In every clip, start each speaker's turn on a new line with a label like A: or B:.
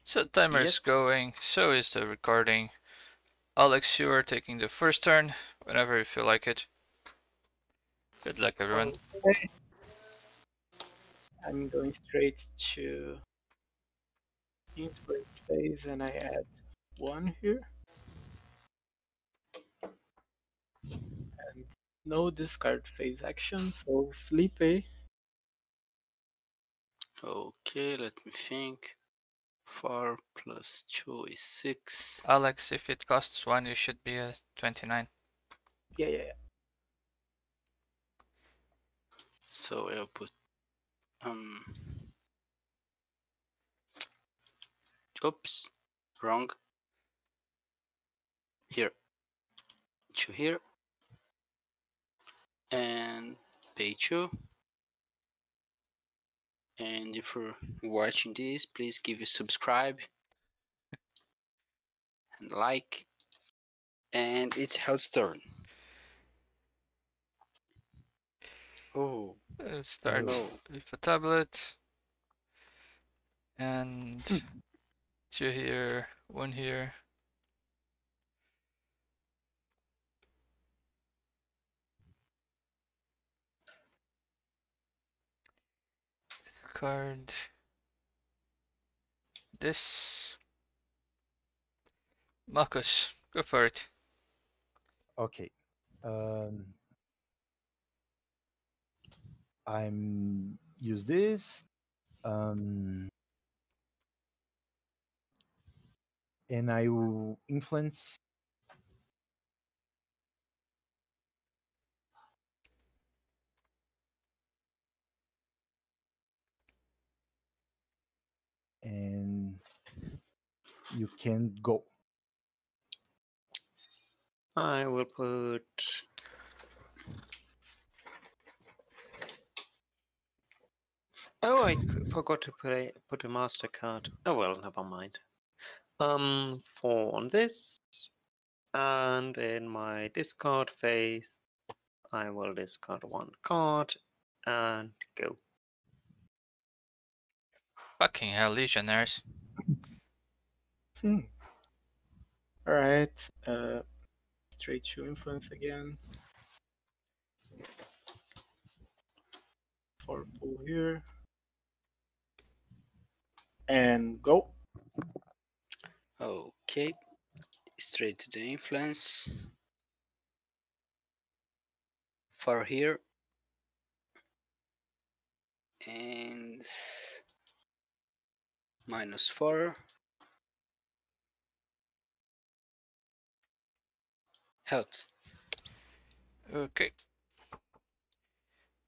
A: So the timer is
B: Yes.
A: going, so is the recording. Alex, you are taking the first turn, whenever you feel like it. Good luck, everyone.
C: Okay. I'm going straight to influence phase and I add 1 here. And no discard phase action, so Felipe.
B: Okay, let me think. 4 plus 2 is 6.
A: Alex, if it costs 1, you should be at 29.
C: Yeah.
B: So I'll put oops, wrong. Here. 2 here. And pay 2. And if you're watching this, please give a subscribe and like. And it's Helt's turn. Oh,
A: Start
B: hello.
A: with a tablet. And 2 here, 1 here. Discard this. Marcos, go for it.
D: Okay. I'm use this. And I will influence and you can go.
E: I will put. Oh, I forgot to put a MasterCard. Oh well, never mind. For this, and in my discard phase, I will discard 1 card and go.
A: Fucking hell, legionaires.
C: Alright. Straight to influence again. 4 pull here. And go.
B: Okay, straight to the influence. 4 here. And -4. Health.
A: Okay.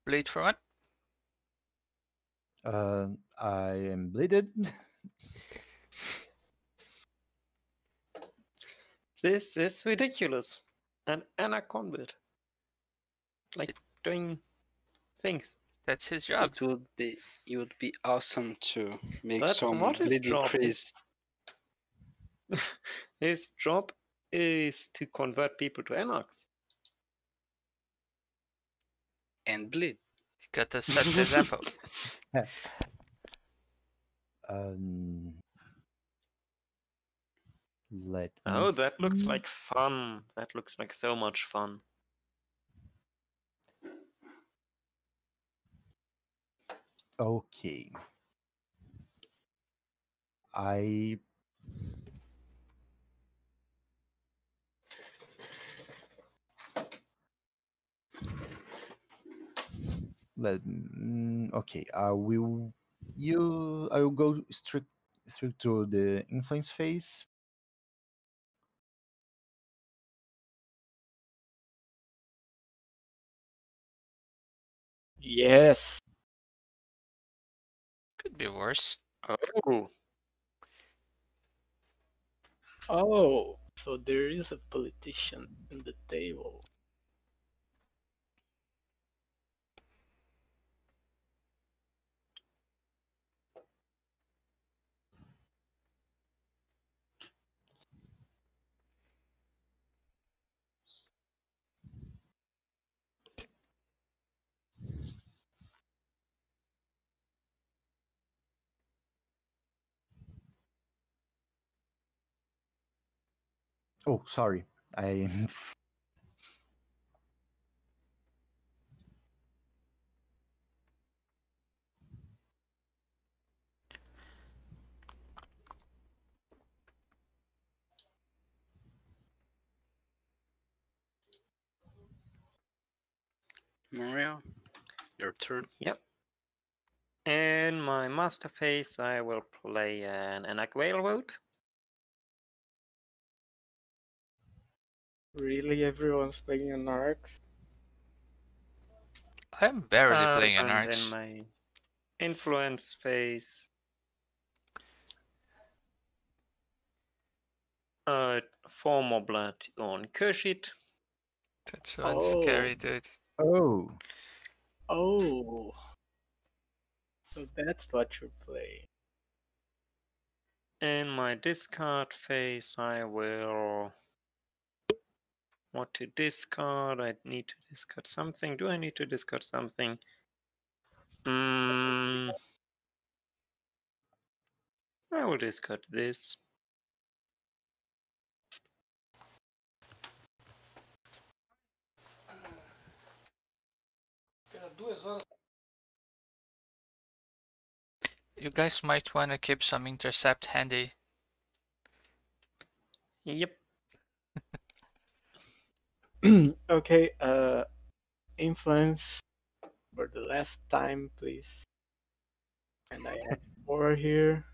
A: Bleed for 1.
D: I am bleeded.
E: This is ridiculous. An Anarch convert. Like doing things.
A: That's his job.
B: It would be awesome to make
E: That's
B: some
E: what his
B: bleed
E: job
B: increase.
E: His job is to convert people to Anarchs.
B: And bleed.
A: You gotta set the example.
D: Let me
E: Oh, that looks
D: see.
E: like fun. That looks like so much fun.
D: Okay. Okay. I will go straight to the influence phase.
C: Yes.
A: Could be worse.
E: Oh.
C: Oh, so there is a politician in the table.
D: Oh, sorry. I
B: Monriel, your turn.
E: Yep. In my master phase, I will play an Anarch vote.
C: Really, everyone's playing Anarch?
A: I'm barely playing
E: And in
A: Anarch.
E: my influence phase, four more blood on Kurshid.
A: That sounds scary, dude.
D: Oh.
C: Oh. So that's what you're playing.
E: In my discard phase, I will. What to discard? I need to discard something. Do I need to discard something? I will discard this.
A: You guys might want to keep some intercept handy.
E: Yep.
C: Okay, influence for the last time, please. And I have 4 here.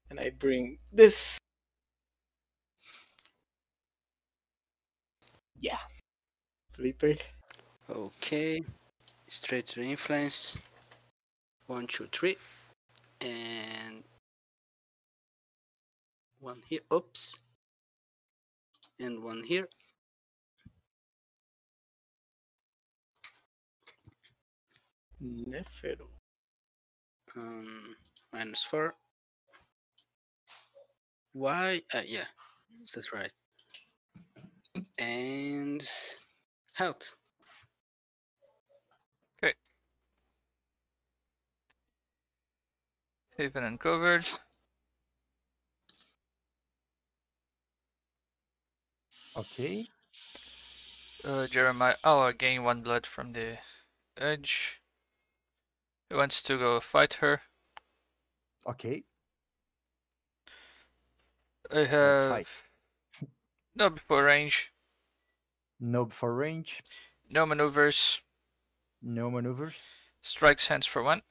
C: And I bring this. Yeah. Felipe.
B: Okay, straight to influence. 1, 2, 3, and 1 here. Oops, and 1 here.
C: Nefero.
B: -4. Why? Yeah, that's right. And helt.
A: Okay. Haven uncovered.
D: Okay.
A: Jeremiah. Oh, I gain 1 blood from the edge. Who wants to go fight her?
D: Okay.
A: I
D: Let's
A: have
D: fight.
A: no before range,
D: No before range.
A: no maneuvers,
D: No maneuvers.
A: strikes hands for 1.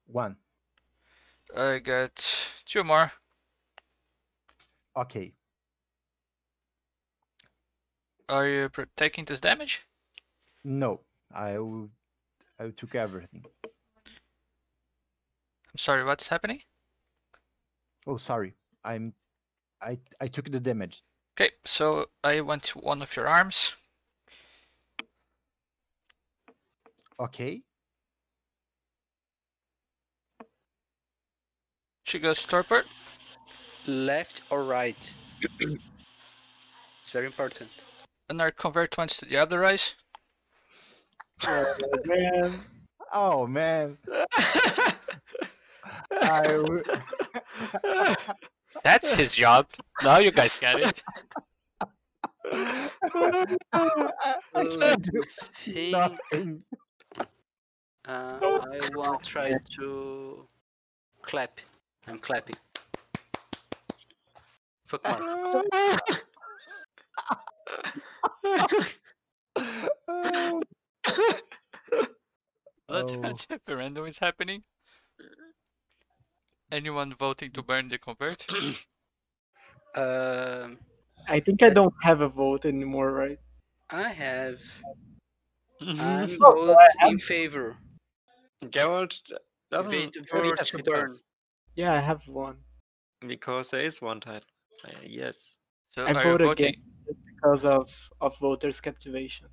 D: 1.
A: I got 2 more.
D: Okay.
A: Are you taking this damage?
D: No. I took everything.
A: I'm sorry, what's happening?
D: Oh, sorry. I took the damage.
A: Okay, so I went to one of your arms.
D: Okay.
A: She goes torpor.
B: Left or right? It's very important.
A: Anarch convert once to diablerized.
C: Oh, man.
D: Oh man.
A: That's his job. Now you guys get it.
D: I
B: Let
D: can't
B: me
D: do
B: think.
D: nothing.
B: I will try to clap. I'm clapping. Fuck Mark.
A: Blood
D: Oh.
A: referendum is happening. Anyone voting to burn the convert?
C: I think I don't have a vote anymore, right?
B: I have.
E: Mm-hmm.
B: I'm
C: Oh,
B: vote
C: I
B: in favor.
E: Geralt doesn't
B: Vote
E: yes,
B: to
E: he
B: burn.
E: does.
C: Yeah, I have 1.
E: Because there is one title. Yes.
A: So
C: I
A: are you
C: vote
A: voting?
C: against it because of voters' captivation.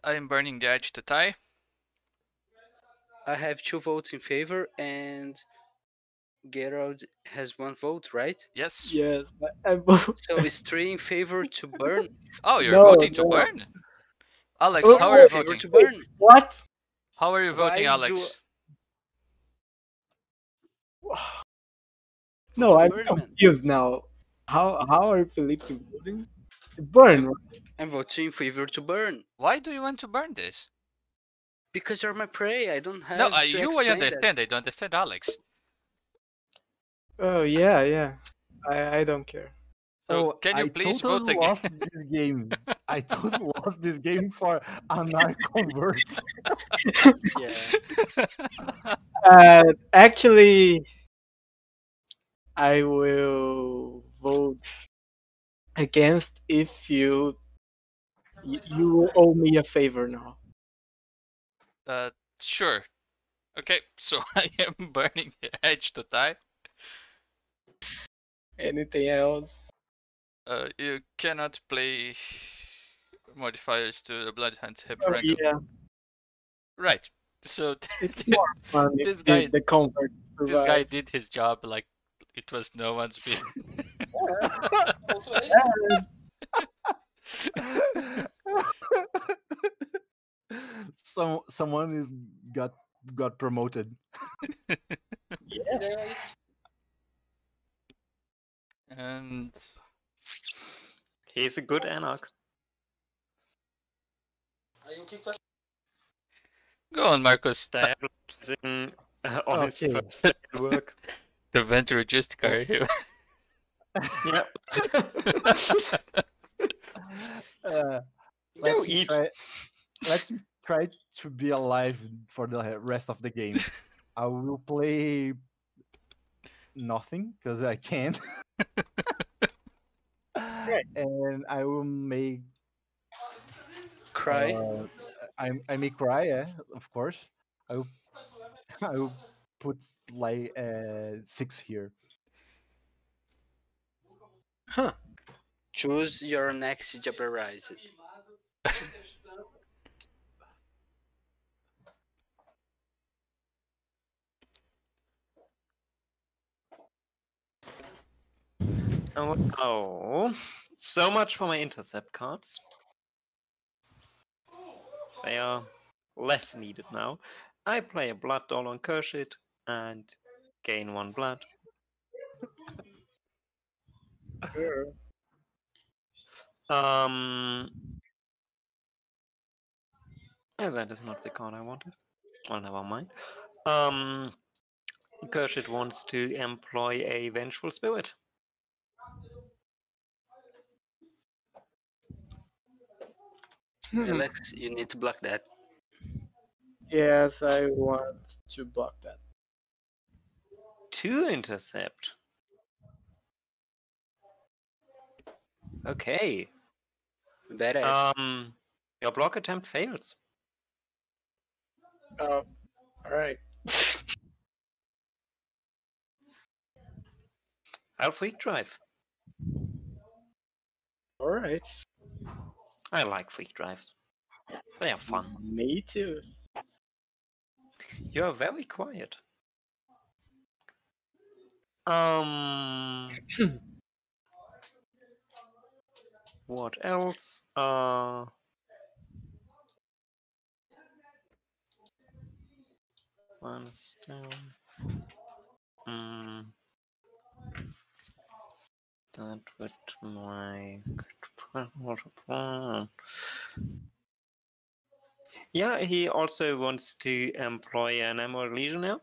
A: I'm burning the edge to tie.
B: I have 2 votes in favor, and Gerald has 1 vote, right?
A: Yes.
C: Yes, I vote.
B: So it's 3 in favor to burn.
A: Oh, you're
C: No,
A: voting to
C: no.
A: burn? Alex,
C: Oh,
A: how
B: Four
A: are you
B: in favor
A: voting?
B: to burn.
C: What?
A: How are you voting,
B: Why
A: Alex?
C: No,
B: to
C: I'm
B: burn, man.
C: confused now. How are Felipe voting? Burn.
B: I'm voting in favor to burn.
A: Why do you want to burn this?
B: Because you're my prey. I don't have
A: No,
B: to
A: you
B: explain
A: understand. I don't understand Alex.
C: Oh yeah. I don't care.
A: So
D: Oh,
A: can you
D: I
A: please
D: totally
A: vote again?
D: lost this game. I totally lost this game for Anarch converts.
B: that. Yeah.
C: Actually, I will vote against if you owe me a favor now.
A: Sure. Okay, so I am burning the edge to tie.
C: Anything else?
A: You cannot play modifiers to the Blood Hunt
C: Oh
A: referendum.
C: yeah,
A: Right. So
C: it's more fun if
A: this guy,
C: the convert
A: this guy
C: survives.
A: did his job like it was no one's business.
D: Someone is got promoted.
C: Yeah.
A: And
E: He's a good Anarch.
A: go on, Marcos.
E: Diablerizing on his
D: Okay.
E: first day at work.
A: The ventrue just carry him.
E: Yep.
D: Let's
E: eat.
D: try to be alive for the rest of the game. I will play nothing because I can't. And I will make
B: Cry.
D: I may cry, yeah, of course. I will I will put like 6 here.
C: Huh.
B: Choose your next diablerized.
E: Oh, so much for my intercept cards. They are less needed now. I play a blood doll on Kurshid and gain 1 blood.
C: Sure.
E: And that is not the card I wanted. Well, never mind. Kurshid wants to employ a vengeful spirit.
B: Alex, you need to block that.
C: Yes, I want to block that.
E: 2 intercept. Okay.
B: Badass.
E: Your block attempt fails.
C: All right.
E: I'll freak drive.
C: All right.
E: I like freak drives. They are fun.
C: Me too.
E: You are very quiet. What else? One stone. That would my. Yeah, he also wants to employ an emerald legionnaire.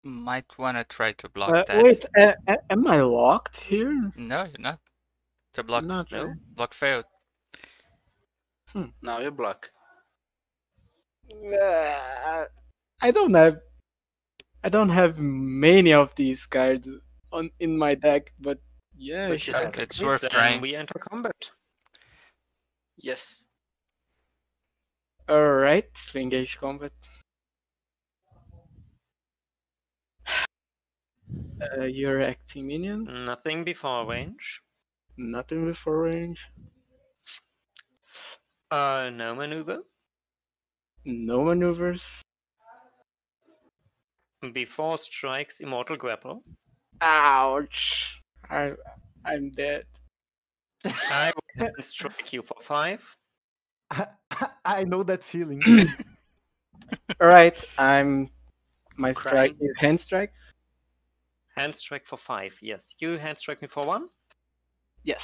A: Might wanna try to block that.
C: Wait, am I locked here?
A: No, you're not. The block
C: Not
E: No.
C: right.
A: block failed.
B: Now you block.
C: I don't have many of these cards in my deck, but yeah,
B: But you
C: sure.
B: have
A: It's
E: Then
A: worth trying.
E: we enter combat.
B: Yes.
C: All right, engage combat. You're acting minion.
E: Nothing before range.
C: Nothing before range.
E: No maneuver.
C: No maneuvers.
E: Before strikes, immortal grapple.
C: Ouch! I'm dead.
E: I will then strike you for 5.
D: I know that feeling.
C: All right, my
B: Crying.
C: strike is hand strike.
E: Hand strike for 5. Yes. You hand strike me for 1?
C: Yes.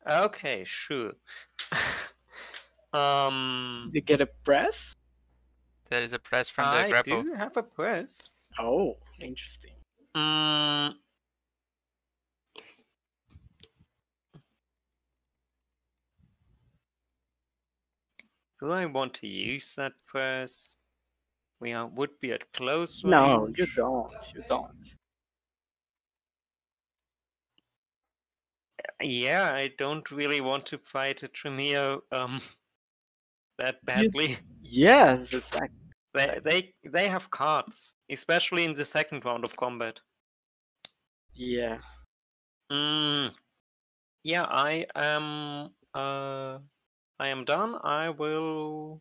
E: Okay, sure.
C: Did you get a press?
A: There is a press from the
E: I
A: grapple.
E: do have a press.
C: Oh, interesting.
E: Mm, do I want to use that press? Would be at close range.
C: No, you don't. You don't.
E: Yeah, I don't really want to fight a tremere that badly.
C: Yes, exactly.
E: They have cards, especially in the second round of combat.
C: Yeah.
E: Yeah, I am done. I will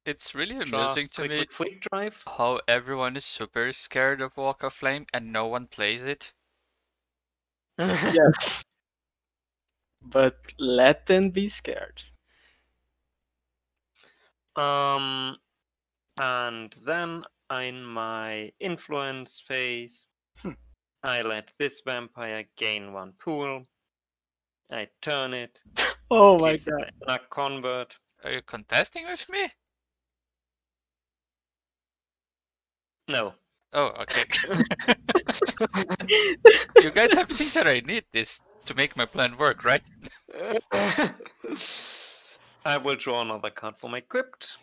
A: It's really amusing
E: just
A: to
E: click
A: me
E: with Fleet Drive.
A: how everyone is super scared of Walk of Flame and no one plays it.
C: Yes. But let them be scared.
E: And then in my influence phase,
C: Hmm.
E: I let this vampire gain 1 pool. I turn it.
C: Oh my
E: It's
C: god.
E: a convert.
A: Are you contesting with me?
E: No.
A: Oh, okay. You guys have things that I need this to make my plan work, right?
E: I will draw another card for my crypt.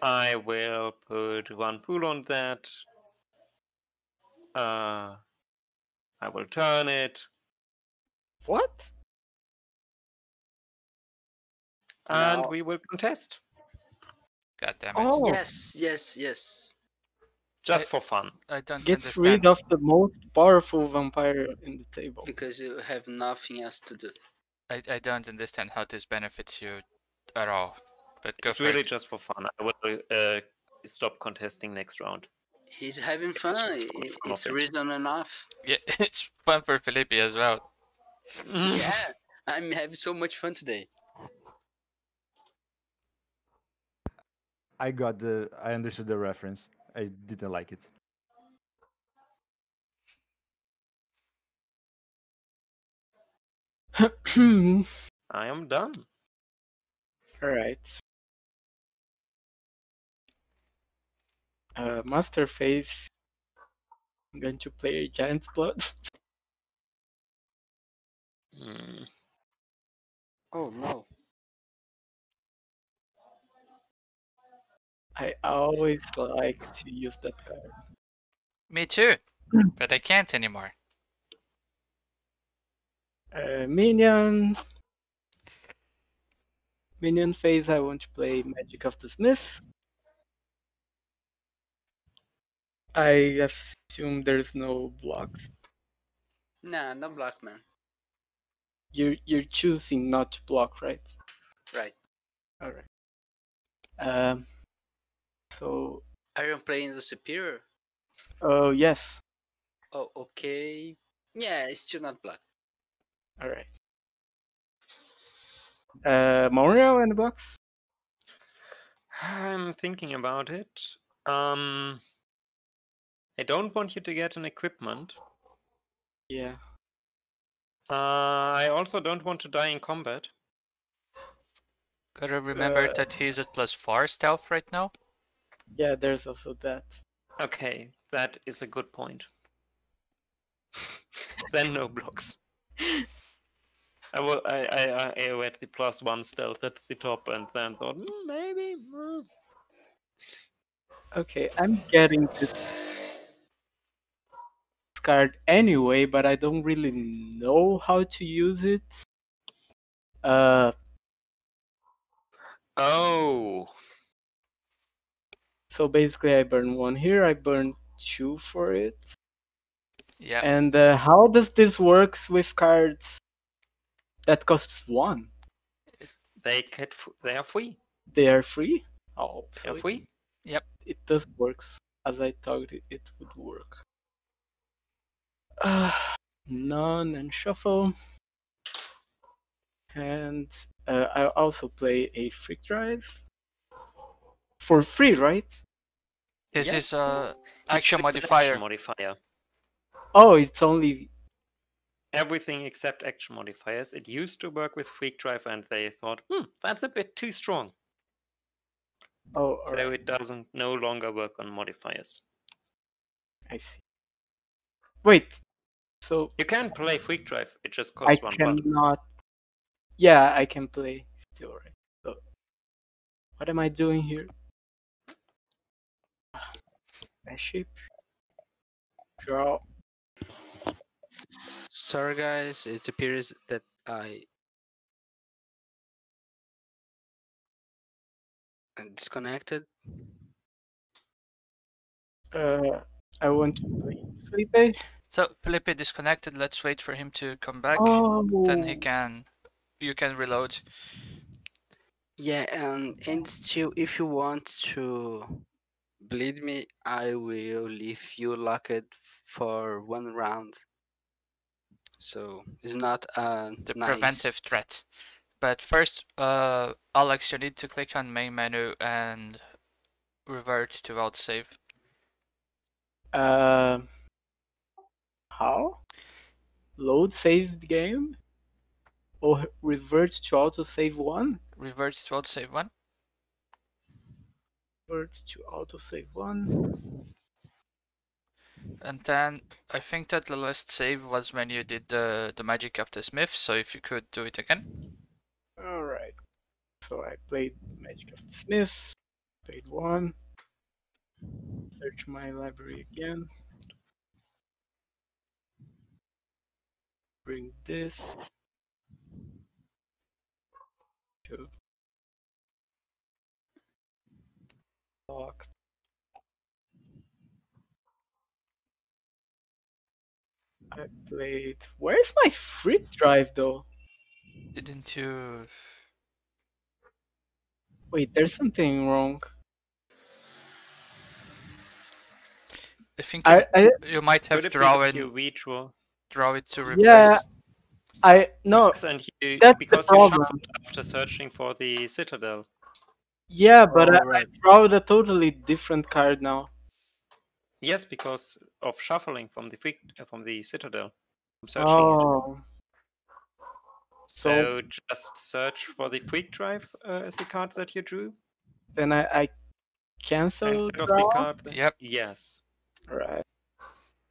E: I will put 1 pool on that. I will turn it.
C: What?
E: And
B: No.
E: we will contest.
A: God damn it.
C: Oh,
B: Yes, yes, yes.
E: Just for fun.
A: I don't
C: gets
A: understand.
C: rid of the most powerful vampire in the table.
B: Because you have nothing else to do.
A: I don't understand how this benefits you at all. But go
E: It's
A: for
E: really
A: it.
E: just for fun. I will stop contesting next round.
B: He's having
E: It's
B: fun.
E: just for the fun
B: It's
E: of it.
B: reason enough.
A: Yeah, it's fun for Felipe as well.
B: Yeah, I'm having so much fun today.
D: I understood the reference. I didn't like it.
E: I am done.
C: Alright. Master phase. I'm going to play Giant's Blood.
E: Mm.
B: Oh no.
C: I always like to use that card.
A: Me too. But I can't anymore.
C: Minion. Minion phase, I want to play Magic of the Smith. I assume there's no blocks.
B: Nah, no block, man.
C: You're choosing not to block, right?
B: Right.
C: Alright. So,
B: Are you playing the superior?
C: oh yes.
B: Oh, okay. Yeah, it's still not block.
C: Alright. Monriel in the box?
E: I'm thinking about it. I don't want you to get an equipment.
C: Yeah.
E: I also don't want to die in combat.
A: Gotta remember that he's at +4 stealth right now.
C: Yeah, there's also that.
E: Okay, that is a good point. Then no blocks. I read the +1 stealth at the top and then thought maybe.
C: Okay, I'm getting this card anyway, but I don't really know how to use it.
E: Oh.
C: So basically I burn 1 here, I burn 2 for it.
A: Yeah.
C: And how does this work with cards that costs 1?
E: They are free.
C: They are free? Oh,
E: They are free.
A: Yep.
C: It does work as I thought it would work. None and shuffle. And I also play a Freak Drive. for free, right?
A: This is
E: Yes.
A: action
E: It's an
A: modifier.
E: action modifier.
C: Oh, it's only.
E: Everything except action modifiers. It used to work with Freak Drive, and they thought, that's a bit too strong.
C: Oh,
E: So
C: alright.
E: it doesn't no longer work on modifiers.
C: I see. Wait. So
E: You can play Freak Drive. It just
C: I
E: costs one button.
C: cannot. Yeah, I can play still, right? So what am I doing here? Ship. Draw.
B: Sorry, guys. It appears that I disconnected.
C: I want to play Felipe.
A: So Felipe disconnected. Let's wait for him to come back.
C: Oh.
A: Then you can reload.
B: Yeah, and still, if you want to bleed me, I will leave you locked for 1 round. So it's not a
A: The
B: nice.
A: preventive threat. But first, Alex, you need to click on main menu and revert to alt save.
C: How? Load saved game? Or revert to autosave 1?
A: Revert to alt save 1.
C: Revert to autosave 1.
A: And then I think that the last save was when you did the magic of the smith. So if you could do it again.
C: Alright. So I played Magic of the Smith. Played 1. Search my library again. Bring this. To locked. I played. Where's my free drive though?
A: Didn't you?
C: Wait, there's something wrong.
A: I think
C: I
A: you might have
E: Could it be
A: draw
E: that
A: it
E: you redraw?
A: to replace.
C: yeah. No.
E: Yes, and you,
C: That's the
E: because you
C: problem.
E: shuffled after searching for the citadel.
C: Yeah, but I
B: Alright.
C: drawed a totally different card now.
E: Yes, because of shuffling from the citadel. From searching it.
C: Oh.
E: So just search for the Freak Drive as the card that you drew
C: Then I cancel
E: instead of
C: draw.
E: the card.
A: Yep.
E: Yes.
C: Right.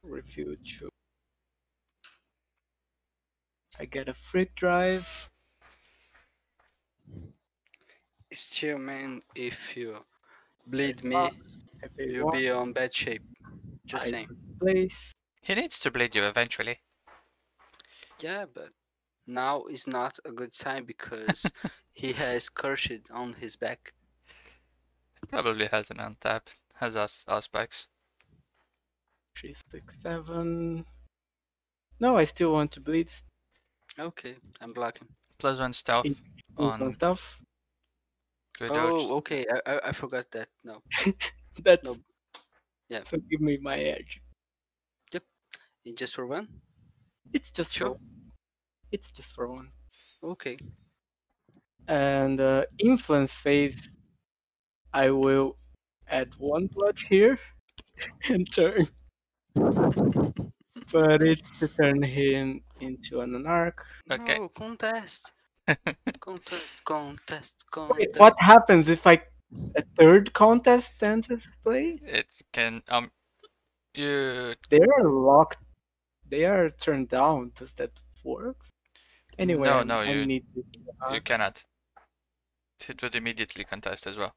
C: Review to. I get a free drive.
B: Still, man, if you bleed me,
C: I pay
B: you'll
C: 1.
B: be on bad shape. Just
C: I
B: saying.
C: place.
A: He needs to bleed you eventually.
B: Yeah, but now is not a good time because he has kurshid on his back.
A: Probably has an untap. Has us backs.
C: 3, 6, 7. No, I still want to bleed.
B: Okay, I'm blocking.
A: +1 stealth
C: On
A: on
C: stuff.
A: good dodge.
B: Oh, okay. I forgot that. No.
C: That's.
B: No. Yeah.
C: So give me my edge.
B: It's just for 1?
C: It's just
B: Sure.
C: for. It's just for 1.
B: Okay.
C: And influence phase. I will add 1 blood here and turn. But it's to turn him into an Anarch.
A: Okay.
B: No, contest. Contest.
C: Wait, what happens if a third contest enters play?
A: It can you
C: They are locked. They are turned down. Does that work? Anyway,
A: No,
C: I
A: you
C: need this.
A: you cannot. It would immediately contest as well.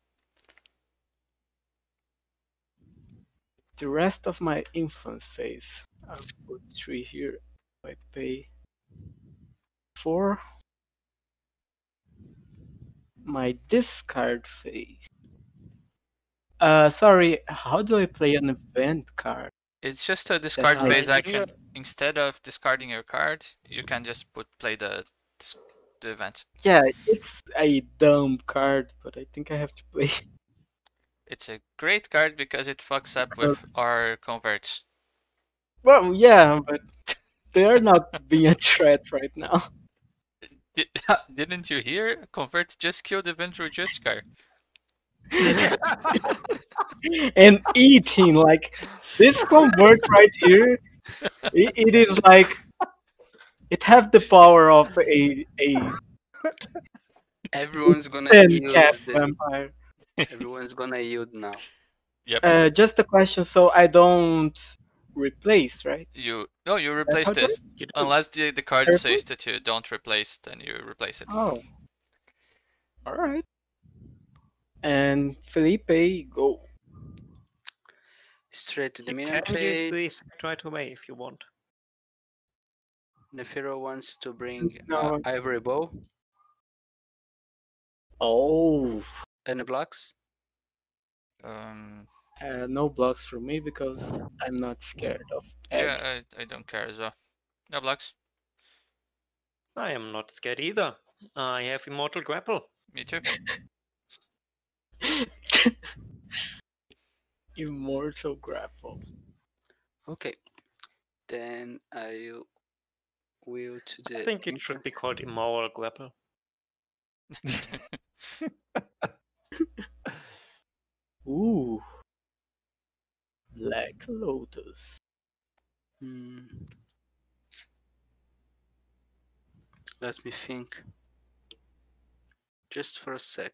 C: The rest of my influence phase. I'll put 3 here. I pay 4. My discard phase. Sorry, how do I play an event card?
A: It's just a discard
C: I-
A: phase
E: Yeah.
A: action. Instead of discarding your card, you can just play the event.
C: Yeah, it's a dumb card, but I think I have to play.
A: It's a great card because it fucks up with our converts.
C: Well, yeah, but they are not being a threat right now.
A: Didn't you hear? Converts just killed the ventrue Justicar.
C: and eating. Like this convert right here, it is like it has the power of a
B: Everyone's gonna
C: 10
B: yield.
C: cat vampire.
B: Everyone's gonna yield now.
A: Yep.
C: Just a question, so I don't replace, right?
A: You
C: That's
A: replace
C: how it works?
A: this.
E: You do.
A: Unless the card
C: Perfect.
A: says that you don't replace, then you replace it.
C: Oh, all right. And Felipe, go.
B: Straight to the
E: You
B: minion
E: can use
B: phase.
E: this right away if you want.
B: Nefiro wants to bring
C: No.
B: ivory bow.
C: Oh,
B: Any blocks?
C: no blocks for me because I'm not scared of egg.
A: Yeah, I don't care as well. No blocks.
E: I am not scared either. I have immortal grapple.
A: Me too.
C: Immortal grapple.
B: Okay. Then I will to the.
E: I think it should be called immoral grapple.
C: Ooh. Black Lotus.
B: Let me think. Just for a sec.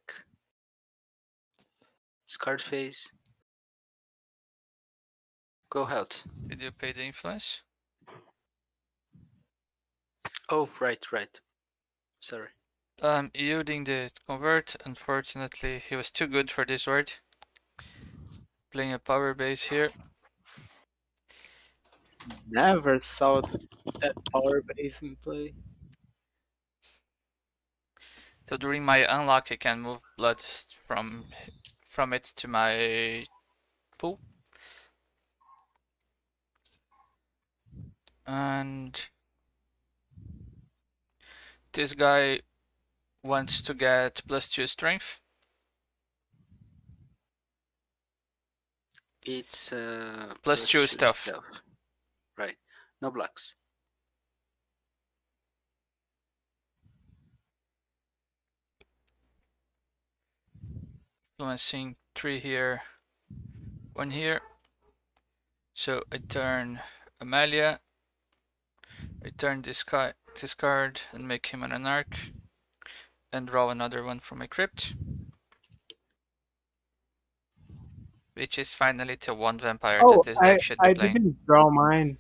B: Discard phase. Go helt.
A: Did you pay the influence?
B: Oh, right. Sorry.
A: Yielding the convert. Unfortunately, he was too good for this word. Playing a power base here.
C: Never saw that power base in play.
A: So during my unlock, I can move blood from it to my pool. And this guy wants to get +2 strength.
B: It's
A: +2 stealth.
B: Right. No blocks.
A: Influencing 3 here, 1 here. So I turn Amalia. I turn this card and make him an Anarch. And draw another one from my crypt. Which is finally the one vampire
C: Oh,
A: that this deck should be
C: I
A: playing.
C: didn't draw mine.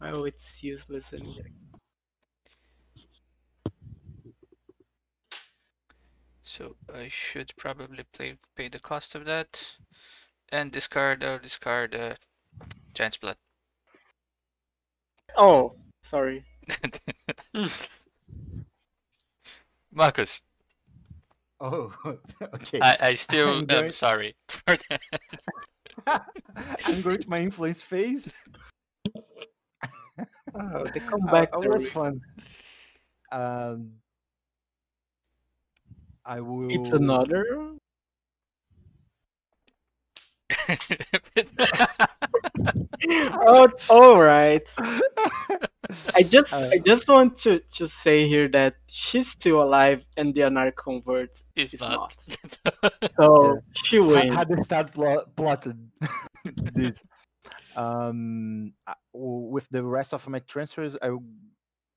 C: Oh, it's useless anyway.
A: So I should probably pay the cost of that. And discard Giant's Blood.
C: Oh, sorry.
A: Marcos,
D: Oh, okay.
A: I still
D: I'm
A: am sorry for that.
D: I'm going to my influence phase.
C: Oh, they come back.
D: It was fun. I will.
C: It's another. Oh, all right. I just want to say here that she's still alive and the Anarch convert
A: He's
C: is
A: not.
C: So
D: Yeah.
C: she wins.
D: Had they start plotted this. With the rest of my transfers, I will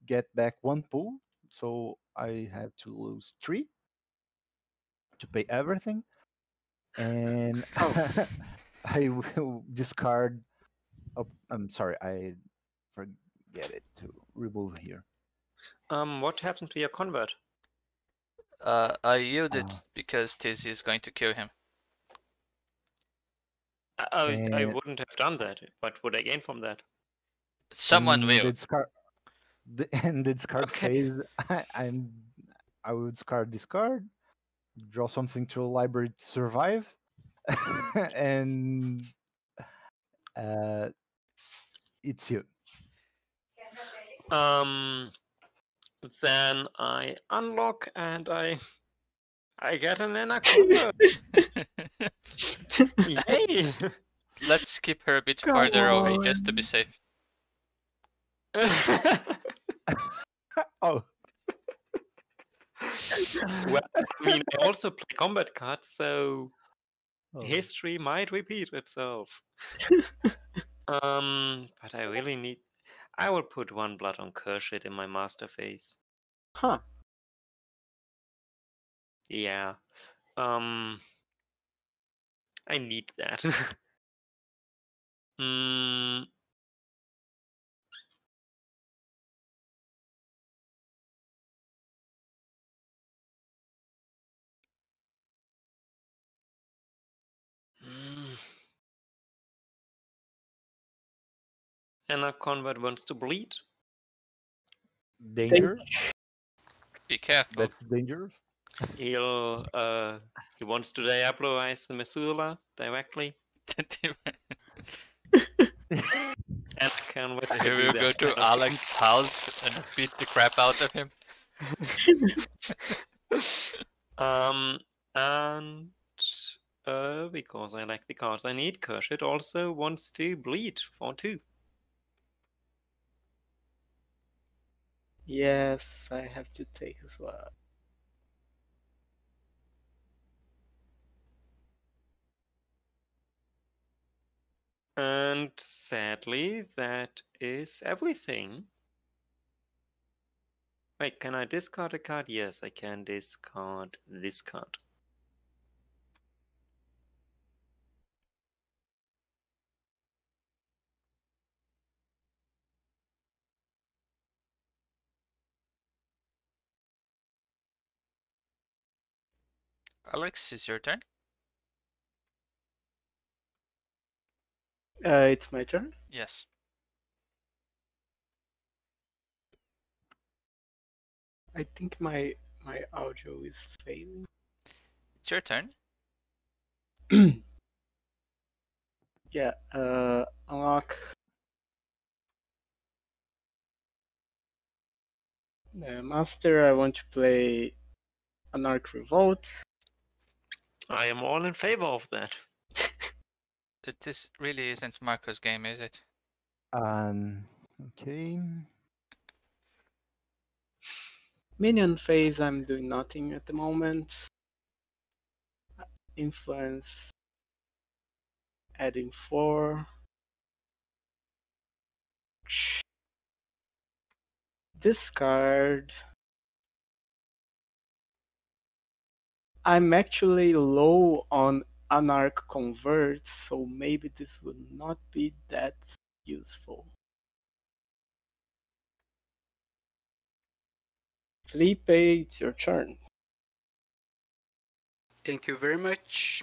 D: get back 1 pool, so I have to lose 3 to pay everything, and I will discard. Oh, I'm sorry, I forget it to remove here.
E: What happened to your convert?
A: I yielded because Tiz is going to kill him.
E: I wouldn't have done that. What would I gain from that?
A: Someone will.
D: The discard phase, I will discard, draw something to a library to survive, and it's you.
E: Then I unlock and I get an Anarch convert. Yay!
A: Let's keep her a bit farther away just to be safe.
D: Oh,
E: Well, I mean, I also play combat cards, so
D: Oh.
E: history might repeat itself. But I really need. I will put one blood on Kurshid in my master phase.
C: Huh.
E: Yeah. I need that. mm, mm. Anarch convert wants to bleed.
D: Danger.
A: Be careful.
D: That's dangerous.
E: He wants to diablerize the Mesula directly. Anarch convert
A: He will go to Alex's house and beat the crap out of him.
E: And because I like the cards I need, Kurshid also wants to bleed for 2.
C: Yes, I have to take as well.
E: And sadly, that is everything. Wait, can I discard a card? Yes, I can discard this card.
A: Alex, it's your turn.
C: It's my turn.
A: Yes.
C: I think my audio is failing.
A: It's your turn.
C: Yeah. Unlock. Master. I want to play Anarch Revolt.
E: I am all in favor of that.
A: This really isn't Marco's game, is it?
D: Okay.
C: Minion phase. I'm doing nothing at the moment. Influence. Adding 4. Discard. I'm actually low on Anarch converts, so maybe this would not be that useful. Felipe, it's your turn.
B: Thank you very much.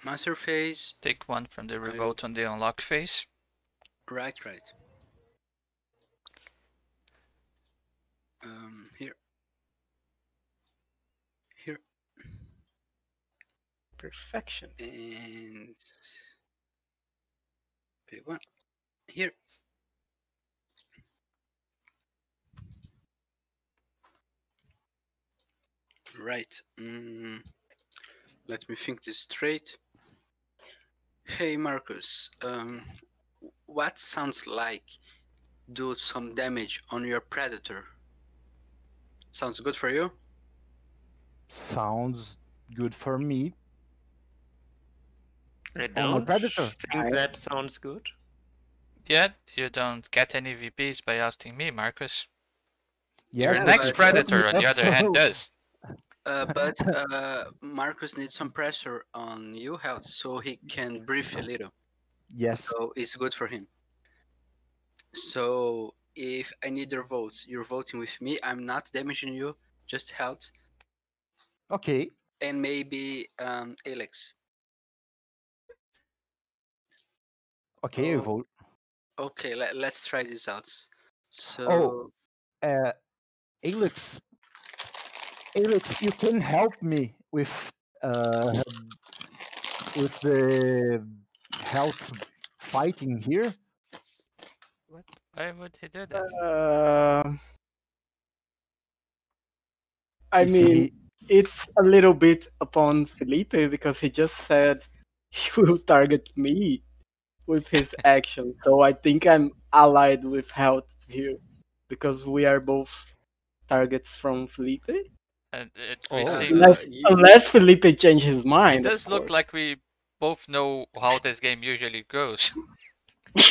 B: Master phase.
A: Take one from the revolt on the unlock phase.
B: Right. Here.
C: Perfection.
B: And pick one. Here. Right. Let me think this straight. Hey Marcus, what sounds like do some damage on your predator? Sounds good for you?
D: Sounds good for me.
E: I
D: my
E: don't
D: predator.
E: think that sounds good.
A: Yet you don't get any VPs by asking me, Marcus.
D: Yes,
A: Your
B: but-
A: next predator, on the other hand, does.
B: But Marcus needs some pressure on you, health, so he can breathe a little.
D: Yes.
B: So it's good for him. So if I need your votes, you're voting with me. I'm not damaging you, just health.
D: Okay.
B: And maybe Alex.
D: Okay, I
B: Oh.
D: vote.
B: Okay, let's try this out. So
D: Alex, you can help me with the health fighting here.
A: What? Why would he do that?
C: I
D: If
C: mean,
D: he-
C: it's a little bit upon Felipe because he just said he will target me with his action. So I think I'm allied with health here. because we are both targets from Felipe.
A: And
D: Oh.
A: we seem
C: Unless Felipe changes his
A: it
C: mind.
A: does
C: of
A: look
C: course.
A: like we both know how this game usually goes.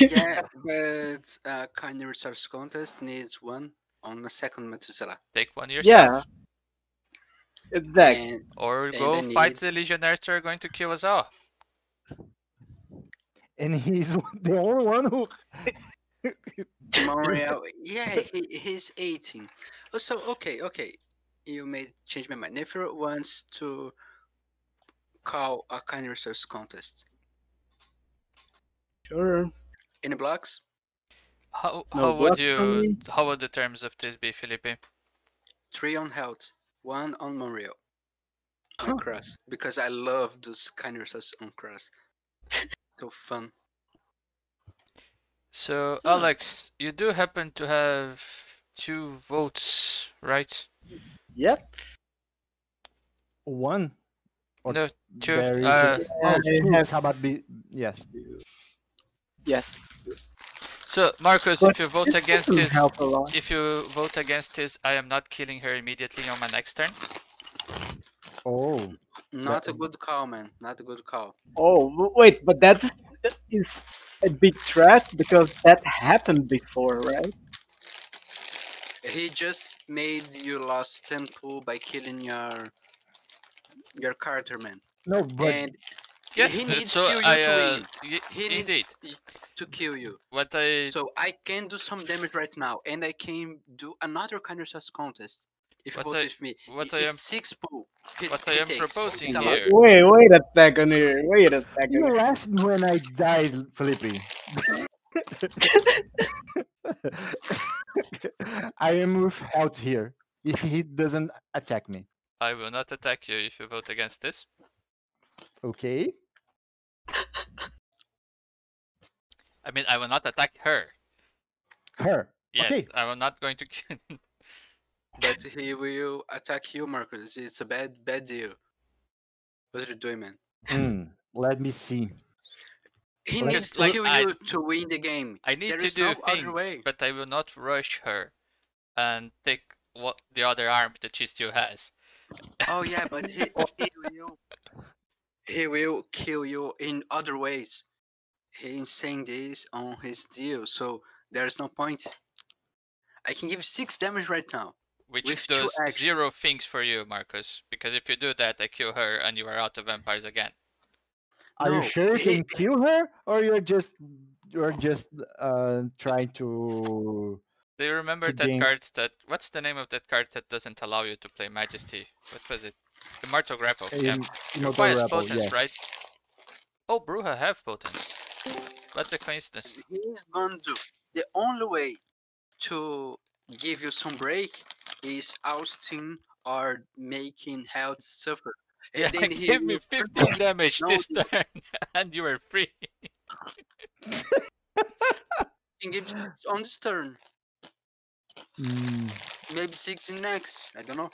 B: Yeah, but kind of resource contest needs one on the second Methuselah.
A: Take one
C: Yeah,
A: yourself,
C: exactly.
B: And
A: or
B: and
A: go
B: I
A: fight
B: need
A: the legionaires that are going to kill us all.
D: And he's the only one who.
B: Monriel. Yeah, he's 18. Oh, so okay. You may change my mind. Nefer wants to call a kind resource contest.
C: Sure.
B: Any blocks?
A: How
C: No
A: would
C: blocks from
A: you
C: me.
A: how would the terms of this be, Felipe?
B: 3 on Helt, 1 on Monriel. On
C: Huh.
B: Cross. Because I love those kind resources on Cross. So fun.
A: So Alex, you do happen to have 2 votes, right?
C: Yep.
D: One. Or
A: No, 2.
D: there is.
C: I
D: Two.
C: have
D: How about yes.
C: yes.
A: So Marcos,
C: But
A: if you vote
C: this
A: against
C: doesn't
A: this,
C: help a lot.
A: if you vote against this, I am not killing her immediately on my next turn.
D: Oh.
B: Not a good call, man. Not a good call.
C: Oh wait, but that is a big threat because that happened before, right?
B: He just made you lost 10 pool by killing your character, man.
D: No, but
B: And
A: Yes,
B: he needs
A: so
B: kill you to win. He
A: indeed.
B: needs to kill you.
A: What I
B: So I can do some damage right now, and I can do another kind of resource contest. If you
A: What
B: vote
A: I-
B: with me,
A: what I
B: it's
A: am
B: 6 pool.
A: what I am proposing
B: It's a lot.
A: here.
C: Wait a second here. Wait a second.
D: you laughed when I died, Felipe. I am with health here. If he doesn't attack me,
A: I will not attack you if you vote against this.
D: okay?
A: I mean, I will not attack her.
D: Her.
A: Yes,
D: Okay.
A: I will not going to kill.
B: But he will attack you, Marcus. It's a bad deal. What are you doing, man?
D: Let me see.
B: He
A: Because,
B: needs to
A: like,
B: kill you to win the game.
A: I need
B: There
A: to
B: is
A: do
B: no other
A: things,
B: way.
A: but I will not rush her and take what the other arm that she still has.
B: Oh yeah, but he will kill you in other ways. He's saying this on his deal, so there's no point. I can give 6 damage right now.
A: Which
B: With 2
A: does
B: actions.
A: 0 things for you, Marcus. Because if you do that, I kill her and you are out of vampires again.
D: Are you
B: No,
D: sure you
B: he-
D: can kill her, or you're just trying to?
A: Do you remember
D: To
A: that
D: gain-
A: card that... What's the name of that card that doesn't allow you to play Majesty? What was it? Immortal Grapple. Yeah.
D: Immortal
A: Requires
D: Rebel,
A: potence,
D: yes.
A: right? Oh, Bruja have potence. What a coincidence.
B: he's gonna do. The only way to give you some break is ousting or making health suffer. And
A: Yeah,
B: then he
A: give me
B: will
A: 15 damage
B: No,
A: this turn, and you are free.
B: can give 6 on this turn.
D: Mm,
B: Maybe 6 in next. I don't know.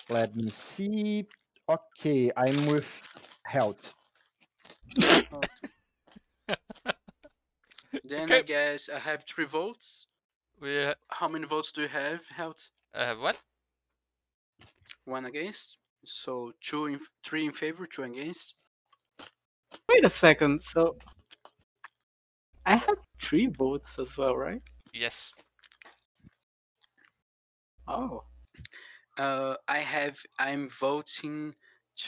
D: let me see. Okay, I'm with health.
B: Then
A: Okay.
B: I guess I have 3 votes.
A: We
B: How many votes do you have, health?
A: have what?
B: 1 against. So 3 in favor, 2 against.
C: Wait a second. So I have 3 votes as well, right?
A: Yes.
C: Oh.
B: I'm voting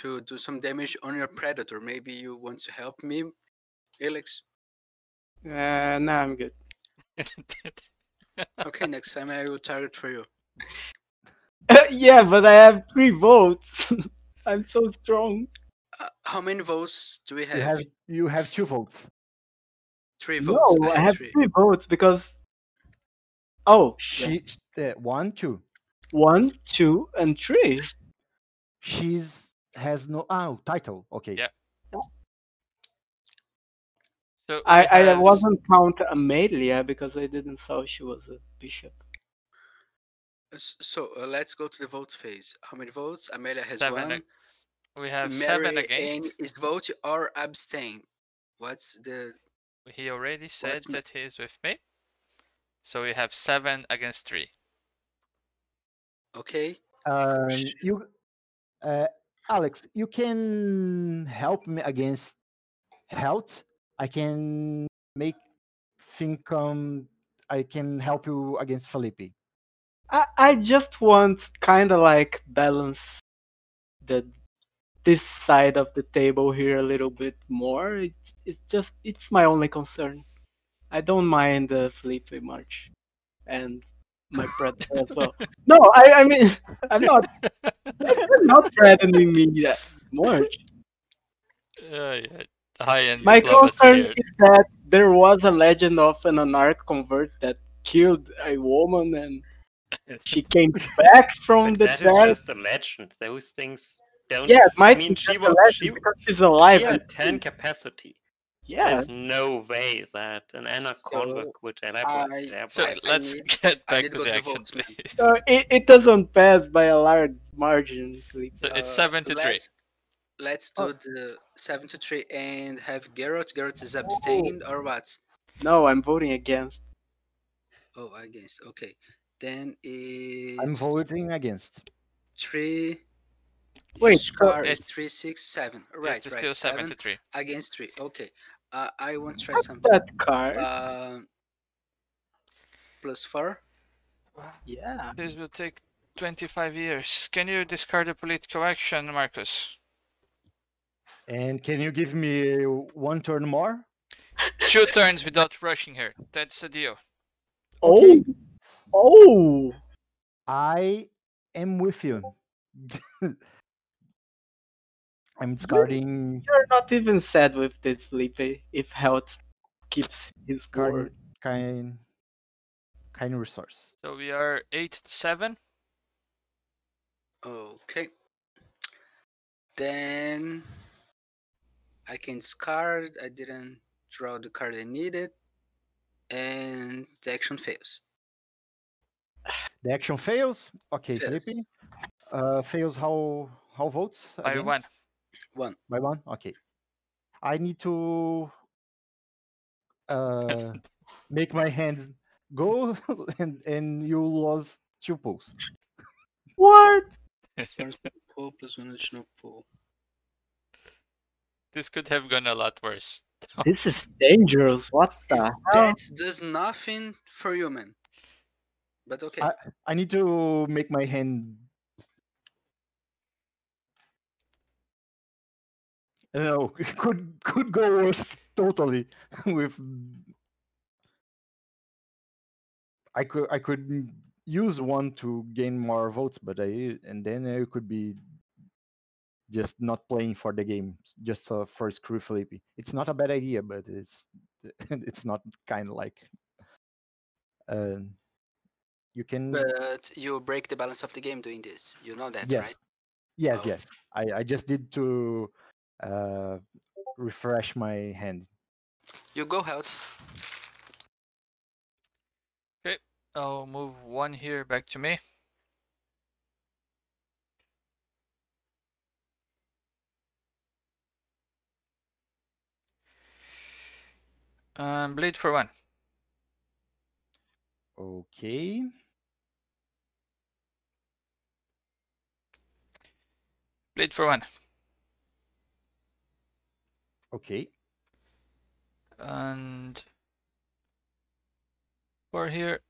B: to do some damage on your predator. Maybe you want to help me, Alex.
C: No, I'm good.
B: Okay, next time I will target for you.
C: Yeah, but I have 3 votes. I'm so strong.
B: How many votes do we have?
D: You have 2 votes.
B: 3 votes.
C: No, I have
B: 3.
C: 3 votes because. Oh, yeah.
D: She 1, 2.
C: 1, 2, and 3.
D: She's has no title. Okay.
A: Yeah. So
C: I wasn't count Amelia because I didn't saw she was a bishop.
B: So let's go to the vote phase. How many votes? Amelia has
A: 7.
B: 1.
A: We have
B: Mary
A: 7 against.
B: Ann is vote or abstain. What's the?
A: He already said
B: What's
A: that he is with me. So we have 7 against 3.
B: Okay.
D: You, Alex, you can help me against helt. I can make think. I can help you against Felipe.
C: I just want kind of like balance the this side of the table here a little bit more. It's my only concern. I don't mind Felipe much and my predator as well. No, I mean I'm not threatening me that much.
A: Yeah. High-end
C: My
A: diplomacy
C: concern
A: here.
C: is that there was a legend of an Anarch convert that killed a woman and she came back from
E: But
C: the
E: that is
C: dead.
E: just a legend. Those things don't.
C: Yeah, it
E: I
C: might
E: mean,
C: be
E: she
C: just a
E: was
C: legend because she's alive.
E: she
C: and
E: had 10 capacity.
C: yeah,
E: There's no way that an Anarch
B: So,
E: convert would
A: So
E: elaborate.
A: let's
B: need-
A: get
B: I
A: back
B: need
A: to
B: to
A: the
B: go to
A: action,
B: votes, man.
A: please.
C: it doesn't pass by a large margin. Felipe.
A: So it's 7 to 3.
B: Let's
C: Oh.
B: do the 7 to 3 and have Geralt. Geralt is abstained or what?
C: No, I'm voting against.
B: Oh, against. Okay. Then
D: I'm
B: it's
D: voting against.
B: 3.
C: Wait,
B: Scar is
A: It's-
B: 3, 6, 7. Right,
A: It's
B: right.
A: still 7
B: 7
A: to 3.
B: against 3. Okay. I want to try
C: what's
B: something.
C: that card?
B: +4.
C: Yeah.
A: This will take 25 years. Can you discard a political action, Marcos?
D: And can you give me one turn more?
A: 2 turns without rushing her. That's a deal.
D: Okay.
C: Oh.
D: I am with you. I'm discarding
C: You're not even sad with this, Felipe. If health keeps his word.
D: kind resource.
A: So we are 8-7.
B: Okay. Then I can discard. I didn't draw the card I needed. And the action fails.
D: The action fails. Okay,
B: Fails.
D: Felipe. Fails how votes?
A: By
D: against?
A: 1.
B: 1.
D: By 1? Okay. I need to make my hand go and you lost 2 pulls.
C: What?
B: Pull plus 1 additional pull.
A: This could have gone a lot worse.
C: This is dangerous. What the hell?
B: That does nothing for you, man. But okay.
D: I need to make my hand. No, it could go worse totally. With I could use one to gain more votes, but and then I could be just not playing for the game, just for screw Felipe. It's not a bad idea, but it's not kind of like you can.
B: But you break the balance of the game doing this. You know that,
D: Yes,
B: right?
D: yes,
B: Oh.
D: yes. I just did to refresh my hand.
B: You go out.
A: Okay, I'll move 1 here back to me. Bleed for 1.
D: Okay.
A: Bleed for 1.
D: Okay.
A: And 4 here.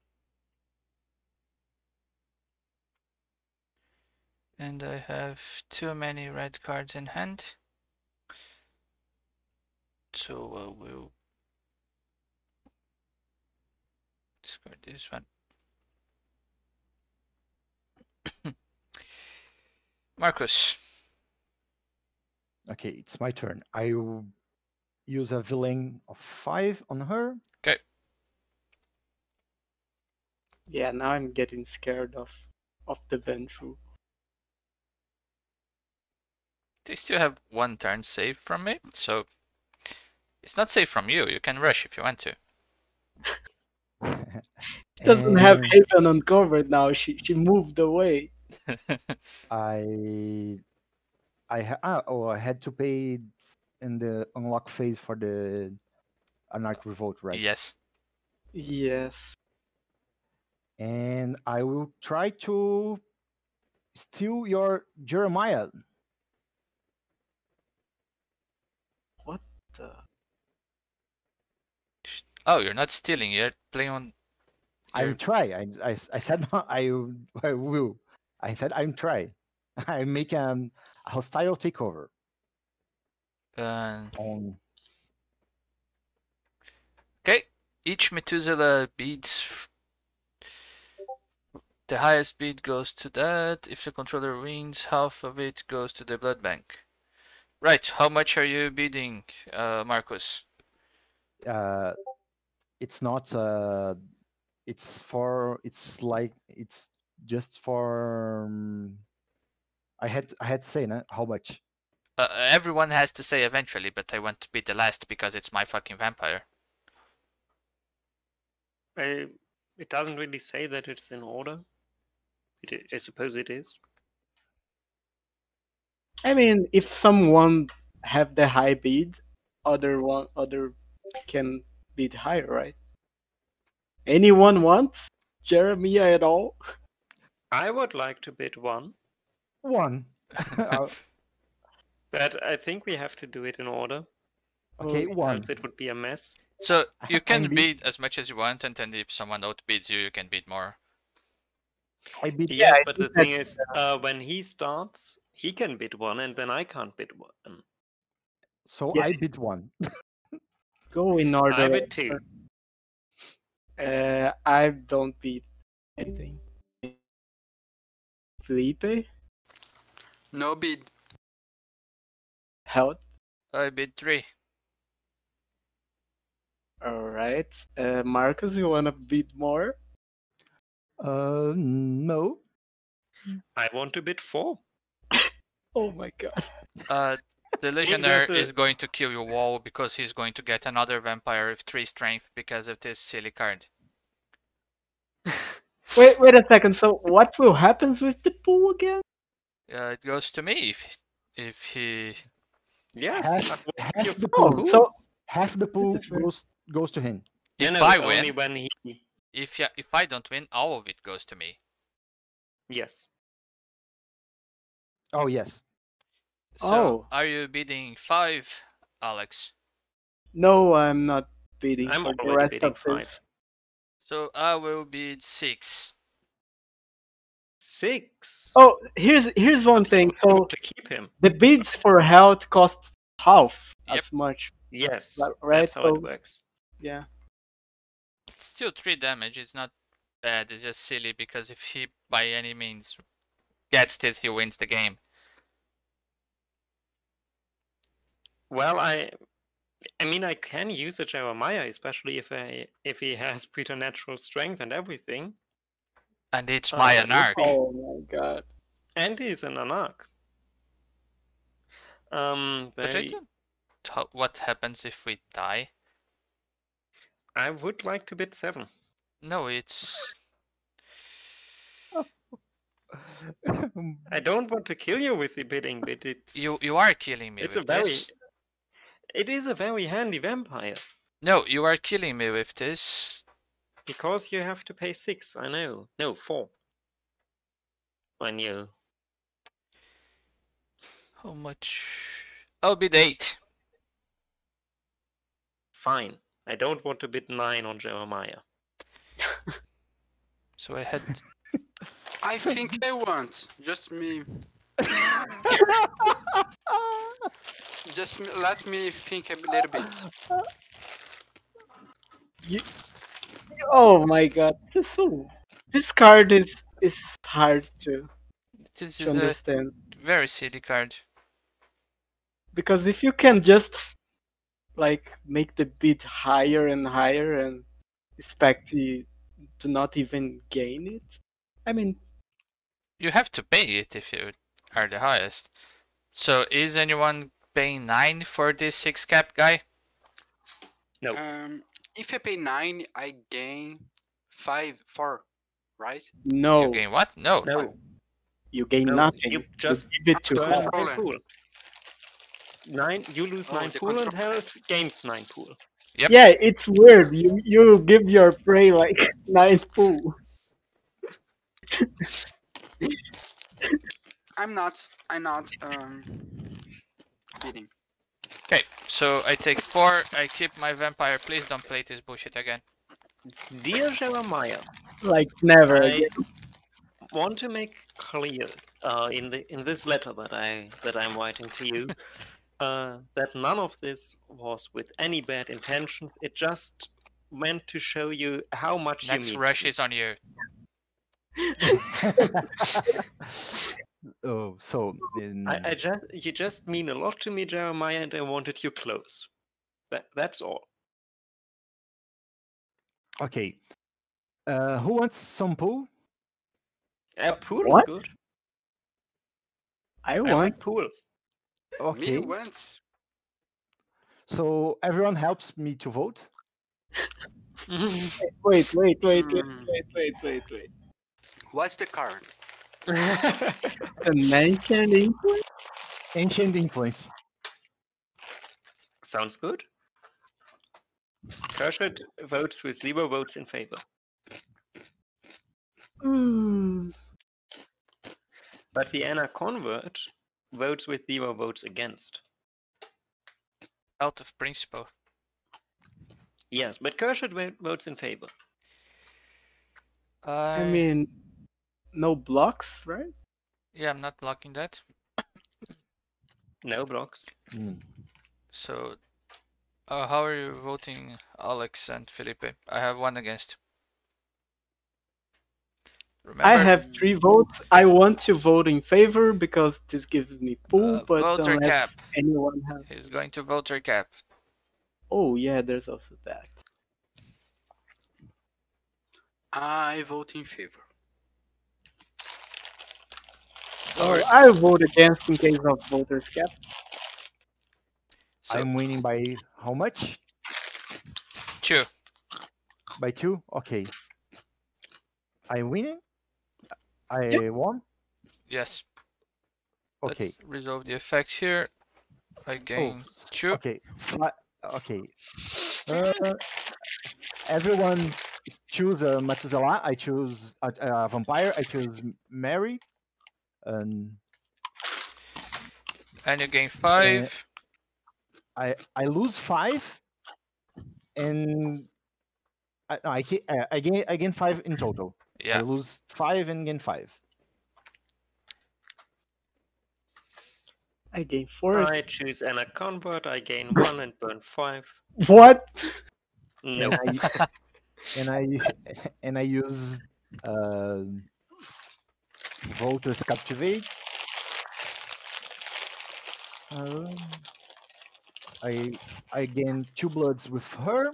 A: And I have too many red cards in hand. So I will discard this one. Marcos.
D: Okay, it's my turn. I will use a villain of 5 on her.
A: Okay.
C: Yeah, now I'm getting scared of the ventrue.
A: They still have 1 turn saved from me, so it's not safe from you. You can rush if you want to.
C: She doesn't have
D: And
C: Haven uncovered now. She moved away.
D: I had to pay in the unlock phase for the Anarch revolt, right?
A: Yes.
C: Yes.
D: and I will try to steal your Jeremiah.
C: What the?
A: Oh, you're not stealing. You're playing on.
D: I'm try. I said no, I will. I said I'm try. I make a hostile takeover
A: Uh,
D: on.
A: okay. Each Methuselah beads. The highest bid goes to that. If the controller wins, half of it goes to the blood bank. Right. How much are you bidding, Marcos?
D: It's not. It's for. It's like it's just for. I had to say how much.
A: Everyone has to say eventually, but I want to be the last because it's my fucking vampire.
E: It doesn't really say that it's in order. I suppose it is.
C: I mean, if someone have the high bid, other can bid higher, right? Anyone wants Jeremiah at all?
E: I would like to bid 1,
D: One.
E: but I think we have to do it in order.
D: Okay, one.
E: Else it would be a mess.
A: So you can
D: I'm
A: bid as much as you want, and then if someone outbids you, you can bid more.
D: I bid.
E: Yes,
C: I
E: but the
C: think
E: thing is, when he starts, he can bid 1, and then I can't bid 1.
D: So
C: Yeah.
D: I bid 1.
C: Go in order.
E: I bid 2.
C: I don't bid anything. Felipe,
B: No bid.
C: Helt.
A: I bid 3.
C: All right. Marcus, you wanna bid more?
D: No.
E: I want to bid 4.
C: Oh my god.
A: The legionnaire
E: there's a-
A: is going to kill your wall because he's going to get another vampire with 3 strength because of this silly card.
C: Wait a second. So what will happen with the pool again?
A: It goes to me if he.
E: Yes.
D: Half the
C: Oh,
D: pool.
C: so
D: Half the pool
C: is fair.
D: goes to him.
A: If
E: no,
A: I
E: only
A: win,
E: when he.
A: if I don't win, all of it goes to me.
E: Yes.
D: Oh yes.
A: So
C: Oh.
A: are you bidding 5, Alex?
C: No, I'm not bidding
E: I'm
C: for the
E: already
C: rest
E: bidding
C: of this.
E: 5.
A: So I will bid 6.
E: 6.
C: Oh, here's one thing. So
E: to keep him.
C: the bids for health cost half
A: Yep.
C: as much,
E: Yes.
C: right?
E: That's how
C: So
E: it works.
C: yeah.
A: It's still 3 damage. It's not bad. It's just silly because if he by any means gets this, he wins the game.
E: Well, I mean, I can use a Jeremiah, especially if he has preternatural strength and everything.
A: And it's my
E: that would
A: Anarch.
E: be-
C: Oh my god.
E: And he's an Anarch.
A: But I
E: They,
A: don't. What happens if we die?
E: I would like to bid 7.
A: No, it's.
E: I don't want to kill you with the bidding, but it's
A: You are killing me
E: it's
A: with
E: a very
A: this.
E: it is a very handy vampire
A: No, you are killing me with this.
E: because you have to pay 6. I know. No, 4. When you
A: How much? I'll bid 8.
E: fine. I don't want to bid 9 on Jeremiah.
A: So I had.
B: I think I want. Just me. Just let me think a little bit.
C: Oh my god. This card is hard to
A: This is a
C: understand.
A: very silly card.
C: Because if you can just like make the bid higher and higher and expect to not even gain it, I mean,
A: You have to pay it if you are the highest. So is anyone paying 9 for this 6 cap guy?
E: No.
B: If I pay 9, I gain 4, right?
C: no,
A: You gain what? No.
E: No.
C: you gain
E: No,
C: nothing.
E: you just
C: give it to
E: burn
C: Hell.
E: 9 pool. 9. You lose
B: Oh,
E: 9
B: the
E: pool and
B: control.
E: health gains 9 pool.
A: Yep.
C: Yeah, it's weird. You give your prey like 9 pool.
B: I'm not beating.
A: Okay, so I take 4. I keep my vampire. Please don't play this bullshit again.
E: Dear Jeremiah,
C: Like never
E: I
C: again.
E: want to make clear in this letter that I'm writing to you that none of this was with any bad intentions. It just meant to show you how much
A: Next
E: you mean.
A: rush is on you.
D: Oh, so
E: You just mean a lot to me, Jeremiah, and I wanted you close. That's all.
D: okay. Who wants some pool?
E: Pool is
C: What?
E: good.
C: I
E: I
C: want.
E: like pool.
D: Okay.
B: Me once.
D: So everyone helps me to vote.
C: Wait.
B: Mm. What's the card?
C: The mentioned influence?
D: Ancient influence.
E: Sounds good. Kurshid votes with 0 votes in favor.
C: Hmm.
E: But the Anarch convert votes with 0 votes against.
A: Out of principle.
E: Yes, but Kurshid votes in favor.
C: I mean, no blocks, right?
A: Yeah, I'm not blocking that.
E: No blocks.
A: So, how are you voting, Alex and Felipe? I have 1 against. Remember,
C: I have 3 votes. I want to vote in favor because this gives me pool, but
A: voter
C: unless
A: cap.
C: anyone has.
A: He's going to voter cap.
C: Oh yeah, there's also that.
B: I vote in favor.
C: Oh, I vote against in case of voters cap.
A: So,
D: I'm winning by how much?
A: 2.
D: By 2? Okay. I'm winning? I won?
A: Yes.
D: Okay.
A: Let's resolve the effect here. I gain 2.
D: Okay. Okay. Everyone choose a Methuselah. I choose a vampire. I choose Mary. And
A: you gain 5.
D: I lose 5. And I gain 5 in total.
A: Yeah.
D: I lose 5 and gain 5.
C: I gain 4.
E: I choose Anarch convert. I gain 1 and burn 5.
C: What?
E: No.
D: And I use voters captivate. I gain 2 bloods with her.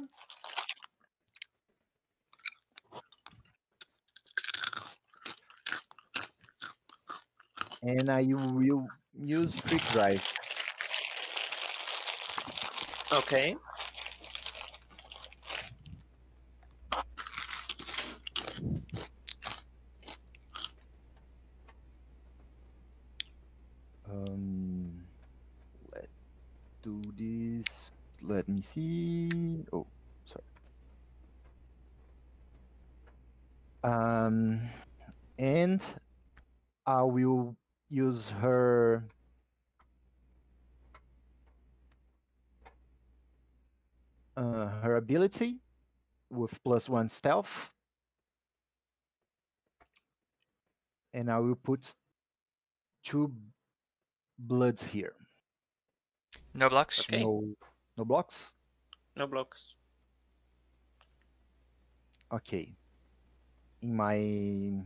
D: And I will use freak drive.
E: Okay.
D: Let's do this. Let me see. Oh, sorry. And I will use her ability with +1 stealth, and I will put 2 bloods here.
A: No blocks.
E: Okay.
D: No blocks.
E: No blocks.
D: Okay. In my,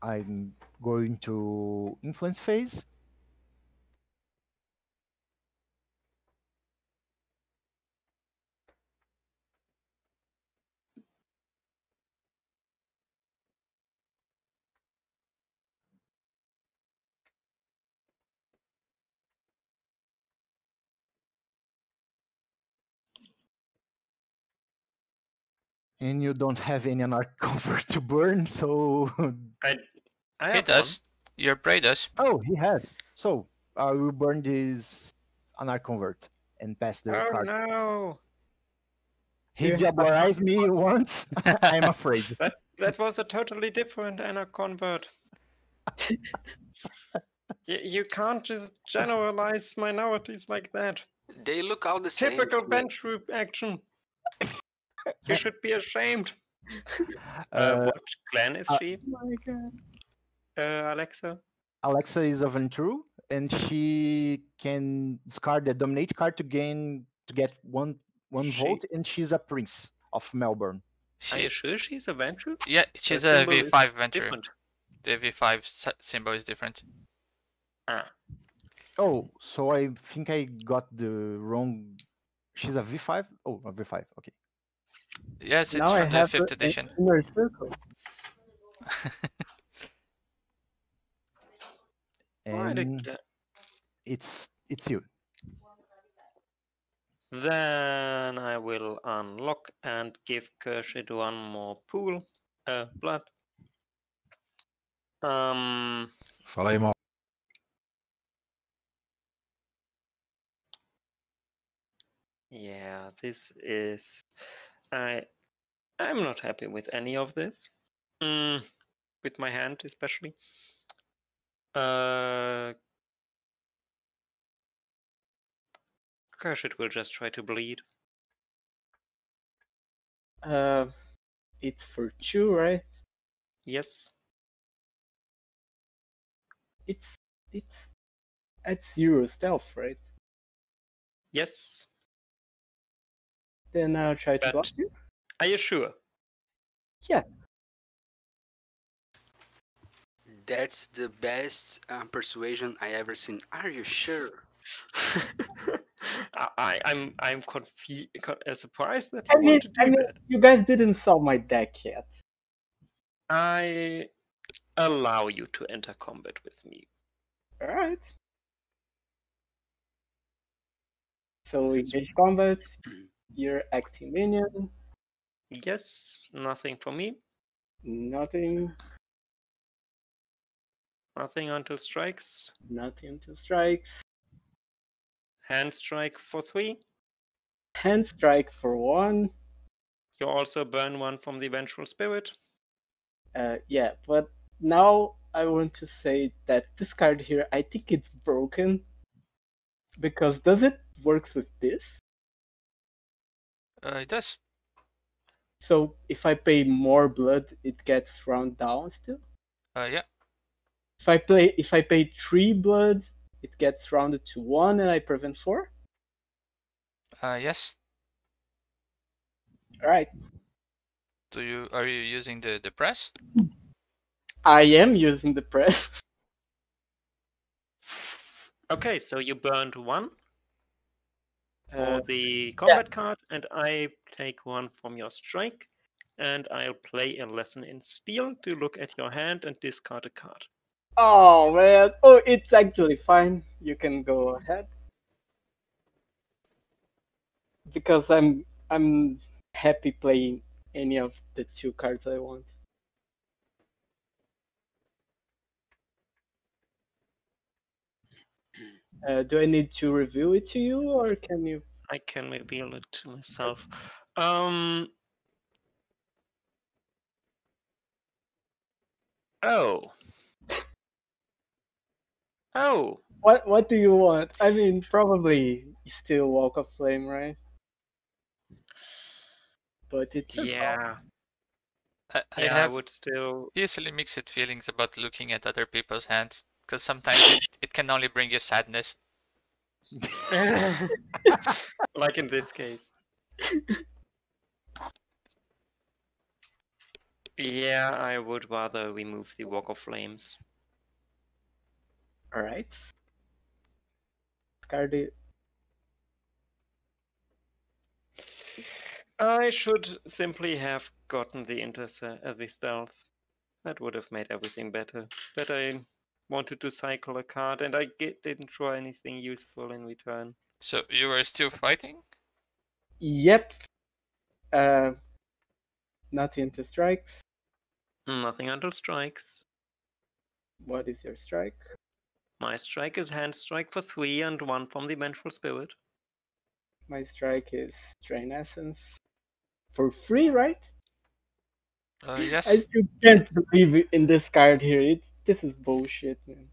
D: I'm going to influence phase. And you don't have any Anarch cover to burn, so
E: I
A: He
E: have
A: does. Your Bray does.
D: oh, he has. So I will burn this Anarch convert and pass the
E: one. Oh
D: card.
E: no!
D: He diablerized me once. I'm afraid.
E: That was a totally different Anarch convert. You can't just generalize minorities like that.
B: They look all the same.
E: Typical
B: Yeah.
E: ventrue action. You should be ashamed.
D: Uh,
E: What clan is
D: uh,
E: she,
C: Oh my god.
E: Alexa?
D: Alexa is a ventrue, and she can discard the dominate card to get one
E: She-
D: vote, and she's a prince of Melbourne.
E: Are you
A: She,
E: sure she's a ventrue?
A: yeah,
E: The
A: she's a
E: symbol is
A: V5 venture.
E: different.
A: The V5 symbol is different.
E: Ah,
D: Oh, so I think I got the wrong. She's a V5. Oh, a V5. Okay.
A: Yes, it's
C: Now I
A: from the
C: have
A: 5th
C: an
A: edition.
C: inner circle.
E: right
D: And
E: again.
D: it's you.
E: Then I will unlock and give Kurshid one more pool. Blood.
F: Fala aí, mal.
E: Yeah, this is. I'm not happy with any of this. With my hand especially. Kurshid will just try to bleed.
C: It's for 2, right?
E: Yes.
C: It's at 0 stealth, right?
E: Yes.
C: Then I'll try to
E: But-
C: block you.
E: Are you sure?
C: Yeah.
B: That's the best persuasion I ever seen. Are you sure?
E: I'm surprised that
C: I
E: you
C: mean,
E: want to do that.
C: you guys didn't saw my deck yet.
E: I allow you to enter combat with me.
C: All right. So we engage combat. You're acting minion.
E: Yes, nothing for me.
C: Nothing.
E: Nothing until strikes.
C: Nothing to strike.
E: Hand strike for 3.
C: Hand strike for 1.
E: You also burn one from the Vengeful Spirit.
C: Yeah, but now I want to say that this card here, I think it's broken. Because does it work with this?
A: It does.
C: So if I pay more blood, it gets round down still?
A: Yeah.
C: If I pay 3 blood, it gets rounded to 1 and I prevent 4?
A: Yes.
C: Alright.
A: Are you using the press?
C: I am using the press.
E: Okay, so you burned one for
C: Uh,
E: the combat card, and I take one from your strike, and I'll play a lesson in steel to look at your hand and discard a card.
C: oh man. Oh, it's actually fine. You can go ahead. Because I'm happy playing any of the 2 cards I want. Do I need to reveal it to you, or can you?
E: I can reveal it to myself. Oh. Oh.
C: What do you want? I mean, probably still Walk of Flame, right? But it's your call.
E: Yeah.
A: I
E: Yeah, I
A: have
E: would still.
A: easily mixed feelings about looking at other people's hands, because sometimes it can only bring you sadness.
E: Like in this case. Yeah, I would rather remove the Walk of Flames.
C: Alright. Discard it.
E: I should simply have gotten the stealth. That would have made everything better. But I wanted to cycle a card, and I didn't draw anything useful in return.
A: So you are still fighting?
C: Yep. Nothing to strike.
E: Nothing until strikes.
C: What is your strike?
E: My strike is hand strike for 3 and 1 from the Vengeful Spirit.
C: My strike is Drain Essence. For free, right?
A: Yes.
C: I still can't believe in this card here. This is bullshit, man.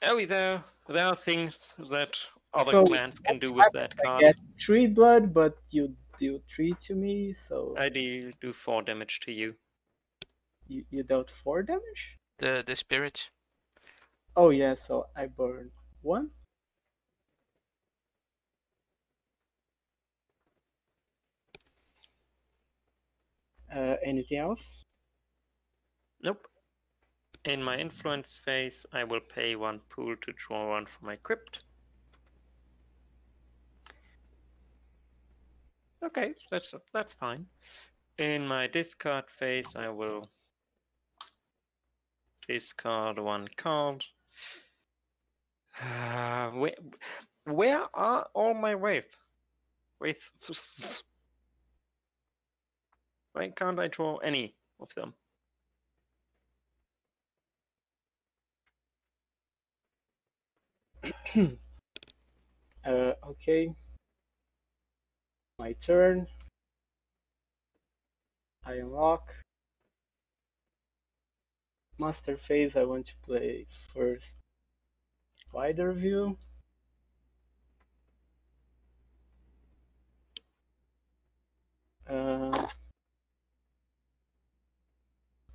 E: Oh, there are things that other
C: So
E: clans can
C: what
E: do with
C: happens?
E: that
C: I
E: card.
C: get 3 blood, but you deal 3 to me, so
E: I do 4 damage to you.
C: you dealt 4 damage?
A: The spirit.
C: Oh yeah, so I burned 1. Anything else?
E: Nope. In my influence phase, I will pay 1 pool to draw 1 from my crypt. Okay, that's fine. In my discard phase, I will discard 1 card. Where are all my wraiths? Why can't I draw any of them?
C: Okay. My turn. I unlock. Master phase, I want to play first wider view.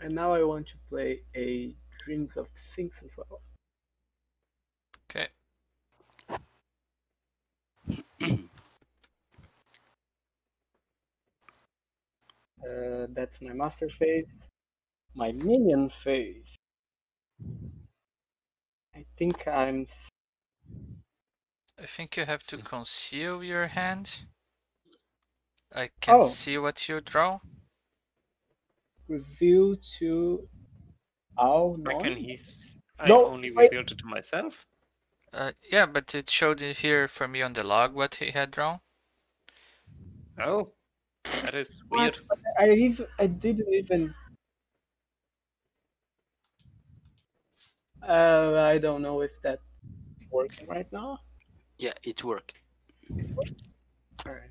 C: And now I want to play a Dreams of Sphinx as well.
A: Okay.
C: That's my master phase. My minion phase. I think
A: I think you have to conceal your hand. I can see what you draw.
C: Reveal to all
E: Reckon
C: noise.
E: I
C: No,
E: only
C: wait.
E: revealed it to myself.
A: Yeah, but it showed it here for me on the log what he had drawn.
E: Oh, that is weird.
C: I didn't even. I don't know if that's working right now.
B: Yeah, it worked.
C: It's working. All right.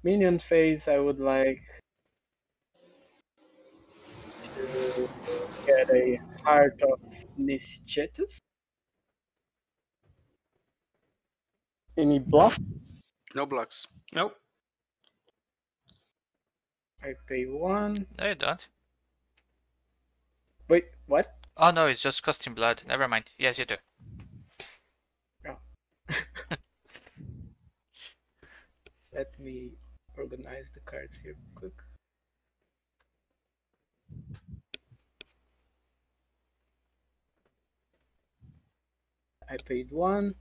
C: Minion phase, I would like to get a Heart of Nischitus. Any block?
B: No blocks.
E: Nope.
C: I pay 1.
A: No, you don't.
C: Wait, what?
A: Oh no, it's just costing blood. Never mind. Yes, you do.
C: No. Let me organize the cards here quick. I paid 1.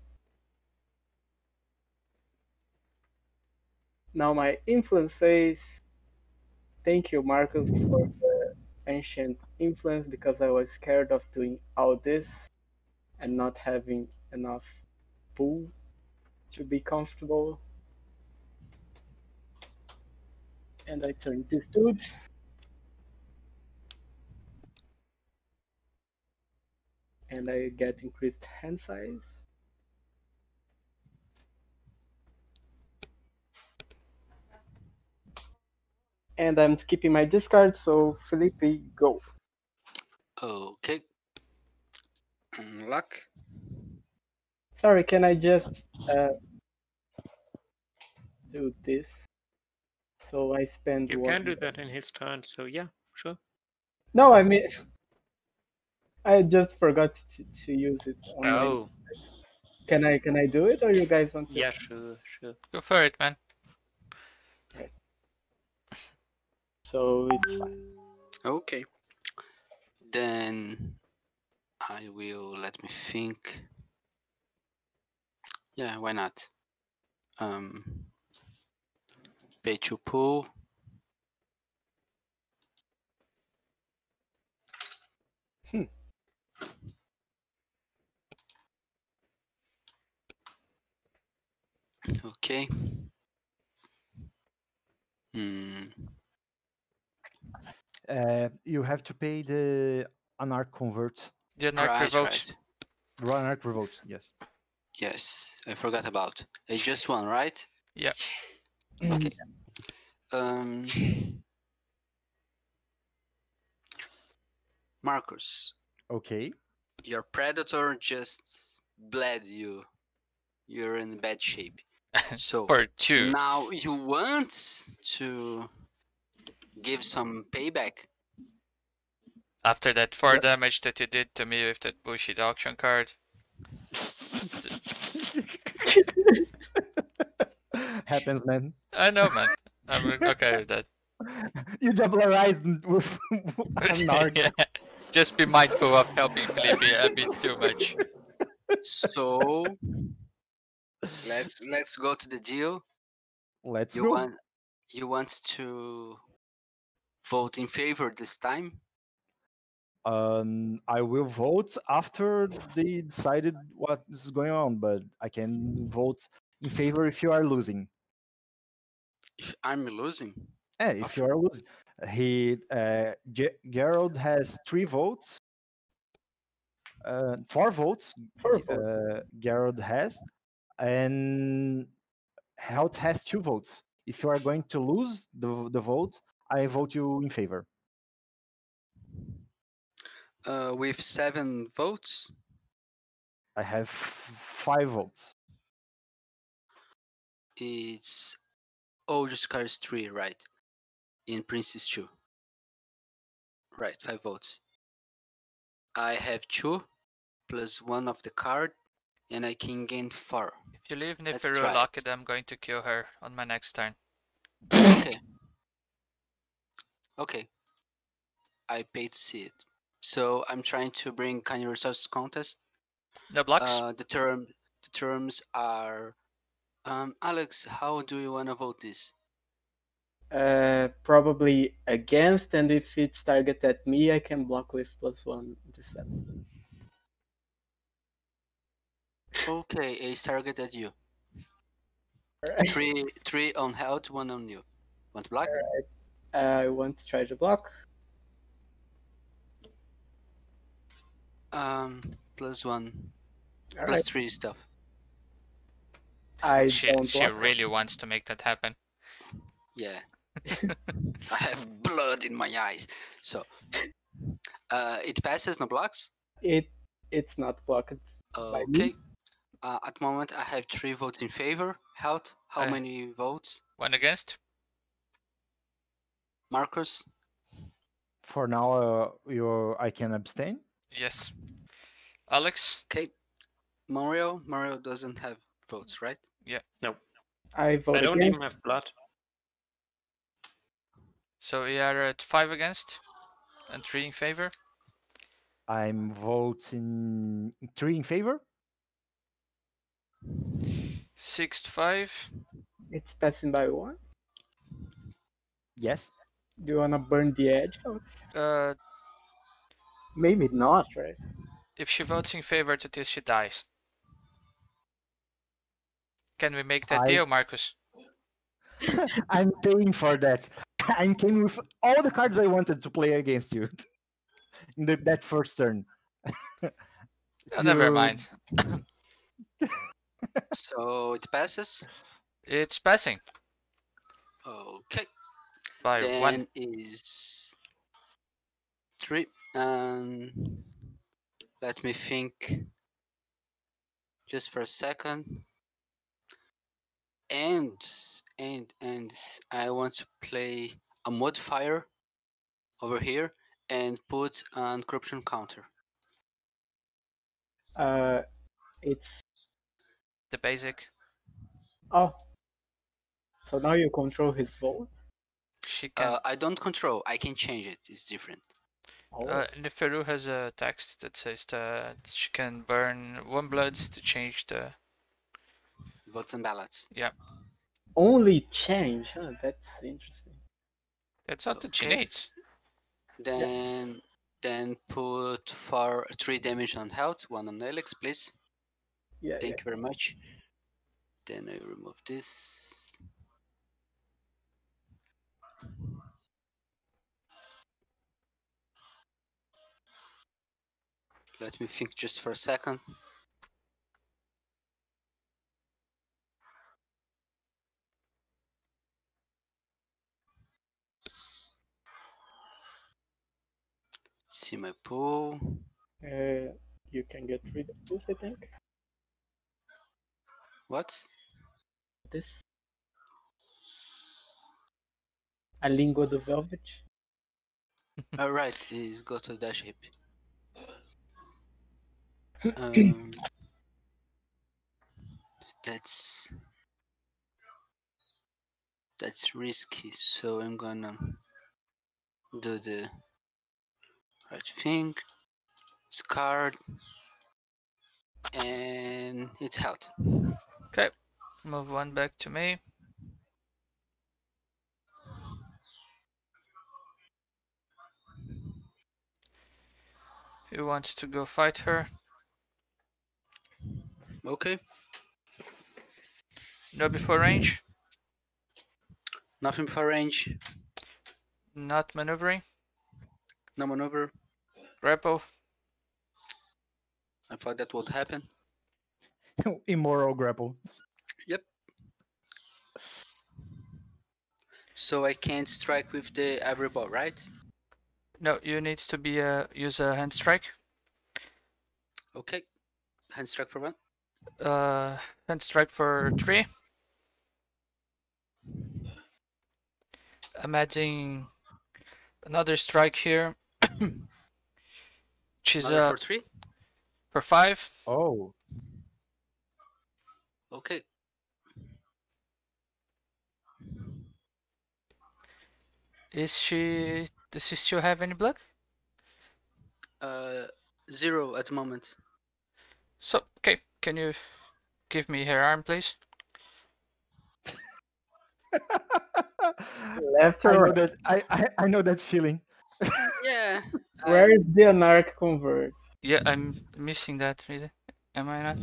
C: Now my influence phase. Thank you, Marcos, for the ancient influence because I was scared of doing all this and not having enough pool to be comfortable. And I turn this dude. And I get increased hand size. And I'm skipping my discard, so Felipe, go.
B: Okay. Unlock.
C: Sorry, can I just do this? So I spend
E: You
C: 1.
E: can do that in his turn, so yeah, sure.
C: No, I mean, I just forgot to use it on my. Can I do it, or you guys want to?
E: Yeah, sure.
A: Go for it, man.
C: Right. So it's fine.
B: Okay. Then I will let me think. Yeah, why not? Pay to pool. Okay.
D: You have to pay the Anarch convert.
A: The Anarch revolt.
B: Right.
D: Anarch revolt, yes.
B: Yes, I forgot about. It's just one, right?
A: Yeah.
B: Okay. Um, Marcus,
D: Okay.
B: your predator just bled you. You're in bad shape. So
A: For 2.
B: now you want to give some payback?
A: After that 4
D: Yeah.
A: damage that you did to me with that bullshit auction card.
D: Happens, man.
A: I know, man. I'm okay with that.
D: You diablerized with Anarch.
A: Yeah. Just be mindful of helping Felipe a bit too much.
B: So let's go to the deal.
D: Let's
B: You
D: go.
B: want to vote in favor this time?
D: I will vote after they decided what is going on, but I can vote in favor if you are losing.
B: If I'm losing,
D: If you are losing, Gerald has 3 votes, 4 votes.
C: 4 votes.
D: Gerald has, and Helt has 2 votes. If you are going to lose the vote, I vote you in favor.
B: with 7 votes,
D: I have 5 votes.
B: it's just cards 3, right? In Princess 2. Right, 5 votes. I have 2 plus 1 of the card, and I can gain 4.
A: If you leave
B: Let's
A: Neferu
B: try
A: locked,
B: it.
A: I'm going to kill her on my next turn.
B: Okay. Okay. I pay to see it. So I'm trying to bring kind resources contest.
A: No blocks?
B: The terms are. Alex, how do you wanna vote this?
C: Probably against, and if it's targeted at me, I can block with +1 this time.
B: Okay, it's targeted at you.
C: Alright.
B: 3 on health, 1 on you. Want to block?
C: I want to try to block.
B: +1,
C: Alright.
B: +3 stuff.
C: I
A: She
C: don't block.
A: really wants to make that happen.
B: Yeah. I have blood in my eyes. So, it passes, no blocks.
C: It's not blocked by me.
B: Okay. At the moment, I have 3 votes in favor. Health, how many votes?
A: 1 against?
B: Marcus?
D: For now, I can abstain.
A: Yes. Alex?
B: Okay. Monriel? Monriel doesn't have votes, right?
E: No,
C: I vote
E: I don't
C: against.
E: even have blood.
A: So we are at 5 against and 3 in favor.
D: I'm voting 3 in favor.
A: 6 to 5.
C: It's passing by 1.
D: Yes.
C: Do you wanna burn the edge out?
A: Uh,
C: Maybe not, right?
A: if she votes in favor to this, she dies. Can we make that deal, Marcus?
D: I'm paying for that. I came with all the cards I wanted to play against you in that first turn.
A: Oh, never mind.
B: So it passes.
A: It's passing
B: Okay.
A: by
B: Then
A: 1.
B: is 3. And let me think just for a second. And I want to play a modifier over here and put an corruption counter.
C: It's
A: The basic.
C: oh. So now you control his vote.
A: She can.
B: I don't control. I can change it. It's different.
C: Oh.
A: Neferu has a text that says that she can burn 1 blood to change the.
B: Votes and ballots.
A: Yeah.
C: Only change, huh? That's interesting.
A: That's all that she
B: Okay.
A: needs.
B: Then put for 3 damage on health, 1 on Alex, please.
C: Yeah.
B: Thank you very much. Then I remove this. Let me think just for a second. see my pool.
C: You can get rid of this, I think.
B: What?
C: This. A língua do Velvet.
B: Alright, is go to dash hip. That's risky, so I'm gonna do the right thing. Scarred, and it's helt.
A: Okay, move one back to me. Who wants to go fight her?
B: Okay,
A: No before range?
B: nothing before range.
A: Not maneuvering?
B: No maneuver.
A: Grapple?
B: I thought that would happen.
D: Immoral grapple.
B: Yep. So I can't strike with the ivory ball, right?
A: No, you need to be use a hand strike.
B: Okay. Hand strike for one.
A: Hand strike for 3. I'm adding another strike here. Which is
B: Another for 3.
A: for 5.
D: Oh,
B: Okay.
A: Does she still have any blood?
B: 0 at the moment.
A: So, okay, can you give me her arm, please?
C: Left
D: I
C: or
D: know
C: right?
D: that. I know that feeling.
B: Yeah.
C: Where is the Anarch convert?
A: Yeah, I'm missing that reason. Am I not?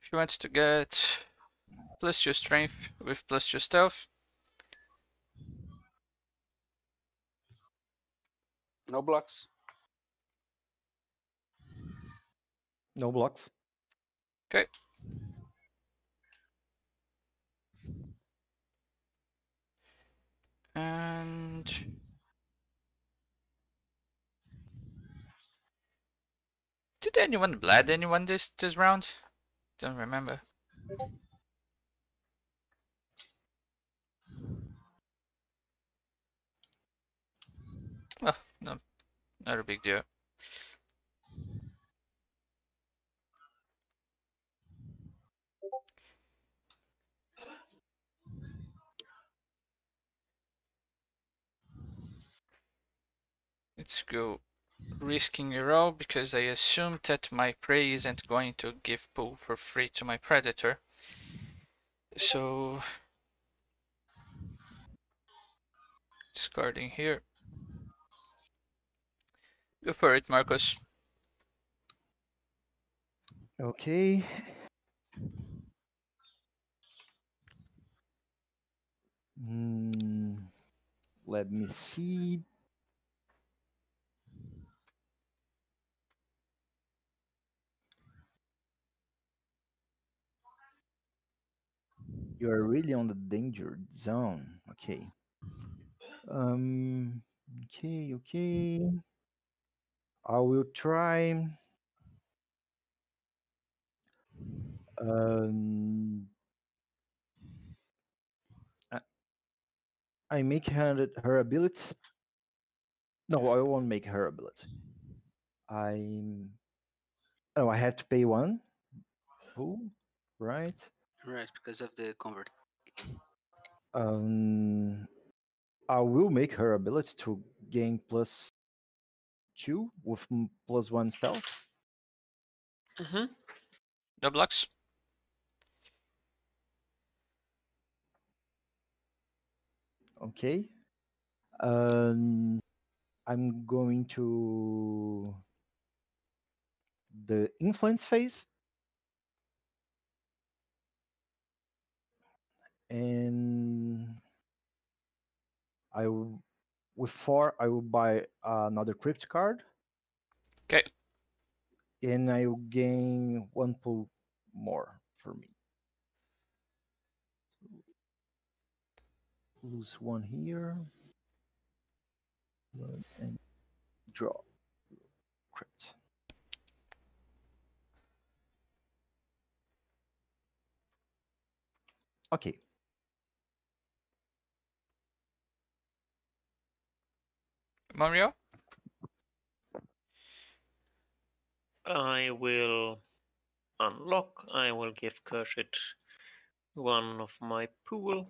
A: She wants to get +2 strength with +2 stealth.
B: No blocks.
D: No blocks.
A: Okay. And did anyone bled anyone this round? Don't remember. Oh, no, not a big deal. Let's go risking a roll because I assume that my prey isn't going to give pull for free to my predator. So discarding here. Go for it, Marcos.
D: Okay. Let me see. You are really on the danger zone. Okay. Okay. I will try. Um, I make her ability. No, I won't make her ability. Oh, I have to pay 1. Oh, right.
B: Right, because of the convert.
D: I will make her ability to gain +2 with +1 stealth.
A: No blocks.
D: Okay. I'm going to the influence phase. And with 4, I will buy another crypt card.
A: Okay.
D: and I will gain 1 pull more for me. Lose 1 here. And draw. Crit. Okay.
A: Monriel?
E: I will unlock. I will give Kurshid 1 of my pool.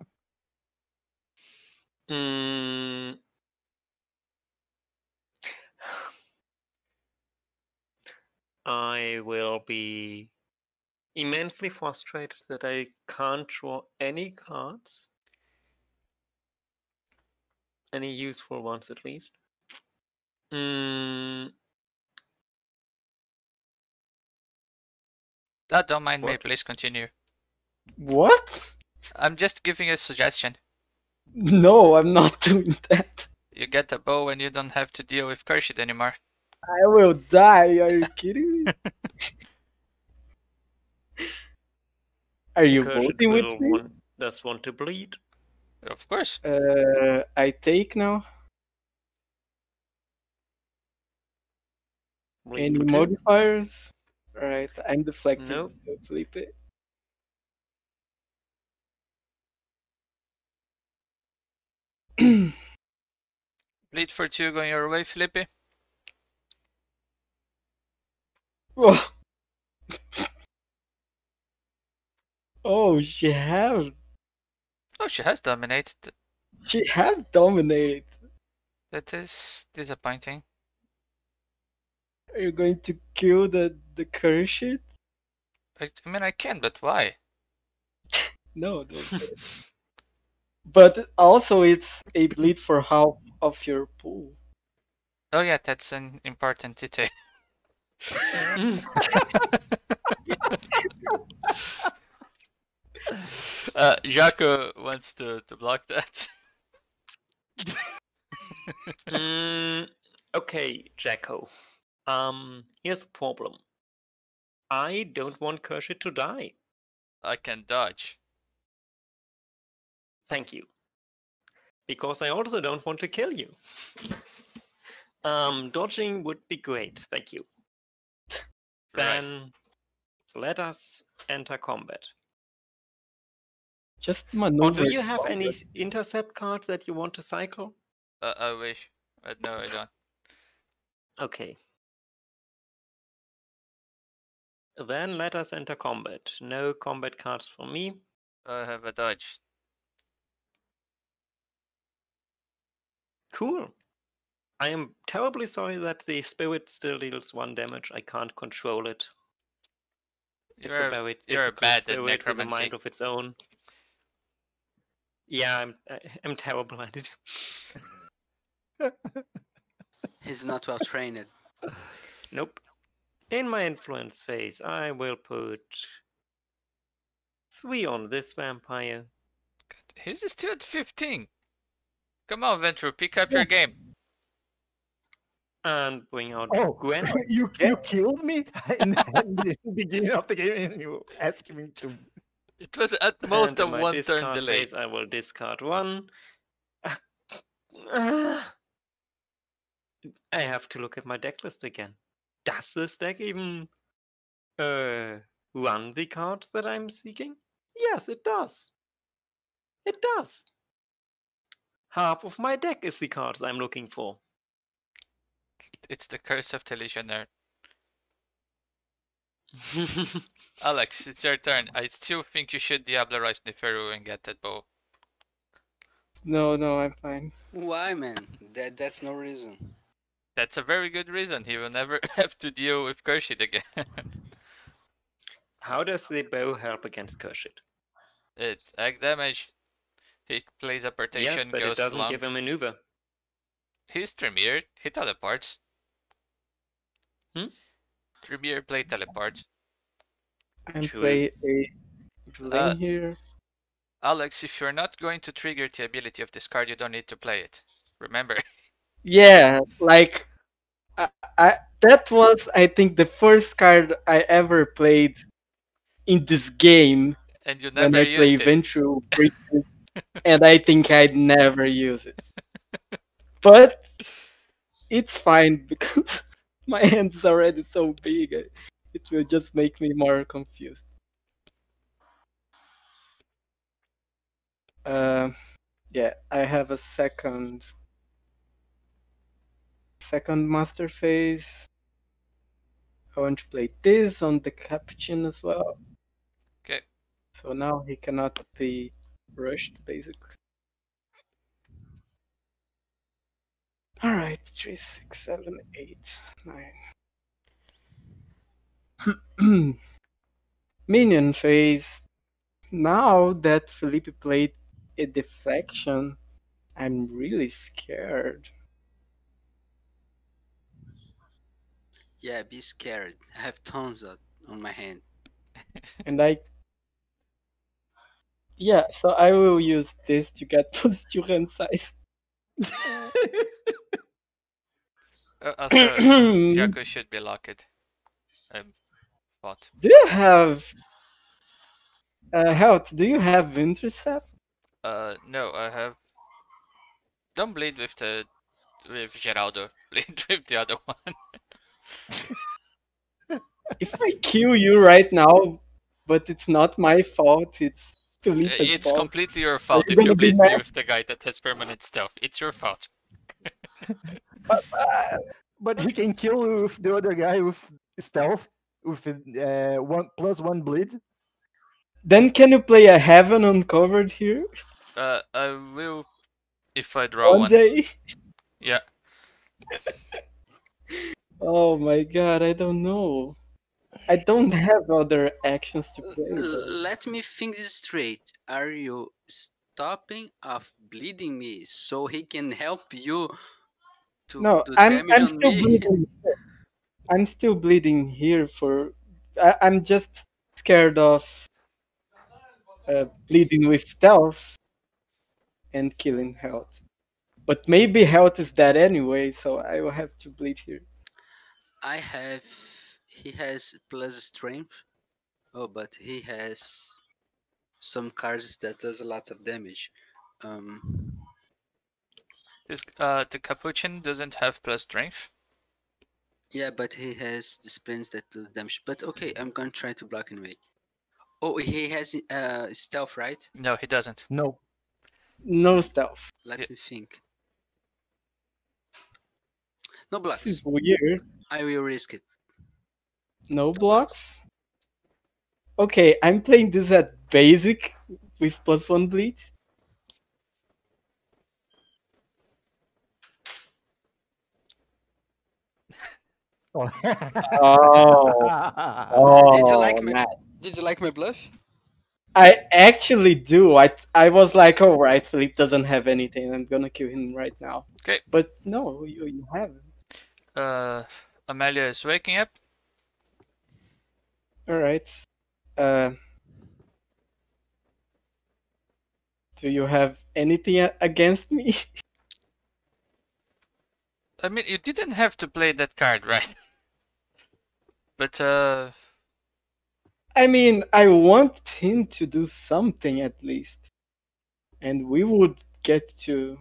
E: I will be immensely frustrated that I can't draw any cards. Any useful ones, at least.
A: Don't mind me,
E: What?
A: please continue.
C: What?
A: I'm just giving a suggestion.
C: No, I'm not doing that.
A: You get a bow and you don't have to deal with Kurshid anymore.
C: I will die. Are you kidding me? Are you
E: Kurshid
C: voting with me?
E: does want to bleed.
A: Of course.
C: I take now.
E: Bleed
C: Any
E: for 2.
C: modifiers? Alright, I'm deflecting.
E: Nope.
C: Felipe.
A: Bleed for 2 going your way, Felipe.
C: Oh. Oh, she has.
A: Oh, she has dominated.
C: She has dominate.
A: That is disappointing.
C: Are you going to kill the kurshid?
A: I mean, I can, but why?
C: No, don't. But also, it's a bleed for half of your pool.
A: Oh yeah, that's an important detail. Jacko wants to block that.
E: Okay, Jacko. Here's a problem. I don't want Kurshid to die.
A: I can dodge.
E: Thank you. Because I also don't want to kill you. Dodging would be great, thank you. Then let us enter combat.
C: Just maneuver.
E: Or do you have any intercept cards that you want to cycle?
A: I wish, but no, I don't.
E: Okay. Then let us enter combat. No combat cards for me.
A: I have a dodge.
E: Cool. I am terribly sorry that the spirit still deals 1 damage. I can't control it. It's a very
A: you're
E: difficult
A: bad at
E: spirit with a
A: necromancy.
E: mind of its own. Yeah, I'm terrible at it.
B: He's not well trained.
E: Nope. In my influence phase, I will put 3 on this vampire.
A: God, he's still at 15. Come on, ventrue, pick up your game.
E: And bring out Gwen.
D: You killed me in the beginning of the game, and you asked me to.
A: It was at most
E: And
A: a
E: in my
A: 1 turn
E: discard
A: delay.
E: phase, I will discard 1. I have to look at my deck list again. Does this deck even run the cards that I'm seeking? Yes, it does. It does. Half of my deck is the cards I'm looking for.
A: It's the curse of the legionnaire. Alex, it's your turn. I still think you should diablerized Neferu and get that bow.
C: No, I'm fine.
B: Why, man? That's no reason.
A: That's a very good reason. He will never have to deal with Kurshid again.
E: How does the bow help against Kurshid?
A: It's egg damage. He plays a protection,
E: Yes, but
A: goes
E: it doesn't
A: lump.
E: give a maneuver.
A: He's Tremere. He teleports. Tremere play teleports.
C: I'm
E: True.
C: play a villain here.
A: Alex, if you're not going to trigger the ability of this card, you don't need to play it. Remember?
C: Yeah, like That was, I think, the first card I ever played in this game
A: And you
C: when
A: never
C: I play
A: used it.
C: ventrue breaches, and I think I'd never use it. But it's fine because my hand is already so big. It will just make me more confused. Uh, yeah, I have a second master phase. I want to play this on the captain as well.
A: Okay.
C: So now he cannot be rushed, basically. Alright, 3, 6, 7, 8, 9. Minion phase. Now that Felipe played a deflection, I'm really scared.
B: Yeah, be scared. I have tons on my hand.
C: And yeah, so I will use this to get plus 2 hand size.
A: Also, Jacko should be locked. I thought.
C: Do you have Helt? Do you have intercept?
A: No, I have. Don't bleed with Geraldo. Bleed with the other one.
C: If I kill you right now, but it's not my fault, it's Felipe's
A: It's
C: fault.
A: completely your
C: Are
A: fault
C: you
A: if you
C: gonna be
A: bleed me
C: mad?
A: with the guy that has permanent stuff. It's your fault.
D: But he can kill you with the other guy with stealth with 1+1 bleed.
C: Then can you play a heaven uncovered here?
A: I will if I draw
C: One
A: one.
C: day?
A: Yeah.
C: Oh my god, I don't know. I don't have other actions to play.
B: Let me think this straight. Are you stopping of bleeding me so he can help you to
C: No,
B: do
C: I'm
B: damage on
C: still
B: me?
C: bleeding. I'm still bleeding here for. I'm just scared of bleeding with stealth and killing health. But maybe health is dead anyway, so I will have to bleed here.
B: I have. He has plus strength. Oh, but he has some cards that does a lot of damage.
A: This the Capuchin doesn't have plus strength.
B: Yeah, but he has disciplines that do damage. But okay, I'm gonna try to block anyway. Oh, he has stealth, right?
A: No, he doesn't.
D: No.
C: No stealth.
B: Let
A: Yeah.
B: me think. No blocks.
C: This is weird.
B: I will risk it.
C: No blocks. Okay, I'm playing this at basic with +1 bleed.
D: Oh.
C: Oh,
B: Did you like my
C: nice.
B: Did you like my bluff?
C: I actually do. I was like, oh right, Philippe doesn't have anything. I'm gonna kill him right now.
A: Okay.
C: But no, you haven't.
A: Amelia is waking up.
C: All right. Do you have anything against me?
A: I mean, you didn't have to play that card, right? But
C: I mean, I want him to do something at least, and we would get to.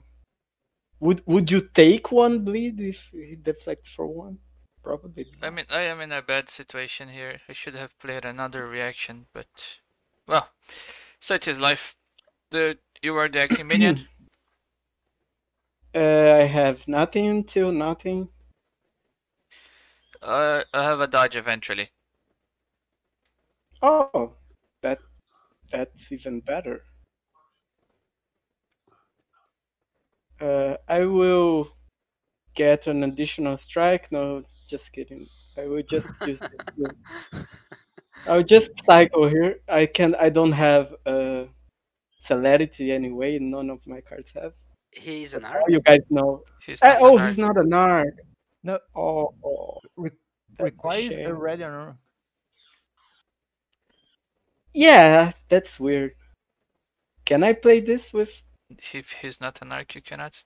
C: Would you take 1 bleed if he deflects for 1? Probably
A: I
C: not.
A: mean, I am in a bad situation here. I should have played another reaction, but well, such is life. You are the acting minion.
C: I have nothing until nothing.
A: I have a dodge eventually.
C: Oh, that's even better. I will get an additional strike. No, just kidding. I will just use this. I'll just cycle here. I don't have celerity anyway. None of my cards have.
B: He's an
C: But
B: arc.
C: all you guys know.
A: He's not
C: Oh,
A: an
C: he's
A: arc.
C: not an arc.
D: No.
C: Oh, that's a
D: Requires a
C: shame.
D: red honor.
C: Yeah, that's weird. Can I play this with?
A: If he's not an arc, you cannot.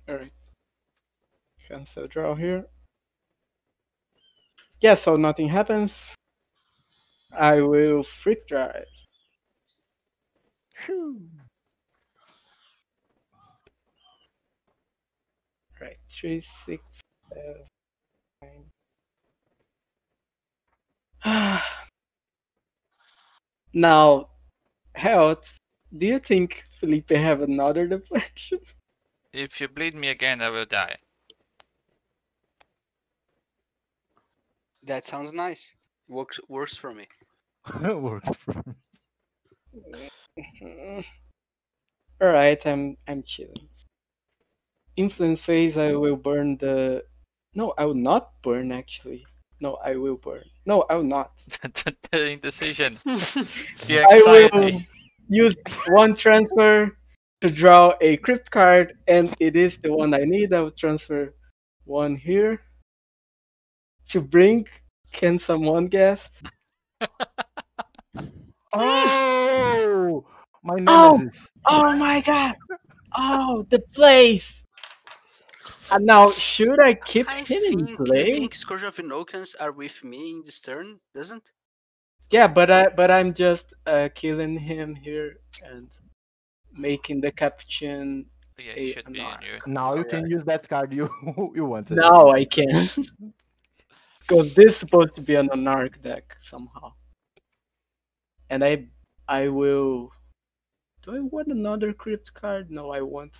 C: Alright. Cancel draw here. Yeah, so nothing happens. I will freak drive.
D: Phew.
C: Right, 3, 6, 7, 9. Now, Health, do you think Felipe have another deflection?
A: If you bleed me again, I will die.
B: That sounds nice. Works for me.
D: Works.
C: Alright, I'm chilling. Influence phase, I will burn the. No, I will not burn actually. No, I will burn. No, I will not.
A: The indecision. The
C: I will
A: anxiety.
C: use one transfer to draw a crypt card, and it is the one I need. I will transfer one here to bring. Can someone guess?
D: Oh, my
C: Oh,
D: nemesis.
C: oh my god! Oh, the place! And now, should I keep
B: I
C: him in
B: think
C: play?
B: Scourge of Inokans are with me in this turn, doesn't?
C: Yeah, but I'm just killing him here and making the captain
A: Yeah,
C: a
A: should be in
C: Anarch.
A: you.
D: Now you can use that card you you wanted.
C: Now I can. Because this is supposed to be an Anarch deck somehow. And I will. Do I want another crypt card? No, I want.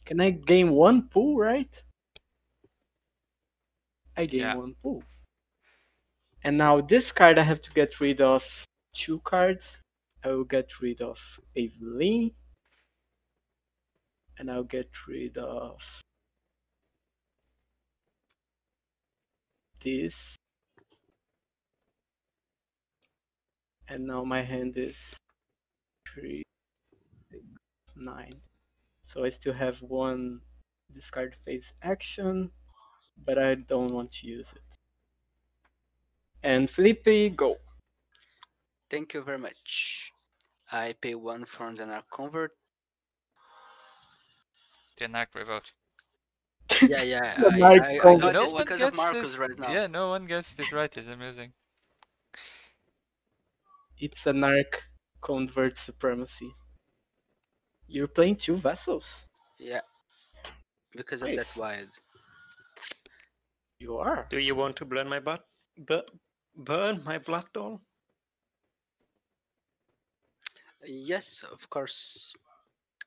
C: Can I gain one pool, right? I gain
A: Yeah.
C: one pool. And now this card I have to get rid of 2 cards. I will get rid of Evelyn. And I'll get rid of this. And now my hand is 3, 6, 9. So I still have one discard phase action, but I don't want to use it. And Felipe, go.
B: Thank you very much. I pay 1 for the Anarch Convert.
A: The Anarch revolt.
B: Yeah, yeah.
C: The Anarch
B: I
C: Convert.
B: got
A: No
B: this
A: one
B: because of
A: gets
B: Marcos
A: this.
B: right now.
A: Yeah, no one gets this right. It's amazing.
C: It's Anarch Convert Supremacy. You're playing 2 vessels.
B: Yeah. Because of
C: Nice.
B: that wild.
C: You are.
E: Do you want to burn my burn my blood doll?
B: Yes, of course.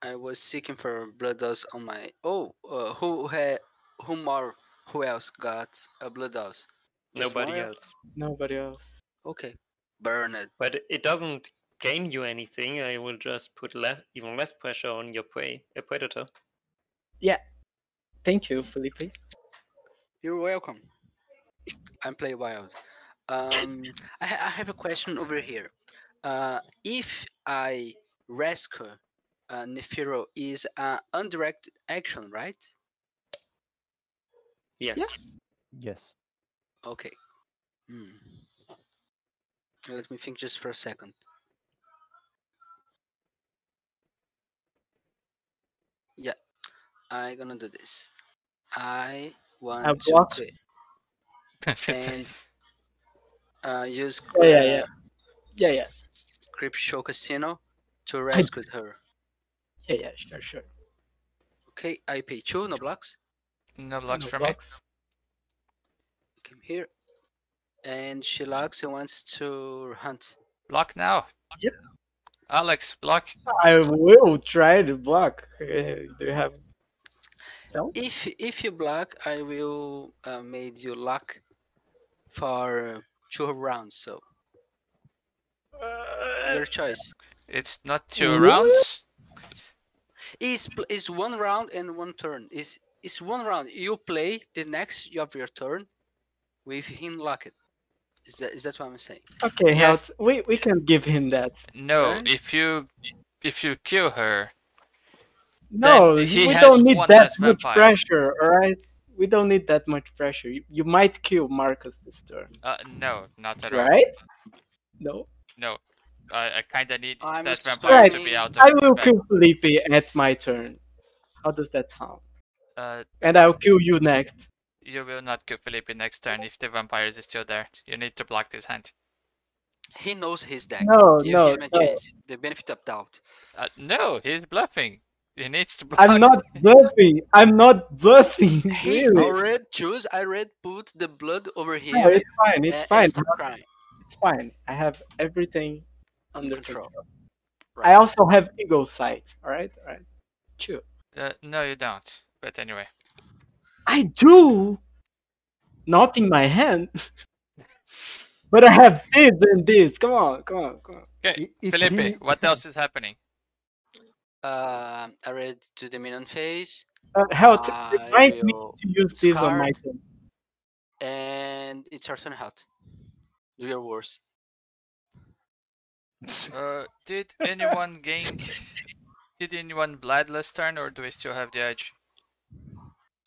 B: I was seeking for blood dose on my. Oh, who else got a blood dose? Just
E: Nobody
B: Monriel?
E: else.
C: Nobody else.
B: Okay, burn it.
E: But it doesn't gain you anything. I will just put even less pressure on your predator.
C: Yeah. Thank you, Felipe.
B: You're welcome. I'm play wild. I have a question over here. If I rescue Nefiro is an undirected action, right?
E: Yes.
C: Yeah.
D: Yes.
B: Okay. Let me think just for a second. Yeah, I'm gonna do this. I want to
C: block.
B: play and use
C: Yeah.
B: Crypt Show Casino to rescue her.
C: Yeah, sure.
B: Okay, I pay 2, no blocks.
A: No blocks for me.
B: Come here. And she locks and wants to hunt.
A: Block now.
C: Yep.
A: Alex, block.
C: I will try to block. Do you have? No?
B: If you block, I will make you lock for 2 rounds. So your choice.
A: It's not 2 rounds.
B: Is 1 round and 1 turn. Is 1 round. You play the next of your turn with him locked. Is that what I'm saying?
C: Okay,
A: Yes.
C: Helt, we can give him that.
A: No,
B: Right?
A: if you kill her,
C: No,
A: then he
C: we
A: has
C: don't need
A: one
C: that
A: less
C: much
A: vampire.
C: pressure, alright? We don't need that much pressure. You might kill Marcos this turn.
A: No, not at all.
C: Right? No?
A: No, I kinda need
B: I'm
A: that
B: just
A: vampire to
B: saying-
A: be out of
C: I will
A: back.
C: kill Felipe at my turn. How does that sound?
A: Uh,
C: And I'll kill you next.
A: You will not kill Felipe next turn if the vampire is still there. You need to block this hand.
B: He knows his deck.
C: No,
B: Give
C: no,
B: him a
C: no.
B: chance. The benefit of doubt.
A: No, he's bluffing. He needs to block.
C: I'm not bluffing. I'm not bluffing.
B: He
C: Really.
B: already chose. I already put the blood over
C: No,
B: here
C: it's fine. It's
B: and
C: fine.
B: stop crying.
C: It's fine. I have everything
B: In
C: under
B: control.
C: control.
B: Right.
C: I also have ego sight. All right, all right. Chill.
A: No, you don't. But anyway.
C: I do. Not in my hand. But I have this and this. Come on, come on, come on.
A: Okay,
D: If
A: Felipe,
D: he-
A: what else is happening?
B: I read to the minion phase.
C: Health,
B: I
C: remind me
B: will
C: to use this on my
B: discard.
C: turn.
B: And it's your turn, Halt. Do your worst.
A: Did anyone gain? Did anyone bled last turn, or do we still have the edge?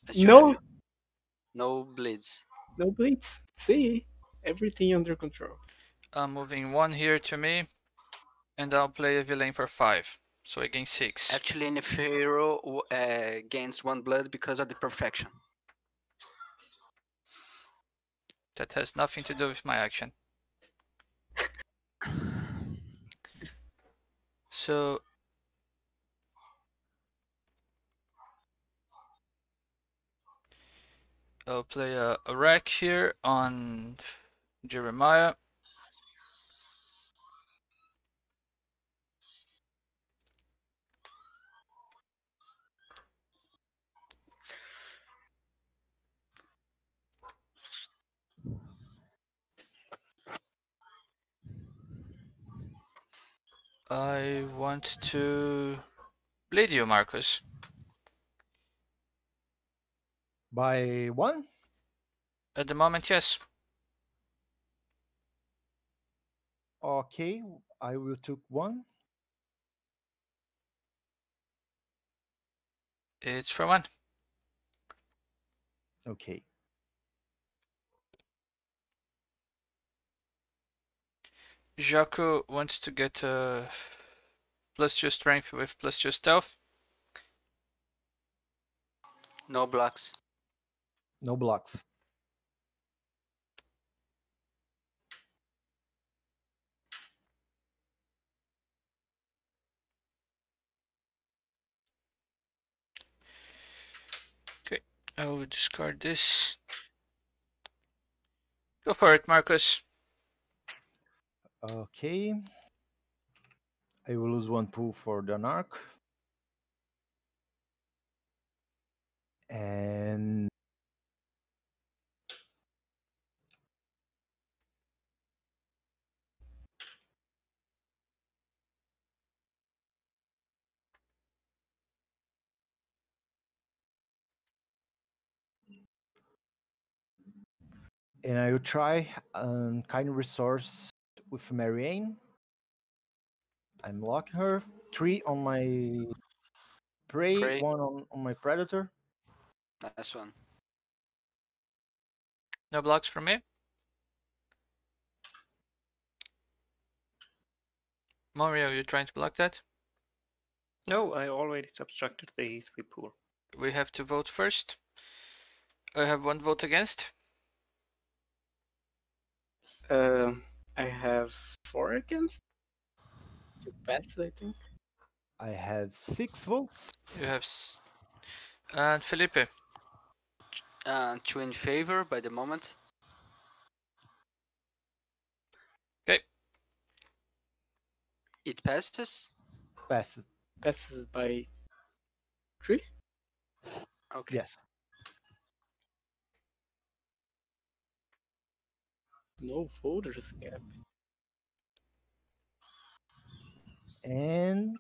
B: Let's choose
C: No,
B: you. No bleeds.
C: no bleeds. See, everything under control.
A: I'm moving 1 here to me, and I'll play a villain for 5. So I gain 6.
B: Actually, Nefero gains 1 blood because of the perfection.
A: That has nothing to do with my action. So I'll play a rack here on Jeremiah. I want to bleed you, Marcos.
D: by 1?
A: At the moment, yes.
D: Okay, I will take 1.
A: It's for 1.
D: Okay.
A: Jacko wants to get a +2 strength with +2 stealth.
B: No blocks.
D: No blocks.
A: Okay, I will discard this. Go for it, Marcos.
D: Okay. I will lose 1 pool for the Anarch. And I will try kind resource with Marianne. I'm locking her. 3 on my prey, 1 on my predator.
B: Nice one.
A: No blocks from me. Monriel, you trying to block that?
E: No, I already subtracted the 3 pool.
A: We have to vote first. I have 1 vote against.
C: I have 4 against. 2 passes, I think.
D: I have 6 votes.
A: You have and Felipe.
B: 2 in favor by the moment.
A: Okay.
B: It passes.
D: Passes.
C: Passes by 3.
B: Okay.
D: Yes.
C: No voters gap.
D: And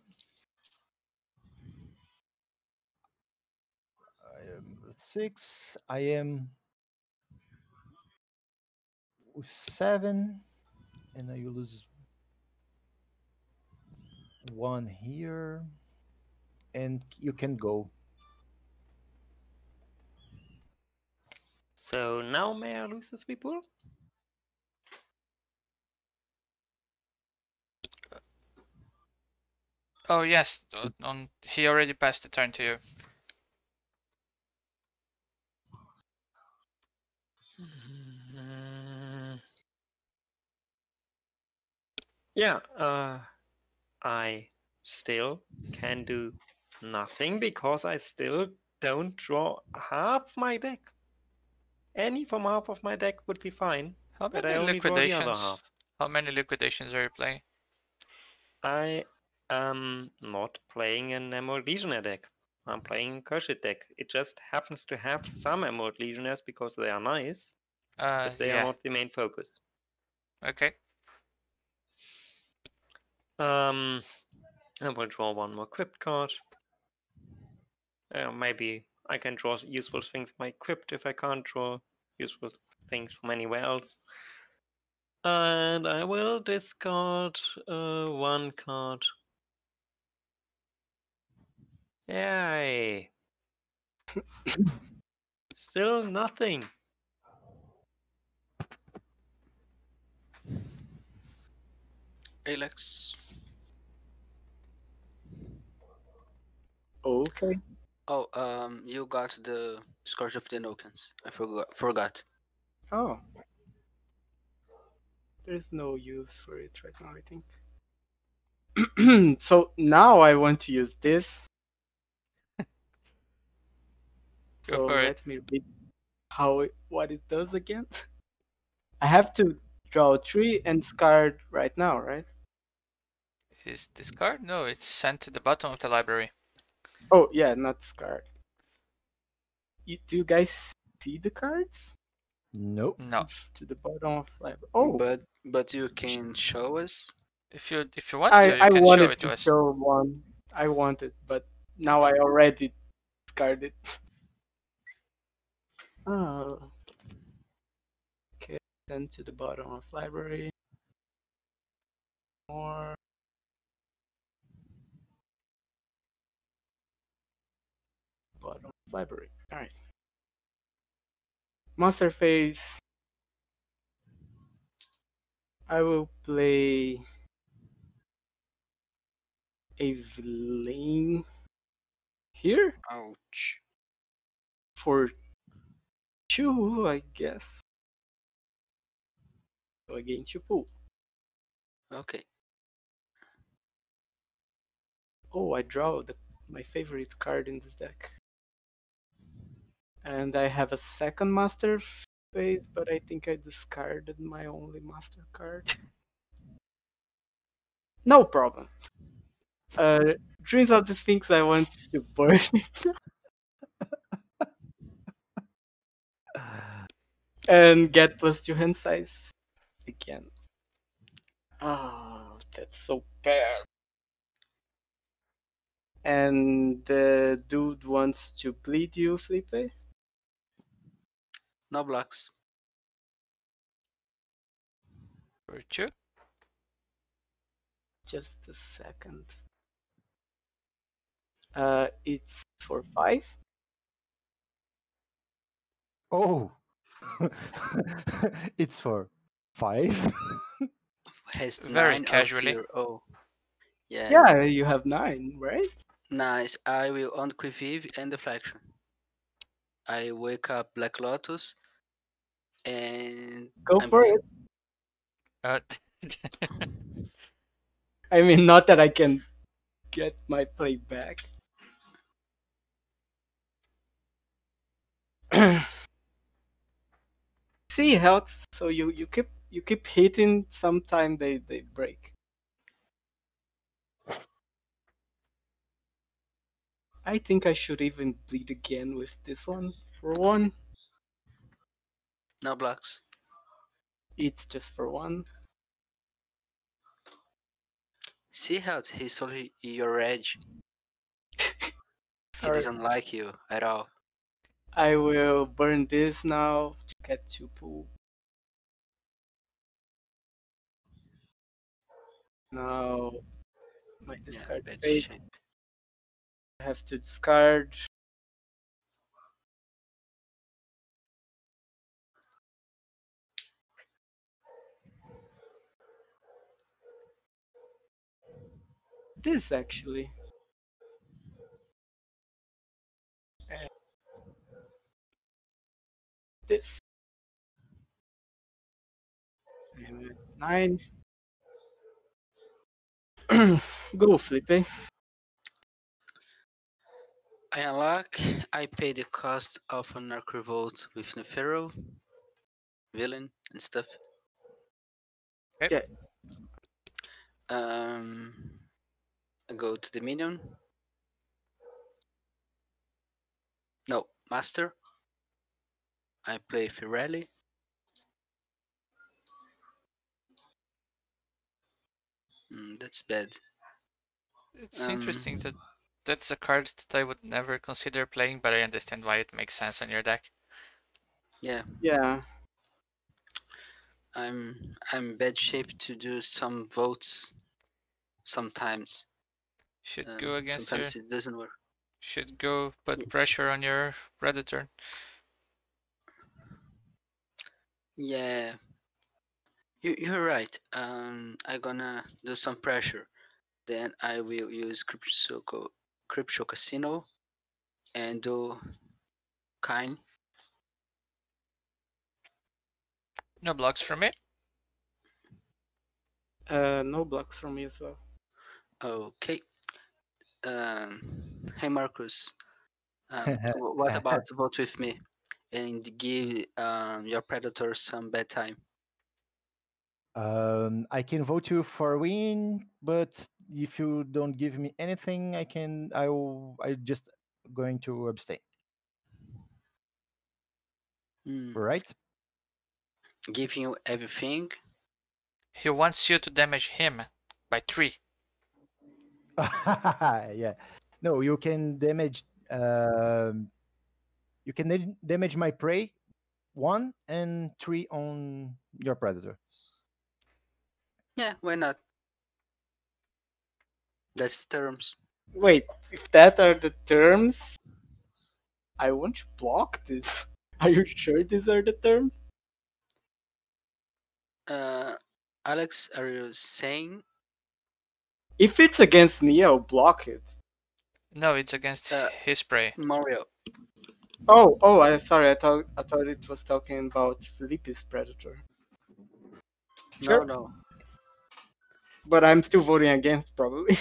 D: I am with 6. I am with 7. And I will lose 1 here. And you can go.
E: So now may I lose the 3 pool?
A: Oh yes, he already passed the turn to you.
E: Yeah, I still can do nothing because I still don't draw half my deck. Any from half of my deck would be fine,
A: How
E: but I
A: many
E: only draw the other
A: liquidations?
E: half.
A: How many liquidations are you playing?
E: I am not playing an Emerald Legionnaire deck. I'm playing a kurshid deck. It just happens to have some Emerald Legionnaires because they are nice, but they are
A: Yeah.
E: not the main focus.
A: Okay.
E: I will draw one more crypt card. Maybe I can draw useful things from my crypt if I can't draw useful things from anywhere else. And I will discard one card. Yay! Still nothing.
B: Alex.
C: Okay.
B: Oh, you got the Scourge of the Nokens. I forgot.
C: Oh. There's no use for it right now, I think. So now I want to use this.
A: Go
C: So
A: for it.
C: let me read what it does again. I have to draw 3 and discard right now, right?
A: Is discard? No, it's sent to the bottom of the library.
C: Oh yeah, not discard. Do you guys see the cards?
D: Nope.
A: No.
C: To the bottom of library. Oh,
B: But you can show us.
A: If you want to, you
C: I
A: can show
C: wanted
A: it to
C: to
A: us.
C: show one. I wanted, but now I already discarded. Oh. Okay, then to the bottom of library. More. Bottom of library. Alright. Monster phase. I will play a villain here
B: Ouch.
C: for 2, I guess. So again, 2 pull.
B: Okay.
C: Oh, I draw my favorite card in this deck. And I have a second master phase, but I think I discarded my only master card. No problem. Dreams of the Sphinx, I want to burn it and get +2 hand size again. Oh, that's so bad. And the dude wants to bleed you, Felipe?
B: No blocks.
A: Virtue.
C: Just a second. It's for 5.
D: Oh. It's for 5.
B: Has
A: Very
B: 9 of
A: casually.
B: your. Oh. Yeah.
C: Yeah, you have 9, right?
B: Nice. I will unquivive and deflection. I wake up Black Lotus and
C: Go
B: I'm
C: for
B: leaving.
C: it.
A: Uh,
C: I mean, not that I can get my play back. See, health. So you keep hitting. Sometime they break. I think I should even bleed again with this one for 1.
B: No blocks.
C: It's just for 1.
B: See how he stole your edge. He
C: Sorry.
B: doesn't like you at all.
C: I will burn this now to get 2 pull. Now my discard
B: bad
C: phase.
B: shape.
C: I have to discard. This actually. And this. And 9. Go, Felipe.
B: I unlock. I pay the cost of an Anarch revolt with Nefero, villain, and stuff.
A: Okay.
C: Yeah.
B: I go to the minion. No, master. I play Firelli. That's bad.
A: It's interesting that that's a card that I would never consider playing, but I understand why it makes sense on your deck.
B: Yeah.
C: Yeah.
B: I'm in bad shape to do some votes sometimes.
A: Should go against
B: sometimes
A: your.
B: it doesn't work.
A: Should go put pressure on your predator.
B: Yeah. You're right. I'm gonna do some pressure. Then I will use Crypto Casino and do kind.
A: No blocks from me.
C: No blocks from me as well.
B: Okay. Hey Marcus. What about vote with me and give your predator some bad time?
D: I can vote you for win, but if you don't give me anything, I just going to abstain. Right?
B: Giving you everything.
A: He wants you to damage him by 3.
D: Yeah. No, you can damage. You can damage my prey 1 and 3 on your predator.
B: Yeah, why not? That's the terms.
C: Wait, if that are the terms, I won't block this. Are you sure these are the terms?
B: Alex, are you saying?
C: If it's against me, I'll block it.
A: No, it's against his prey.
B: Monriel.
C: Oh, I'm sorry. I thought it was talking about Felipe's predator. Sure.
B: No.
C: But I'm still voting against, probably.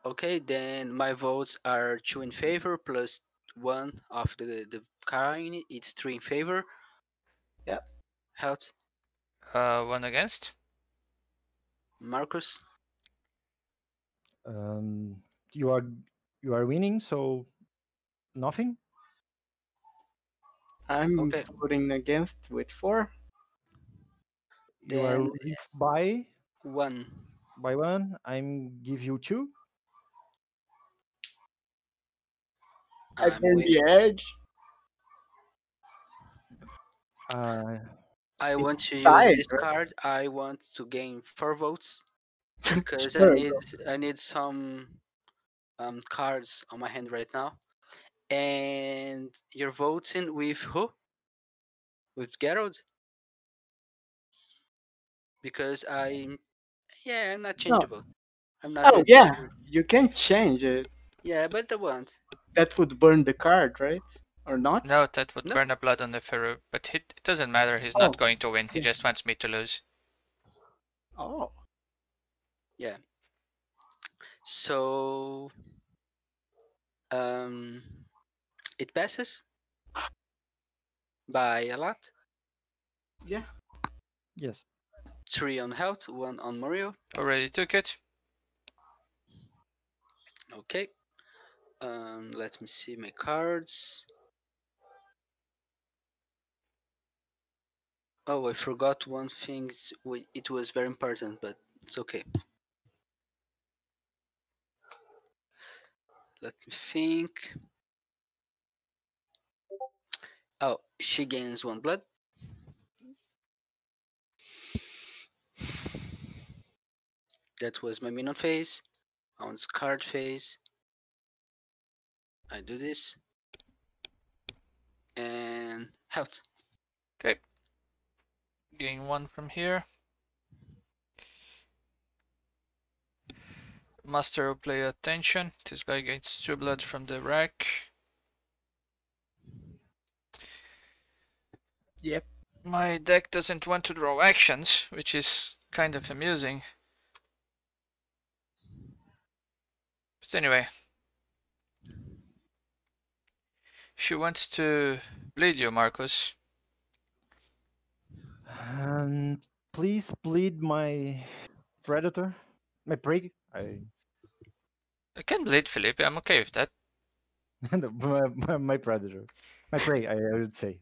B: Okay, then my votes are 2 in favor plus 1 of the kind. It's 3 in favor.
C: Yeah.
B: Helt.
A: 1 against.
B: Marcus.
D: You are winning, so nothing.
C: I'm voting against with 4.
D: You are
B: Then
D: leave by
B: 1.
D: By 1. I'm give you 2.
C: I burn the edge.
B: I want to use this card. I want to gain 4 votes because I need some cards on my hand right now. And you're voting with who? With Geralt? Because I'm not changeable. I'm not.
C: Oh yeah, you can change it.
B: Yeah, but I want.
C: That would burn the card, right? Or not?
A: No, that would burn a blood on the Pharaoh, but it doesn't matter. He's not going to win. He just wants me to lose.
C: Oh.
B: Yeah. So it passes by a lot.
C: Yeah.
D: Yes.
B: 3 on health, 1 on Mario.
A: Already took it.
B: Okay. Let me see my cards. Oh, I forgot one thing. It was very important, but it's okay. Let me think. Oh, she gains 1 blood. That was my minion phase. On card phase, I do this. And health.
A: Okay. Gain 1 from here. Master will play attention. This guy gets 2 blood from the rack.
C: Yep.
A: My deck doesn't want to draw actions, which is kind of amusing. But anyway, she wants to bleed you, Marcos.
D: Please bleed my predator, my prey.
A: I can bleed Felipe, I'm okay with that.
D: My predator, my prey. I would say.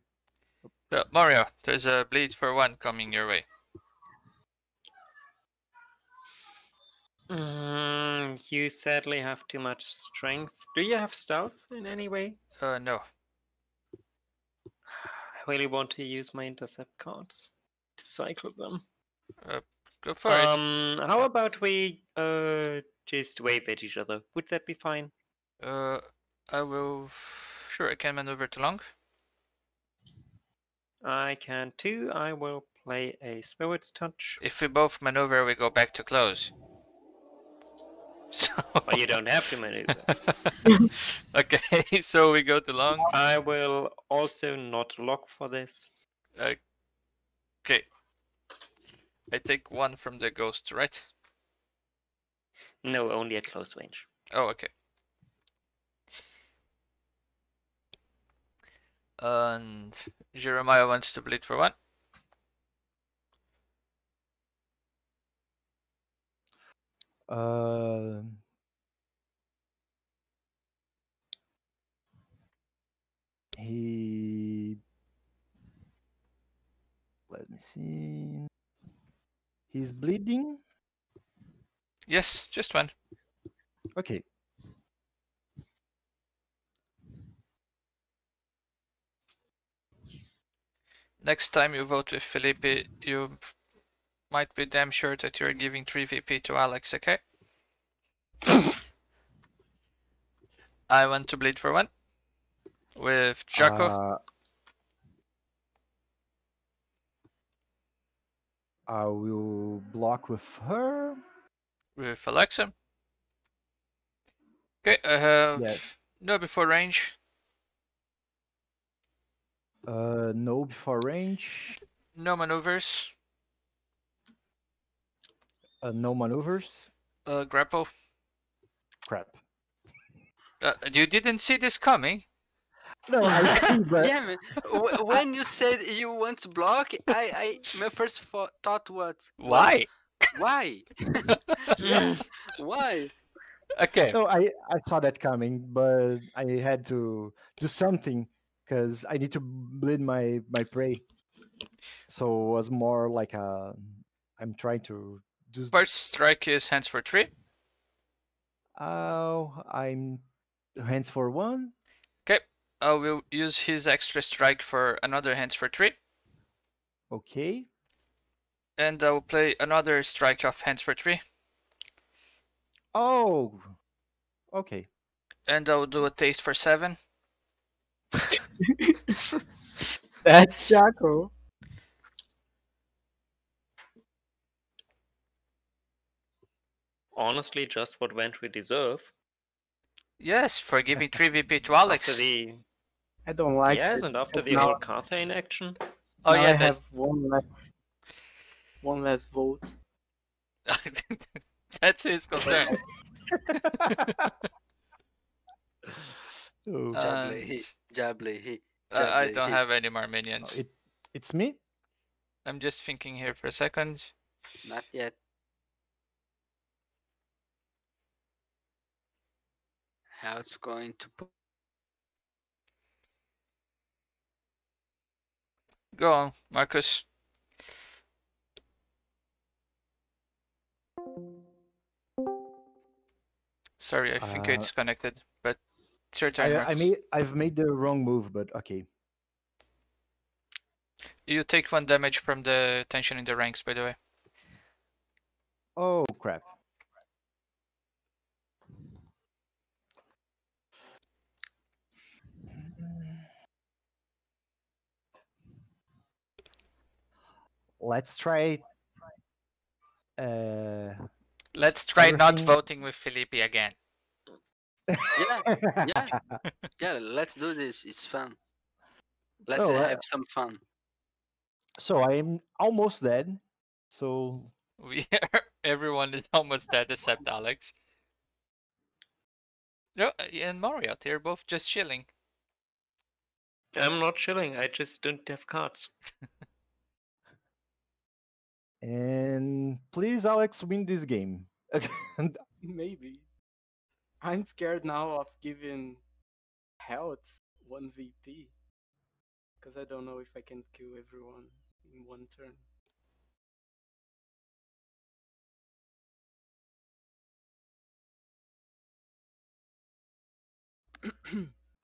A: So, Mario, there's a bleed for 1 coming your way.
E: You sadly have too much strength. Do you have stealth in any way?
A: No.
E: I really want to use my intercept cards to cycle them.
A: Go for it.
E: How about we just wave at each other? Would that be fine?
A: I will... Sure, I can maneuver to long.
E: I can too. I will play a Spirit's Touch.
A: If we both maneuver, we go back to close. So...
E: Well, you don't have to maneuver.
A: Okay, so we go to long.
E: I will also not lock for this.
A: Okay. I take 1 from the ghost, right?
E: No, only at close range.
A: Oh, okay. And Jeremiah wants to bleed for 1.
D: Let me see. He's bleeding.
A: Yes, just 1.
D: Okay.
A: Next time you vote with Felipe, you might be damn sure that you're giving 3 VP to Alex, okay? I want to bleed for 1. With Jacko.
D: I will block with her.
A: With Alexa. Okay, I have no before range.
D: No before range.
A: No maneuvers.
D: No maneuvers.
A: Grapple.
D: Crap.
A: You didn't see this coming?
D: No, I see, but
B: Yeah, man. When you said you want to block, my first thought was
A: Why?
B: why? Why?
A: Okay.
D: No, I saw that coming, but I had to do something because I need to bleed my prey. So it was more like I'm trying to do.
A: First strike is hands for 3.
D: I'm hands for 1.
A: Okay. I will use his extra strike for another hands for 3.
D: Okay.
A: And I will play another strike of hands for 3.
D: Oh. Okay.
A: And I will do a taste for 7.
C: That's Jacko.
E: Honestly, just what ventrue deserve.
A: Yes, for giving 3 VP to Alex.
E: After the
C: I don't like
E: yes,
C: it.
E: and after the
C: Now-
E: whole Carthane action.
A: Oh
C: now
A: yeah,
C: I
A: that's...
C: have one less vote.
A: That's his concern.
D: Oh,
B: Jably.
A: I don't have any more minions.
D: it's me.
A: I'm just thinking here for a second.
B: Not yet. How it's going to put
A: Go on, Marcus. Sorry, I think I disconnected, but it's your turn, Marcus.
D: I've made the wrong move, but okay.
A: You take 1 damage from the tension in the ranks, by the way.
D: Oh crap. Let's try.
A: Let's try not
D: everything-
A: voting with Felipe again.
B: yeah, let's do this. It's fun. Let's
D: Oh,
B: have some fun.
D: So I'm almost dead. So
A: We are, everyone is almost dead except Alex. No, and Mario, they're both just chilling.
E: I'm not chilling. I just don't have cards.
D: And please, Alex, win this game.
C: Maybe. I'm scared now of giving health 1 VP. Because I don't know if I can kill everyone in one turn.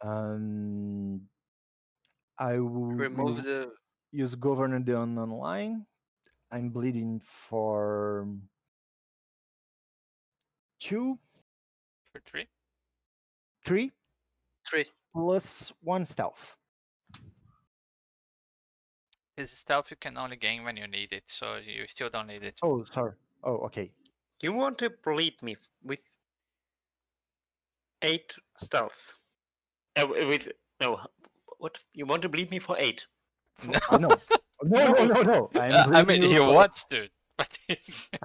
D: um, I will
B: Remove the
D: use Governor the online. I'm bleeding for 2,
A: For 3?
D: 3,
B: 3.
D: plus 1 stealth.
A: This stealth you can only gain when you need it, so you still don't need it.
D: Oh, sorry. Oh, okay.
E: You want to bleed me with 8 stealth? With no, what? You want to bleed me for 8?
D: No. No.
A: I mean, he wants to, but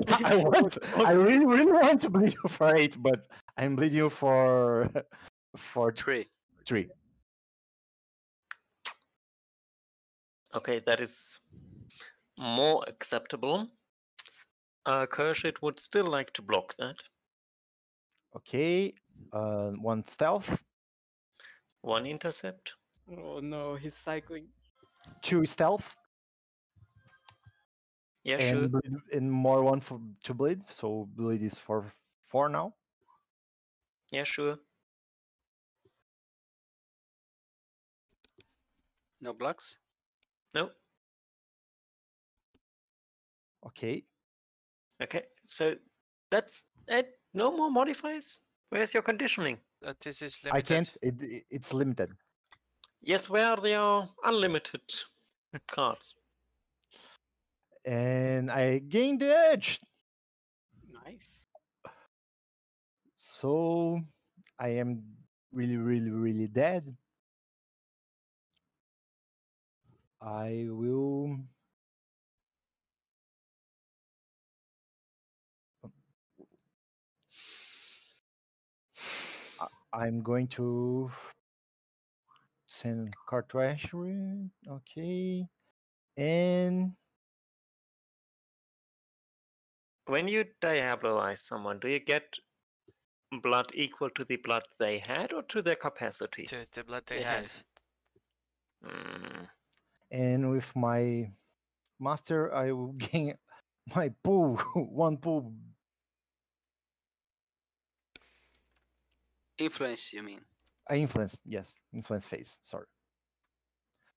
D: I want. I really want to bleed you for 8, but I'm bleeding you for
B: 3.
D: 3.
E: Okay, that is more acceptable. Kurshid would still like to block that.
D: Okay. 1 stealth.
E: 1 intercept.
C: Oh no, he's cycling.
D: 2 stealth.
E: Yeah,
D: and
E: sure.
D: bleed, and more 1 to bleed. So bleed is for 4 now.
E: Yeah, sure.
B: No blocks?
E: No.
D: Okay.
E: Okay, so that's it. No more modifiers. Where's your conditioning?
A: this is limited.
D: I can't. It's limited.
E: Yes, where there are unlimited cards.
D: And I gained the edge.
C: Nice.
D: So I am really dead. I will. I'm going to send card to Ashbury. Okay. And
E: When you diablerize someone, do you get blood equal to the blood they had or to their capacity?
A: To the blood they
B: They
A: had.
D: and with my master, I will gain my pool. 1 pool.
B: Influence, you mean?
D: I influence. Yes, influence phase. Sorry.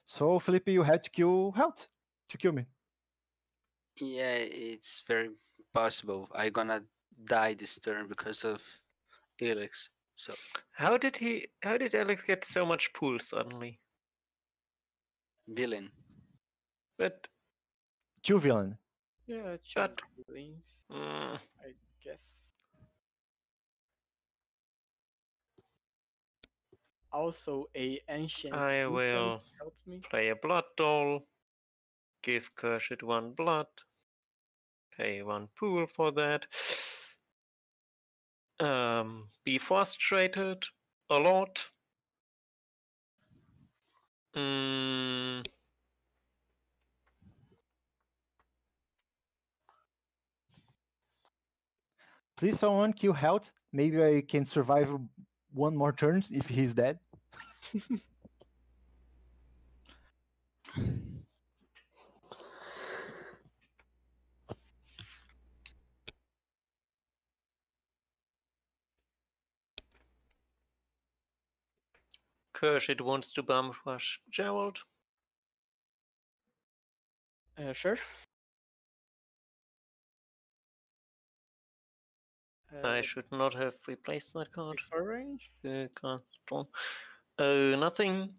D: So Felipe, you had to kill Helt to kill me.
B: Yeah, it's very possible. I'm gonna die this turn because of Elix. So
E: How did Alex get so much pool suddenly?
B: villain.
E: But
D: 2 villain.
C: Yeah,
E: But-
C: feelings,
E: mm,
C: I guess. Also, a ancient
E: I
C: influence
E: will
C: helps me.
E: play a blood doll, give Kurshid 1 blood, pay 1 pool for that. Be frustrated a lot.
D: Please someone kill Helt. Maybe I can survive 1 more turns if he's dead.
E: Kurshid wants to bum rush Gerald.
C: Sure.
E: I should not have replaced that card.
C: Far range.
E: Card drawn. Nothing.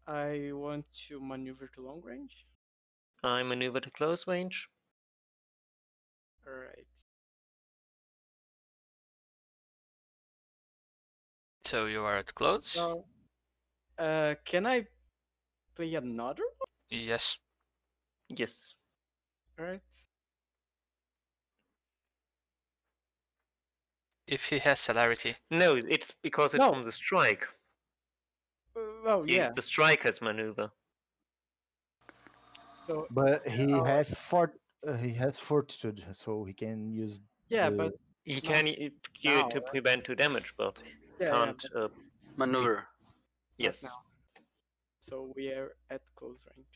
C: I want to maneuver to long range.
E: I maneuver to close range.
C: Alright.
A: So you are at close?
C: So, can I play another one?
A: Yes.
E: Yes.
C: Alright.
A: if he has celerity.
E: No, it's because it's
C: No.
E: from the strike.
C: Well, yeah.
E: The strike has maneuver.
C: So
D: But he has fortitude, so he can use.
C: yeah,
D: the...
C: but
E: He
C: Not
E: can
C: now,
E: to
C: right?
E: prevent 2 damage, but
C: Yeah,
E: can't.
B: Maneuver.
E: Yes,
C: now. So we are at close range.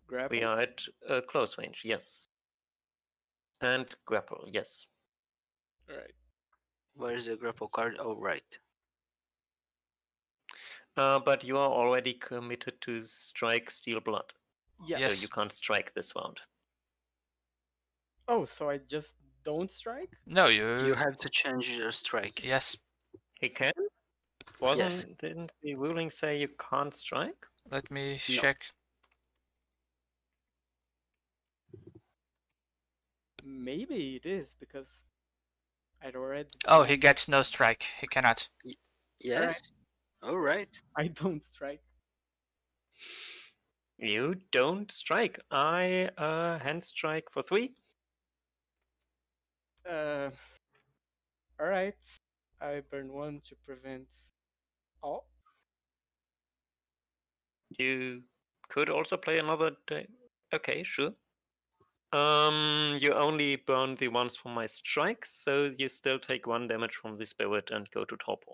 C: Grapple.
E: we are at close range. Yes, and grapple. Yes.
C: All right.
B: Where is the grapple card? Oh, right.
E: But you are already committed to strike Steel Blood,
C: Yeah.
A: Yes.
E: so you can't strike this round.
C: Oh, so I just don't strike?
A: No,
B: You have to change your strike.
A: Yes.
E: He can. Didn't the ruling say you can't strike?
A: Let me check.
C: Maybe it is because I'd already.
A: Oh, he gets no strike. He cannot.
B: Yes. All right.
C: I don't strike.
E: You don't strike. I hand strike for 3.
C: All right. I burn 1 to prevent all.
E: You could also play another day. Okay, sure. You only burn the ones from my strikes, so you still take 1 damage from the spirit and go to torpor.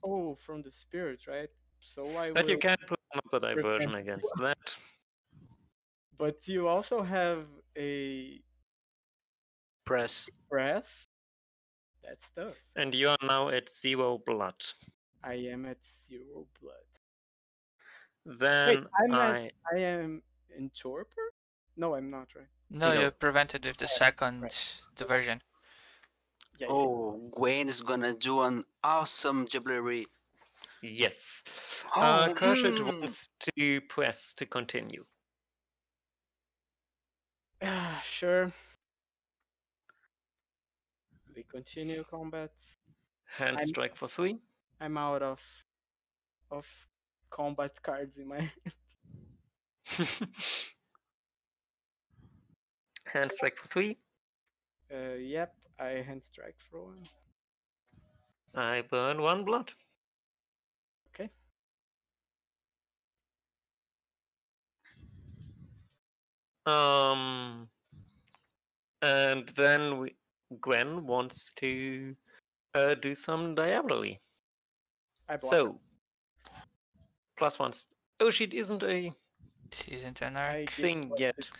C: Oh, from the spirit, right? So I
E: But
C: will.
E: you can put another diversion
C: prevent-
E: against that.
C: But you also have a
B: Press.
C: press. That's tough.
E: And you are now at 0 blood.
C: I am at 0 blood.
E: Then
C: Wait, I am in torpor? No, I'm not, right?
A: No,
E: No.
A: you prevented with the second diversion.
C: Yeah,
B: Oh, Gwen's gonna do an awesome jubilee.
E: Yes.
B: Oh,
E: Kurshid wants to press to continue.
C: yeah. Sure. We continue combat.
E: Hand strike for 3.
C: I'm out of combat cards in my.
E: Hand strike for 3.
C: Yep, I hand strike for 1.
E: I burn 1 blood.
C: Okay.
E: And then Gwen wants to do some diablerie.
C: I block.
E: So, +1. Oh, she isn't a
A: She isn't an arc
E: thing yet.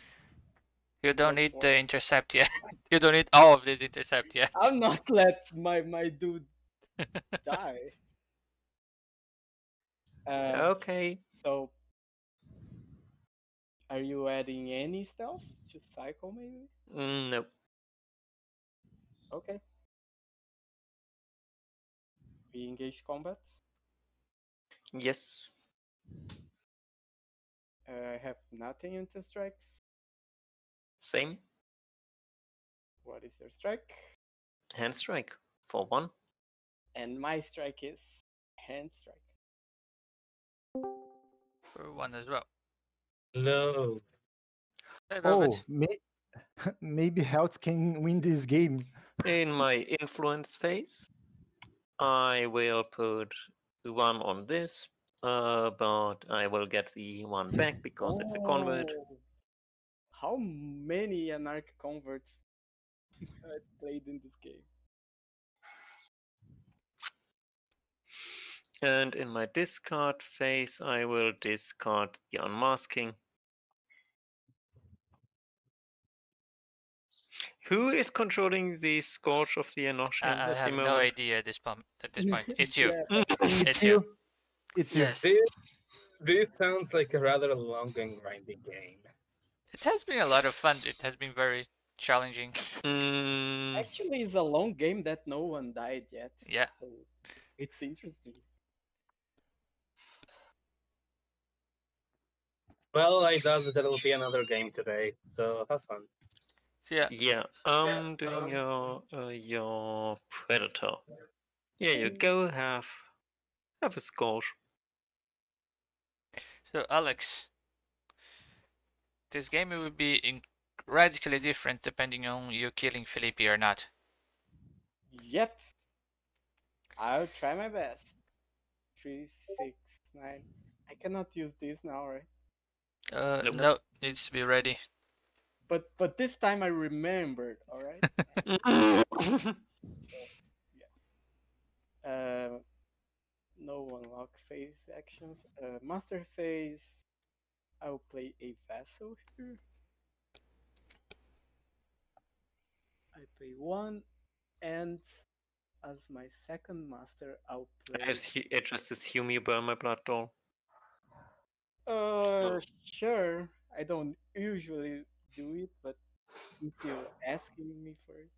A: You don't need the intercept yet. You don't need all of this intercept yet.
C: I'll not let my dude die.
E: Okay.
C: So, are you adding any stealth to cycle maybe?
E: No.
C: Okay. We engage combat.
E: Yes.
C: I have nothing into strikes.
E: Same.
C: What is your strike?
E: Hand strike for 1.
C: And my strike is hand strike.
A: For 1 as well.
G: No.
A: Hey,
D: Oh,
A: Velvet.
D: maybe Helt can win this game.
E: In my influence phase, I will put 1 on this, but I will get the 1 back because it's a convert.
C: Oh. How many Anarch converts I played in this game?
E: And in my discard phase, I will discard the unmasking. Who is controlling the Scourge of the Anarchians
A: I
E: at
A: have
E: the
A: no
E: moment?
A: idea at this point. It's you.
C: Yeah,
A: It's you.
D: It's
B: Yes.
G: This sounds like a rather long and grindy game.
A: It has been a lot of fun. It has been very challenging.
C: actually, it's a long game that no one died yet.
A: Yeah.
C: So it's interesting.
G: Well, I doubt that there will be another game today, so have fun.
A: So yeah.
E: Yeah, I'm doing your Predator. Yeah, you go have a Scourge.
A: So Alex, this game will be radically different depending on you killing Felipe or not.
C: Yep. I'll try my best. 3, 6, 9. I cannot use this now, right?
E: Nope.
A: No, needs to be ready.
C: But this time I remembered, alright? Yeah. No unlock phase actions. Master phase. I'll play a vessel here. I pay 1, and as my second master, I'll play.
E: I just assume you burn my blood doll.
C: Sure. I don't usually do it, but if you're asking me for it.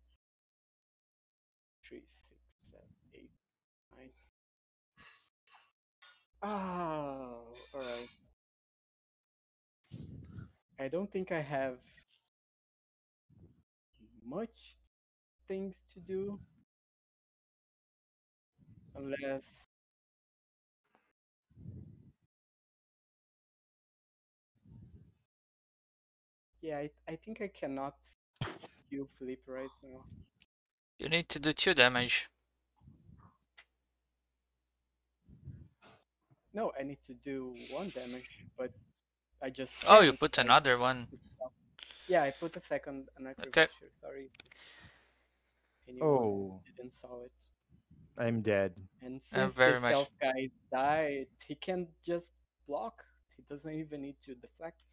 C: 3, 6, 7, 8, 9. Oh, alright. I don't think I have much things to do unless yeah, I think I cannot kill Felipe right now.
A: You need to do 2 damage.
C: No, I need to do 1 damage, but I just
A: Oh, you
C: can't.
A: put
C: Like,
A: another one.
C: yeah, I put a second Anarch
A: Okay.
C: here. Sorry if anyone didn't saw it.
D: I'm dead.
C: And since
A: very
C: this
A: much.
C: elf guy died, he can just block. He doesn't even need to deflect.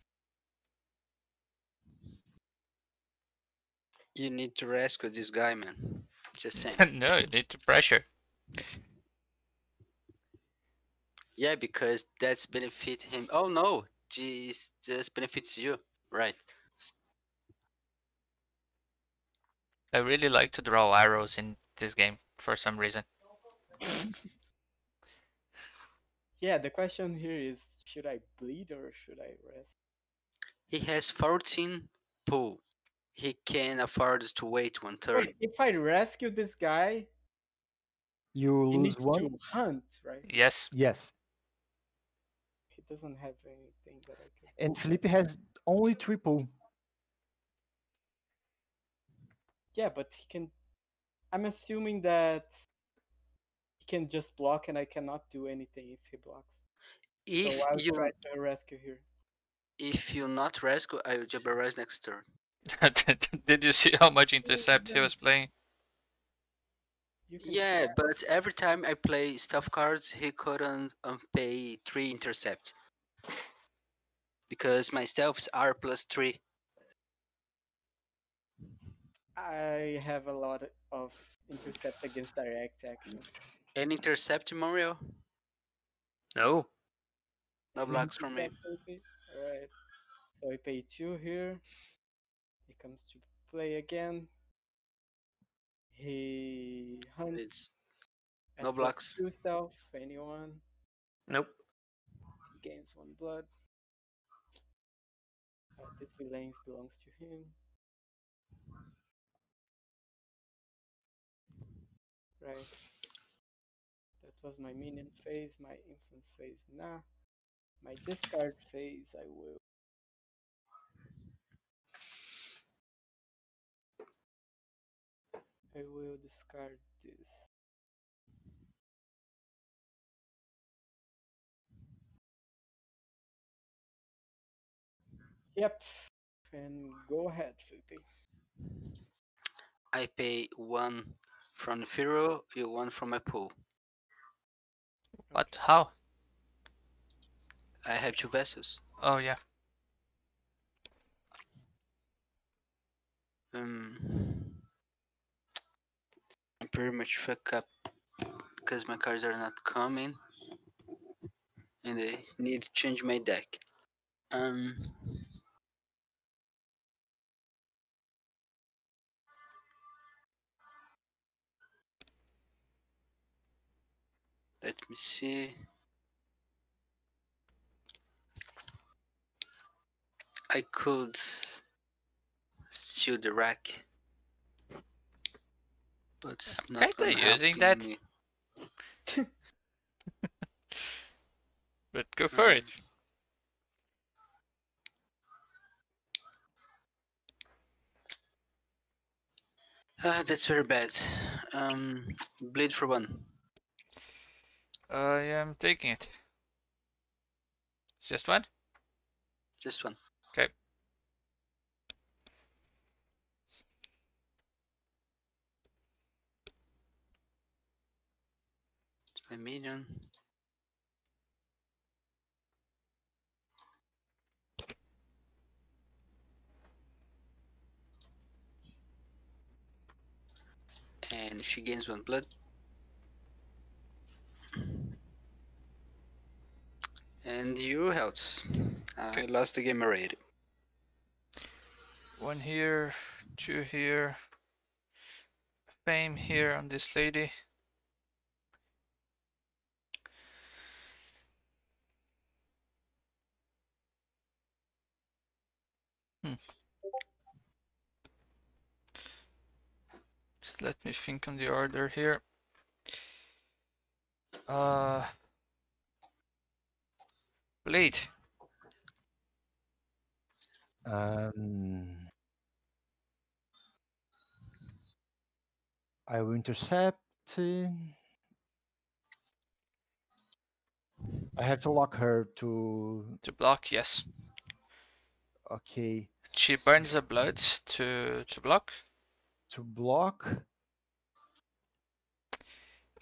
B: You need to rescue this guy, man. Just saying.
A: No, you need to pressure.
B: Yeah, because that's benefit him. Oh no, this just benefits you, right?
A: I really like to draw arrows in this game for some reason.
C: Yeah, the question here is, should I bleed or should I rest?
B: He has 14 pull. He can afford to wait 1 turn.
C: Wait, if I rescue this guy,
D: You
C: he
D: lose
C: needs
D: one?
C: to hunt, right?
A: Yes.
D: Yes.
C: He doesn't have anything that I can.
D: And Felipe has only 3 pull.
C: Yeah, but he can. I'm assuming that he can just block, and I cannot do anything if he blocks.
B: If
C: So I'll
B: you
C: try to rescue here.
B: if you not rescue, I will diablerized next turn.
A: Did you see how much intercept he was playing?
C: You can
B: Yeah,
C: try.
B: but every time I play stuff cards, he couldn't pay 3 intercept. Because my stealths are +3.
C: I have a lot of intercept against direct action.
B: Any intercept, Monriel?
E: No.
B: No blocks from me.
C: Alright. So I pay 2 here. He comes to play again. He hunts.
B: It's
C: at
B: no blocks.
C: +2 stealth. Anyone.
E: Nope.
C: He gains 1 blood. This villain belongs to him. Right. That was my minion phase, my influence phase, nah. My discard phase, I will. I will discard this. Yep. And go ahead, Felipe.
B: I pay 1 from the Firo, you 1 from my pool.
A: What? How?
B: I have 2 vessels.
A: Oh, yeah.
B: I pretty much fuck up because my cards are not coming, and I need to change my deck. Let me see. I could steal the rack, but it's not
A: Kinda
B: gonna help
A: using that.
B: me.
A: But go for it.
B: That's very bad. Bleed for 1.
A: I am taking it. It's just one?
B: Just 1.
A: Okay.
B: It's my minion. And she gains 1 blood. And you health. I lost the game already.
A: 1 here, 2 here. Fame here on this lady. Just let me think on the order here. Blade.
D: I will intercept. I have to lock her to.
A: To block, yes.
D: Okay.
A: She burns the blood to block.
D: To block.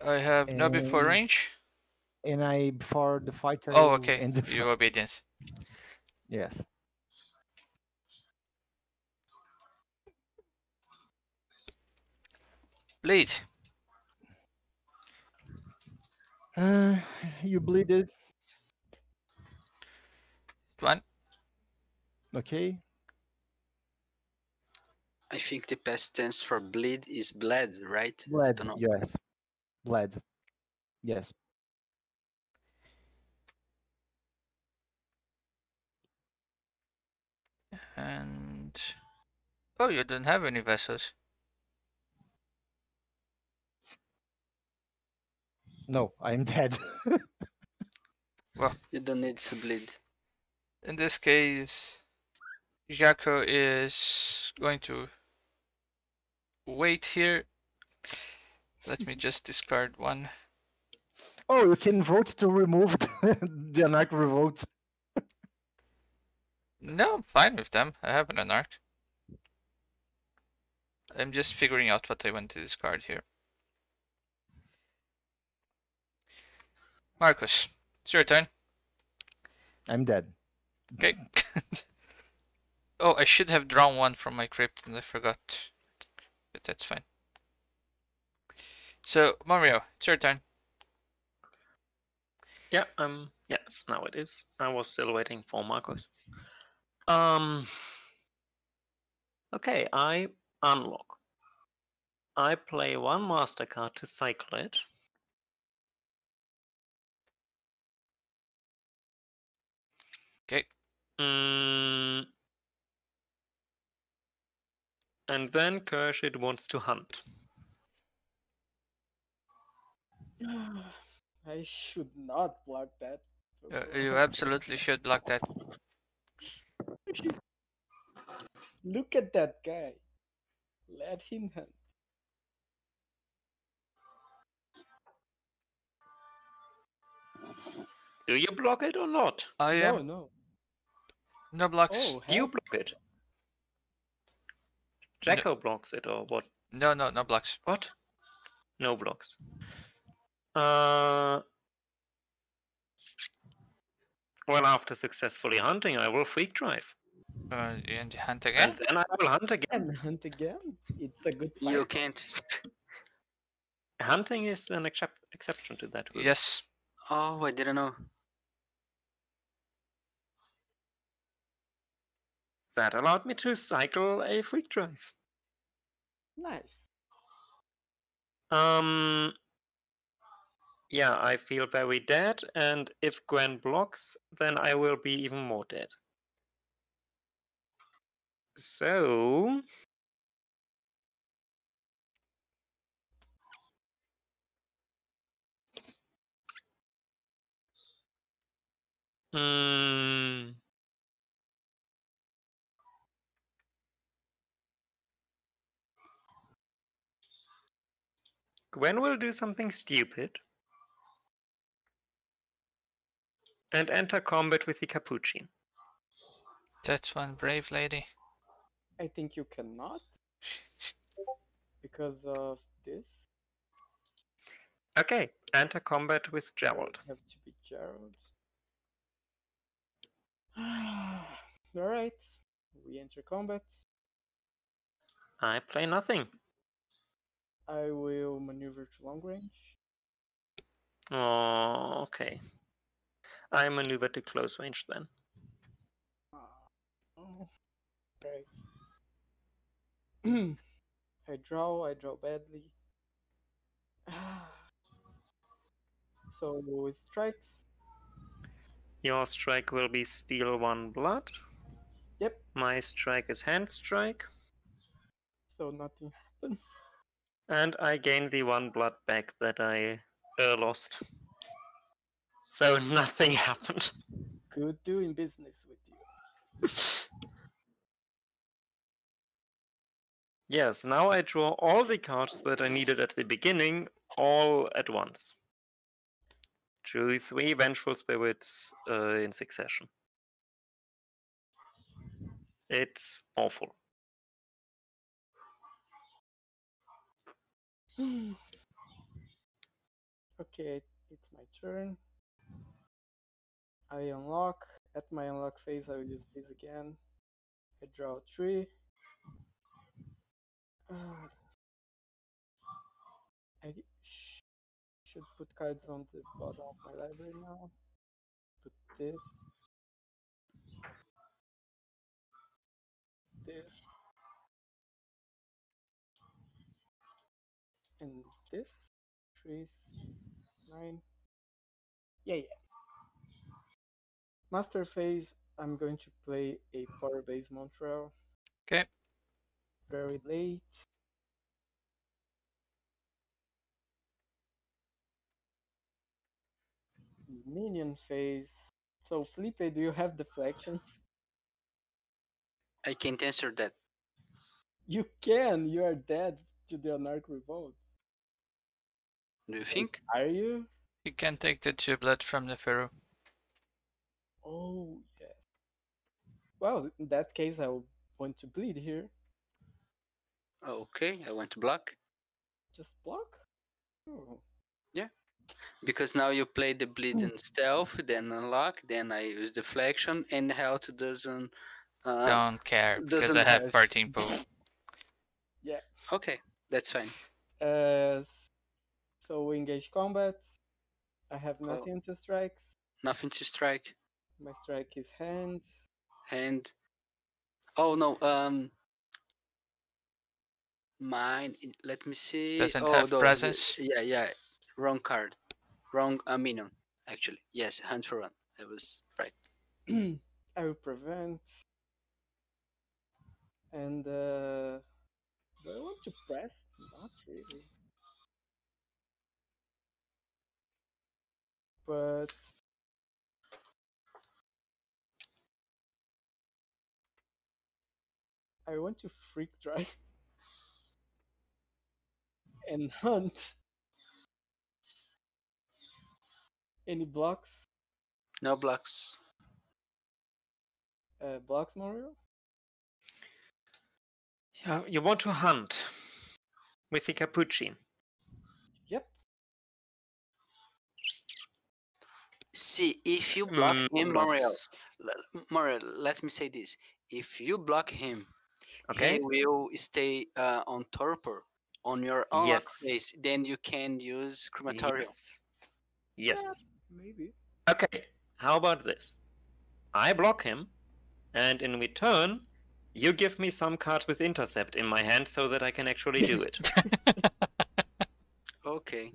A: I have no before
D: And-
A: range.
D: And I before the fight.
A: Oh, okay.
D: End the
A: You
D: fight.
A: obedience.
D: Yes.
A: Bleed.
D: You bleeded.
A: 1.
D: Okay.
B: I think the past tense for bleed is bled, right?
D: Bled.
B: Don't know.
D: Yes. Bled. Yes.
A: And oh, you don't have any vessels.
D: No, I am dead.
B: You don't need to bleed.
A: In this case, Jacko is going to wait here. Let me just discard 1.
D: Oh, you can vote to remove the Anarch revolt.
A: No, I'm fine with them. I have an Anarch. I'm just figuring out what I want to discard here. Marcos, it's your turn.
D: I'm dead.
A: Okay. Oh, I should have drawn 1 from my crypt and I forgot. But that's fine. So, Monriel, it's your turn.
E: Yeah, yes, now it is. I was still waiting for Marcos. Okay, I unlock. I play 1 master card to cycle it.
A: Okay.
E: And then Kurshid wants to hunt.
C: I should not block that.
A: You absolutely should block that.
C: Look at that guy. Let him hunt.
E: Do you block it or not?
A: I
C: No,
A: am
C: no.
A: no blocks.
C: Oh,
E: Do you
C: hell.
E: block it? Jacko blocks it or what?
A: No blocks.
E: What? No blocks. Well, after successfully hunting, I will freak drive.
A: And hunt again?
E: And then I will hunt again.
C: And hunt again. It's a good fight.
B: You can't.
E: Hunting is an exception to that rule.
A: Yes.
B: Oh, I didn't know.
E: That allowed me to cycle a freak drive.
C: Nice.
E: Yeah, I feel very dead, and if Gwen blocks, then I will be even more dead. So... Gwen will do something stupid and enter combat with the Capuchin.
A: That's one brave lady.
C: I think you cannot because of this.
E: Okay, enter combat with Gerald.
C: Have to be Gerald. Alright, we enter combat.
E: I play nothing.
C: I will maneuver to long range.
E: Oh, okay. I maneuver to close range then.
C: Oh, right. I draw badly. So it strikes.
E: Your strike will be steal 1 blood.
C: Yep.
E: My strike is hand strike.
C: So nothing happens.
E: And I gain the 1 blood back that I lost. So nothing happened.
C: Good doing business with you.
E: Yes, now I draw all the cards that I needed at the beginning, all at once. Drew 3 Vengeful Spirits in succession. It's awful.
C: Okay, it's my turn. I unlock. At my unlock phase, I will use this again. I draw 3. I should put cards on the bottom of my library now. Put this. This. And this. 3, 9. Yeah. Master phase, I'm going to play a power base Montreal.
A: Okay.
C: Very late. Minion phase. So Felipe, do you have deflection?
B: I can't answer that.
C: You can. You are dead to the Anarch revolt.
B: Do you think?
C: Are you?
A: You can take the 2 blood from the Pharaoh.
C: Oh yeah. Well, in that case, I want to bleed here.
B: Okay, I want to block.
C: Just block. Oh.
B: Yeah. Because now you play the bleed in stealth, then unlock, then I use deflection, and health doesn't.
A: Don't care because
B: doesn't
A: I have
C: have-
A: 14 pool.
C: Yeah.
B: Okay, that's fine.
C: So we engage combat. I have nothing to strike.
B: Nothing to strike.
C: My strike is hand.
B: Hand. Oh no. Mine. Let me see.
A: Doesn't have presence.
B: Yeah. Wrong card. Wrong minion. Actually, yes. Hand for one. I was right.
C: I will prevent. And do I want to press? Not really. But I want to freak drive and hunt. Any blocks?
B: No blocks.
C: Blocks, Mario?
E: Yeah, you want to hunt with the Capuchin.
C: Yep.
B: See, if you block him, Monriel.
E: Blocks.
B: Monriel, let me say this. If you block him,
E: Okay.
B: he will stay on torpor on your unlock
E: Yes.
B: phase. Then you can use crematorium.
E: Yes.
C: Maybe.
E: Okay. How about this? I block him, and in return, you give me some card with intercept in my hand so that I can actually do it.
B: Okay.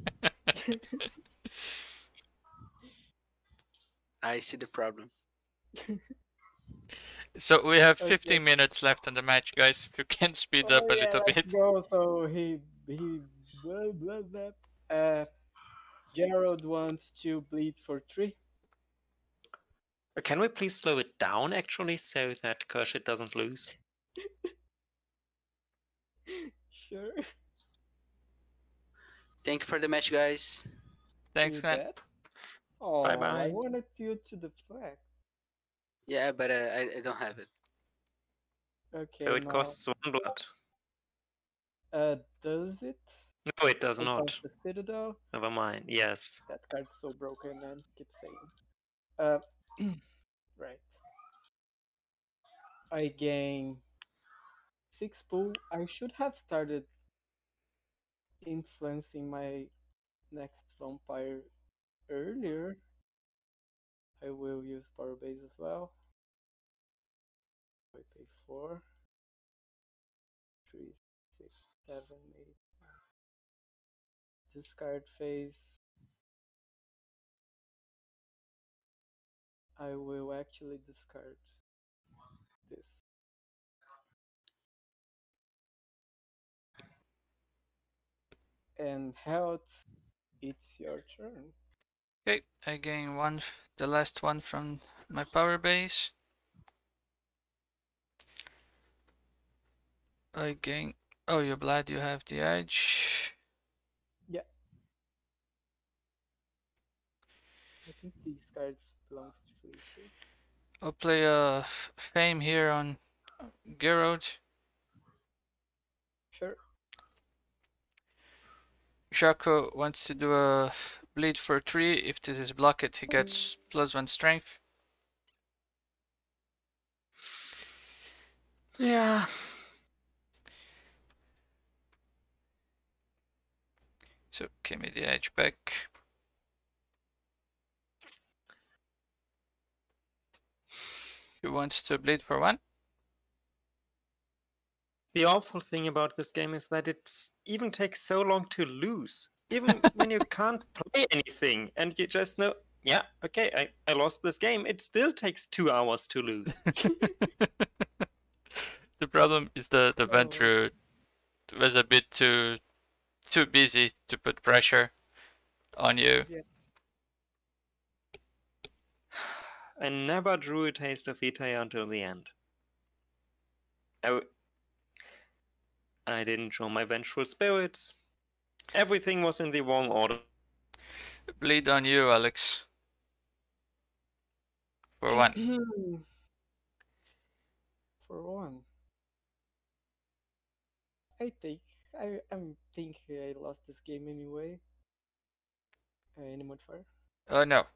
B: I see the problem.
A: So we have
C: Okay.
A: 15 minutes left on the match, guys. If you can speed up a little bit.
C: Let's go. So he blah blah blah. Gerald wants to bleed for 3.
E: Can we please slow it down, actually, so that Kurshid doesn't lose?
C: Sure.
B: Thank you for the match, guys.
A: Thanks,
C: You
A: man.
C: bet. Oh,
E: Bye-bye.
C: I wanted you to deflect.
B: Yeah, but I don't have it.
C: Okay,
E: So it
C: now,
E: costs 1 blood.
C: does it
E: No, it does
C: take off
E: not.
C: the citadel?
E: Never mind. Yes.
C: That card's so broken, man. Keep saying. Right. I gain 6 pool. I should have started influencing my next vampire earlier. I will use power base as well. I pay 4, 3, 6, 7, 8. Discard phase. I will actually discard this. And health, it's your turn.
A: Okay, I gain one, the last one from my power base. I gain. Oh, you're glad you have the edge.
C: Yeah. I think these cards belongs to Felipe.
A: I'll play a fame here on Geralt.
C: Sure.
A: Jacko wants to do a bleed for 3. If this is blocked, he gets +1 strength.
E: Yeah.
A: So give me the edge back. Who wants to bleed for 1?
E: The awful thing about this game is that it even takes so long to lose. Even when you can't play anything and you just know, yeah, okay, I lost this game, it still takes 2 hours to lose.
A: The problem is the ventrue was a bit too busy to put pressure on you.
C: Yeah.
E: I never drew a taste of Vtes until the end. I didn't show my vengeful spirits. Everything was in the wrong order.
A: Bleed on you, Alex. For 1.
C: For 1. I'm thinking I lost this game anyway. Any modifier?
A: No.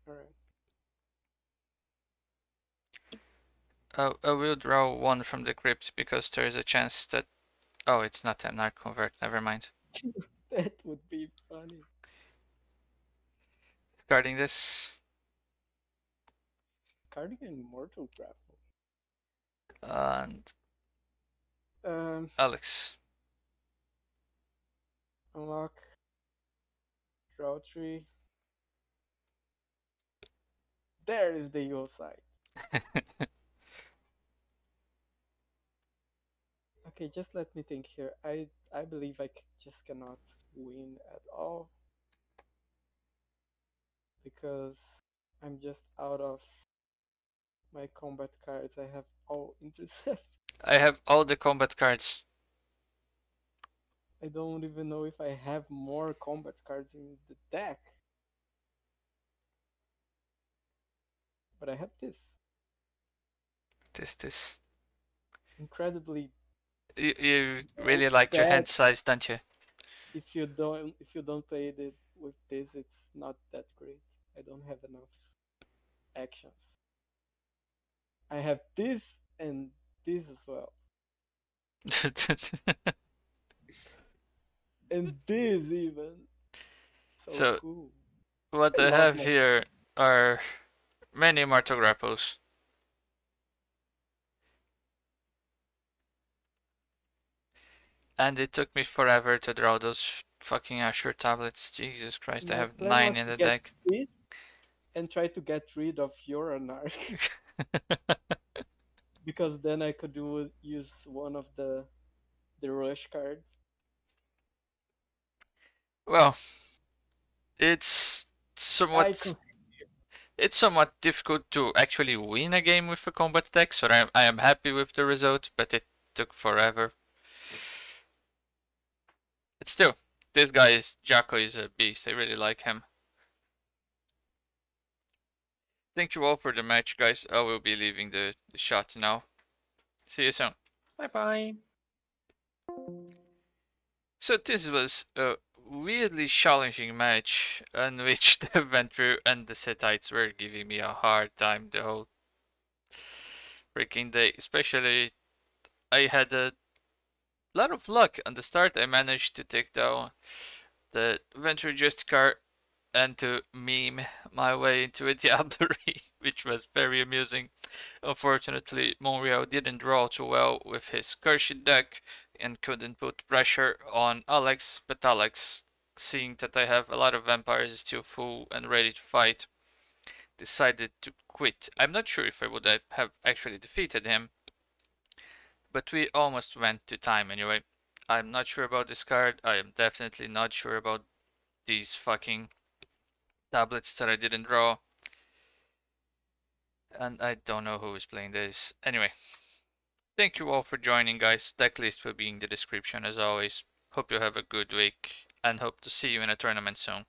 C: Alright.
A: I will draw 1 from the crypt because there is a chance that. Oh, it's not Anarch convert. Never mind.
C: That would be funny.
A: Discarding this.
C: Carding an immortal grapple.
A: And Alex.
C: Unlock. Draw 3. There is the Yule side. Okay, just let me think here. I believe I just cannot win at all because I'm just out of my combat cards. I have all intercept.
A: I have all the combat cards.
C: I don't even know if I have more combat cards in the deck. But I have this.
A: This.
C: Incredibly.
A: You really like your hand size, don't you?
C: If you don't play it with this, it's not that great. I don't have enough actions. I have this and this as well. And this even. So cool.
A: What I have here are many mortal grapples. And it took me forever to draw those fucking Ashur tablets. Jesus Christ, I have 9 in the deck.
C: And try to get rid of your Anarch. Because then I could use one of the rush cards.
A: Well, it's somewhat difficult to actually win a game with a combat deck, so I am happy with the result, but it took forever. But still, this guy is Jacko is a beast. I really like him. Thank you all for the match, guys. I will be leaving the shot now. See you soon.
E: Bye bye.
A: So this was a weirdly challenging match in which the ventrue and the setites were giving me a hard time the whole freaking day. Especially, I had a lot of luck. On the start, I managed to take down the ventrue Justicar and to meme my way into a diablerie, which was very amusing. Unfortunately, Monriel didn't draw too well with his kurshid deck and couldn't put pressure on Alex, but Alex, seeing that I have a lot of vampires still full and ready to fight, decided to quit. I'm not sure if I would have actually defeated him, but we almost went to time anyway. I'm not sure about this card. I am definitely not sure about these fucking tablets that I didn't draw. And I don't know who is playing this. Anyway, thank you all for joining, guys. Deck list will be in the description as always. Hope you have a good week and hope to see you in a tournament soon.